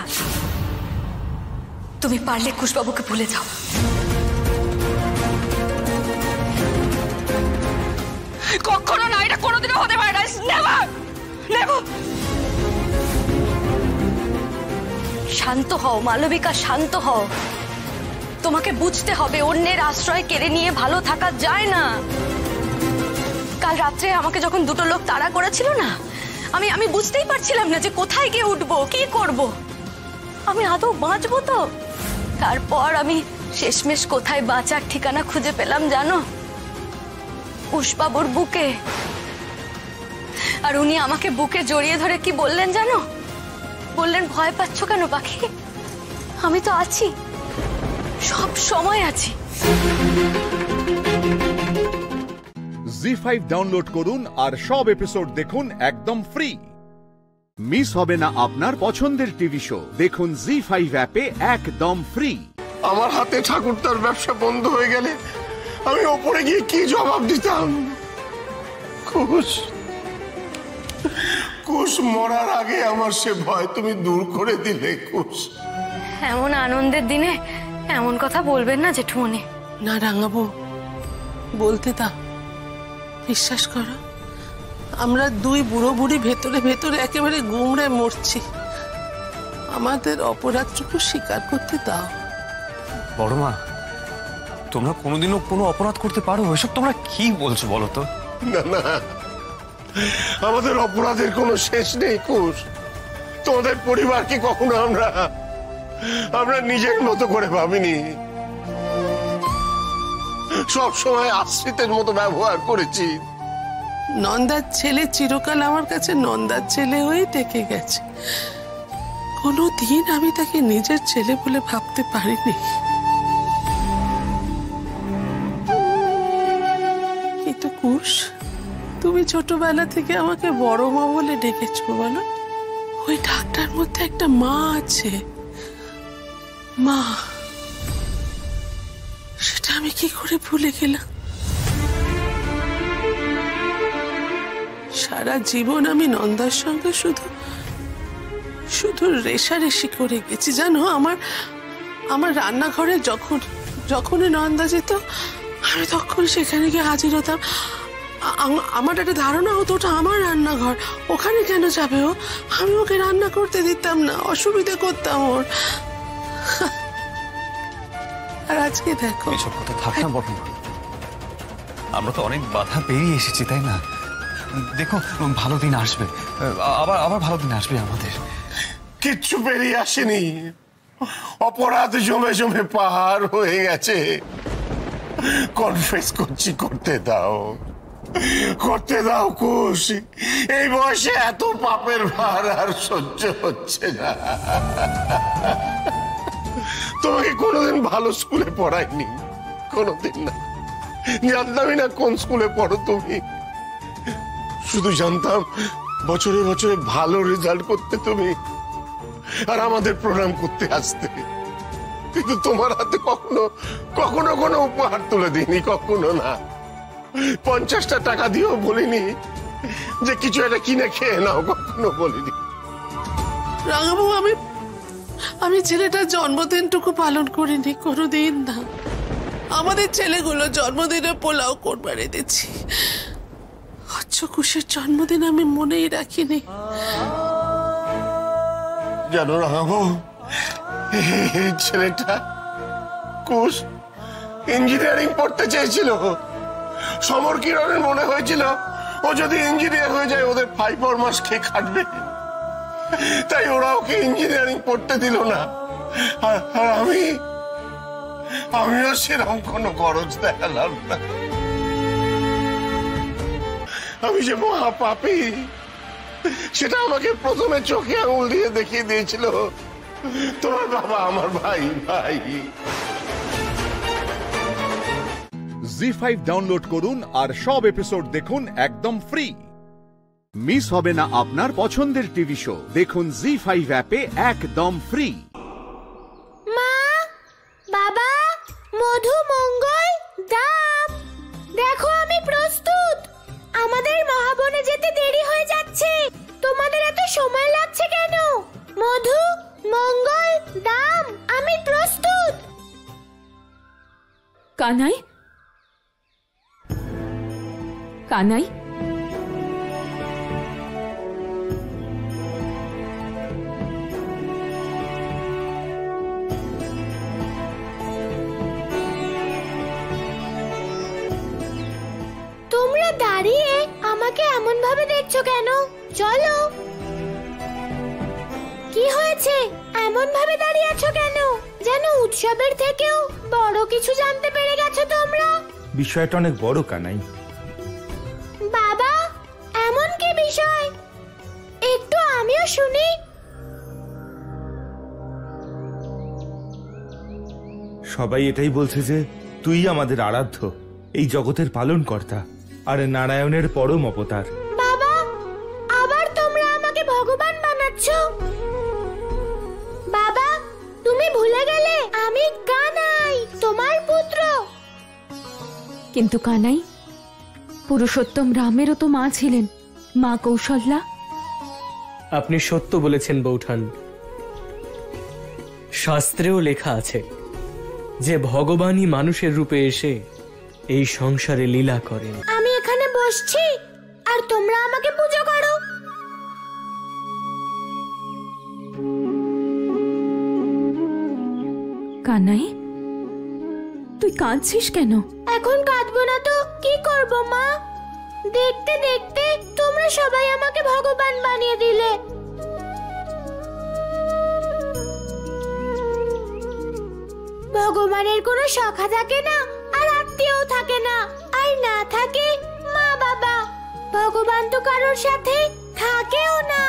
তুমি পারলে কুশবাবুকে ভুলে যাও। কখনো না, এটা কোনোদিনও হতে পারে না। Never never. শান্ত হও মালবিকা, শান্ত হও। তোমাকে বুঝতে হবে অন্যের আশ্রয় কেড়ে নিয়ে ভালো থাকা যায় না। কাল রাত্রে আমাকে যখন দুটো লোক তাড়া করেছিল না, আমি বুঝতেই পারছিলাম না যে কোথায় গিয়ে উঠবো, কি করব। আমি আদৌ বাঁচবো তো? তারপর আমি শেষমেশ কোথায় বাঁচার ঠিকানা খুঁজে পেলাম জানো? কুশবাবুর বুকে। আর উনি আমাকে বুকে জড়িয়ে ধরে কি বললেন জানো? বললেন, ভয় পাচ্ছ কেন পাখি? আমি তো আছি, সব সময় আছি। জি5 ডাউনলোড করুন আর সব এপিসোড দেখুন একদম ফ্রি। মিস হবে না আপনার পছন্দের টিভি শো। দেখুন জি5 অ্যাপে একদম ফ্রি। আমার হাতে ঠাকুরটার ব্যবসা বন্ধ হয়ে গেলে আমি ওপরে গিয়ে কি জবাব দিতাম? কুশ মরার আগে আমার সে ভয় তুমি দূর করে দিলে কুশ। এমন আনন্দের দিনে এমন কথা বলবেন না জেঠুমনি। না রাঙাবো, বলতে দাও। বিশ্বাস করো, আমরা দুই বুড়ো বুড়ি ভেতরে ভেতরে একেবারে গুমড়ে মরছি। আমাদের অপরাধটুকু স্বীকার করতে দাও। বড় মা, তোমরা কোনোদিনও কোনো অপরাধ করতে পারো? এসব তোমরা কি বলছো বলো তো? না না, আমাদের অপরাধের কোনো শেষ নেই কুশ। তোমাদের পরিবারকে কখনো আমরা নিজের মতো করে ভাবিনি। সব সময় আশ্রিতের মতো ব্যবহার করেছি। নন্দার ছেলে চিরকাল আমার কাছে নন্দার ছেলে হয়ে থেকে গেছে। কোনোদিন আমি তাকে নিজের ছেলে বলে ভাবতে পারিনি। কিন্তু কুশ, তুমি ছোটবেলা থেকে আমাকে বড় মা বলে ডেকেছো বলো। ওই ডাকটার মধ্যে একটা মা আছে, মা। সেটা আমি কি করে ভুলে গেলাম? সারা জীবন আমি নন্দার সঙ্গে শুধু রেশারেশি করে গেছি জানো। আমার রান্নাঘরে যখনই নন্দা যেত আমি তখন সেখানে গিয়ে হাজির হতাম। আমার একটা ধারণা হতো ওটা আমার রান্নাঘর, ওখানে কেন যাবে ও? আমি ওকে রান্না করতে দিতাম না, অসুবিধা করতাম ওর। আর আজকে দেখো। এসব কথা থাক না বড় মা, আমরা তো অনেক বাধা পেরিয়ে এসেছি তাই না? দেখো ভালো দিন আসবে, আবার ভালো দিন আসবে আমাদের। কিচ্ছু পেরিয়ে আসেনি, অপরাধ জমে জমে পাহাড় হয়ে গেছে। কনফেস করছি, করতে দাও কুশ। এই বয়সে এত পাপের ভার আর সহ্য হচ্ছে না। তোমাকে কোনোদিন ভালো স্কুলে পড়াইনি, কোনোদিন না, জানতামই না কোন স্কুলে পড়ো তুমি। শুধু জানতাম বছরে বছরে ভালো রেজাল্ট করতে তুমি, আর আমাদের প্রণাম করতে আসতে। কিন্তু তোমার হাতে কখনো কখনো কোনো উপহার তুলে দিইনি, কখনো না। 50টা টাকা দিয়েও বলিনি যে কিছু একটা কিনে খেয়ে নাও, কখনো বলিনি। রাঙাবু, আমি ছেলেটার জন্মদিনটুকু পালন করিনি কোনোদিন না। আমাদের ছেলেগুলো জন্মদিনে পোলাও কোরবানি দিচ্ছি, কুশের জন্মদিন আমি মনেই রাখিনি। জানো রাঙাবু, এই ছেলেটা কুশ ইঞ্জিনিয়ারিং পড়তে চেয়েছিল। সমর কিরণের মনে হয়েছিল ও যদি ইঞ্জিনিয়ার হয়ে যায় ওদের 5 মাস খেয়ে কাটবে, তাই ওরা ওকে ইঞ্জিনিয়ারিং পড়তে দিল না। আর আমিও সেরকম কোনো গরজ দেখালাম না। আমি যে মহা পাপী সেটা আমাকে প্রথমে চোখে আঙুল দিয়ে দেখিয়ে দিয়েছিল তোমার বাবা, আমার ভাই। জি5 ডাউনলোড করুন আর সব এপিসোড দেখুন একদম ফ্রি। মিস হবে না আপনার পছন্দের টিভি শো। দেখুন জি5 অ্যাপে একদম ফ্রি। মা, বাবা, মধু, মঙ্গল, দাম, দেখো আমি প্রস্তুত। আমাদের মহাবনে যেতে দেরি হয়ে যাচ্ছে। তোমাদের এত সময় লাগছে কেন? মধু, মঙ্গল, দাম, আমি প্রস্তুত। কানাই, কানাই, তোমরা দাঁড়িয়ে আমাকে এমন ভাবে দেখছো কেন? চলো। কি হয়েছে? এমন ভাবে দাঁড়িয়ে আছো কেন? যেন উৎসবের থেকেও বড় কিছু জানতে পেরে গেছো তোমরা। বিষয়টা অনেক বড় কানাই। বাবা, এমন কি বিষয়? একটু আমিও শুনি। সবাই এটাই বলছে যে তুই আমাদের আরাধ্য, এই জগতের পালন কর্তা আর নারায়ণের পরম অবতার। বাবা, আবার তোমরা আমাকে ভগবান বানাচ্ছো। বাবা, তুমি ভুলে গেলে আমি কানাই, তোমার পুত্র। কিন্তু কানাই, পুরুষোত্তম রামেরও তো মা ছিলেন, মা কৌশল্যা। আপনি সত্য বলেছেন বৌঠান। শাস্ত্রেও লেখা আছে যে ভগবানই মানুষের রূপে এসে এই সংসারে লীলা করেন। আমি এখানে বসছি আর তোমরা আমাকে পুজো করো। কানাই, তুই কাঁদছিস কেন? এখন কাঁদবো না তো কি করব মা? দেখতে দেখতে তোমরা সবাই আমাকে ভগবান বানিয়ে দিলে। ভগবানের কোনো সখা থাকে না, আর আত্মীয়ও থাকে না, আর না থাকে মা বাবা। ভগবান তো কারোর সাথে থাকেও না,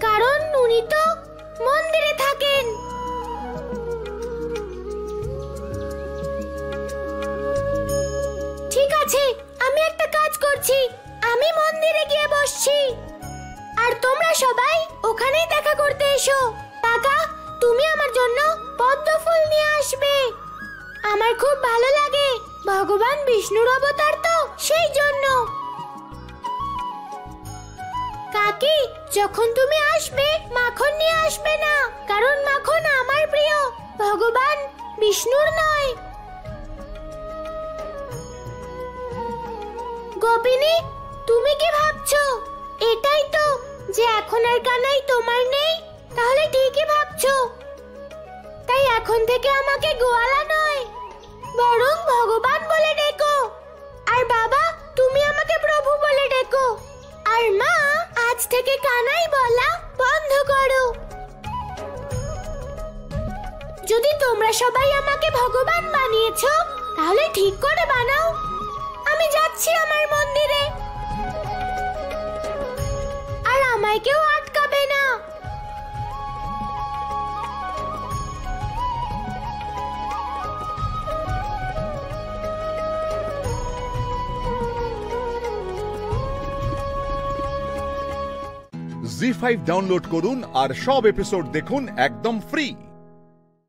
কারণ উনি তো মন্দিরে থাকেন। ঠিক আছে, আমি একটা কাজ করছি। আমি মন্দিরে গিয়ে বসছি, আর তোমরা সবাই ওখানেই দেখা করতে এসো। কাকা, তুমি আমার জন্য পদ্ম ফুল নিয়ে আসবে। আমার খুব ভালো লাগে, ভগবান বিষ্ণুর অবতার তো, সেই জন্য। কাকি, যখন তুমি আসবে মাখন নিয়ে আসবে না, কারণ মাখন আমার প্রিয়, ভগবান বিষ্ণুর নয়। গোপিনী, তুমি কি ভাবছো? এটাই তো যে এখন আর কানাই তোমার নেই? তাহলে ঠিকই ভাবছো। তাই এখন থেকে আমাকে গোয়ালা নয়, বরং ভগবান বলে ডেকো। আর বাবা, তুমি আমাকে প্রভু বলে ডেকো। আর মা, আজ থেকে কানাই বলা বন্ধ করো। যদি তোমরা সবাই আমাকে ভগবান বানিয়েছো, তাহলে ঠিক করে বানাও। আমি যাচ্ছি আমার মন্দিরে, আর আমায় কেউ আটকাবে না। জি5 ডাউনলোড করুন আর সব এপিসোড দেখুন একদম ফ্রি।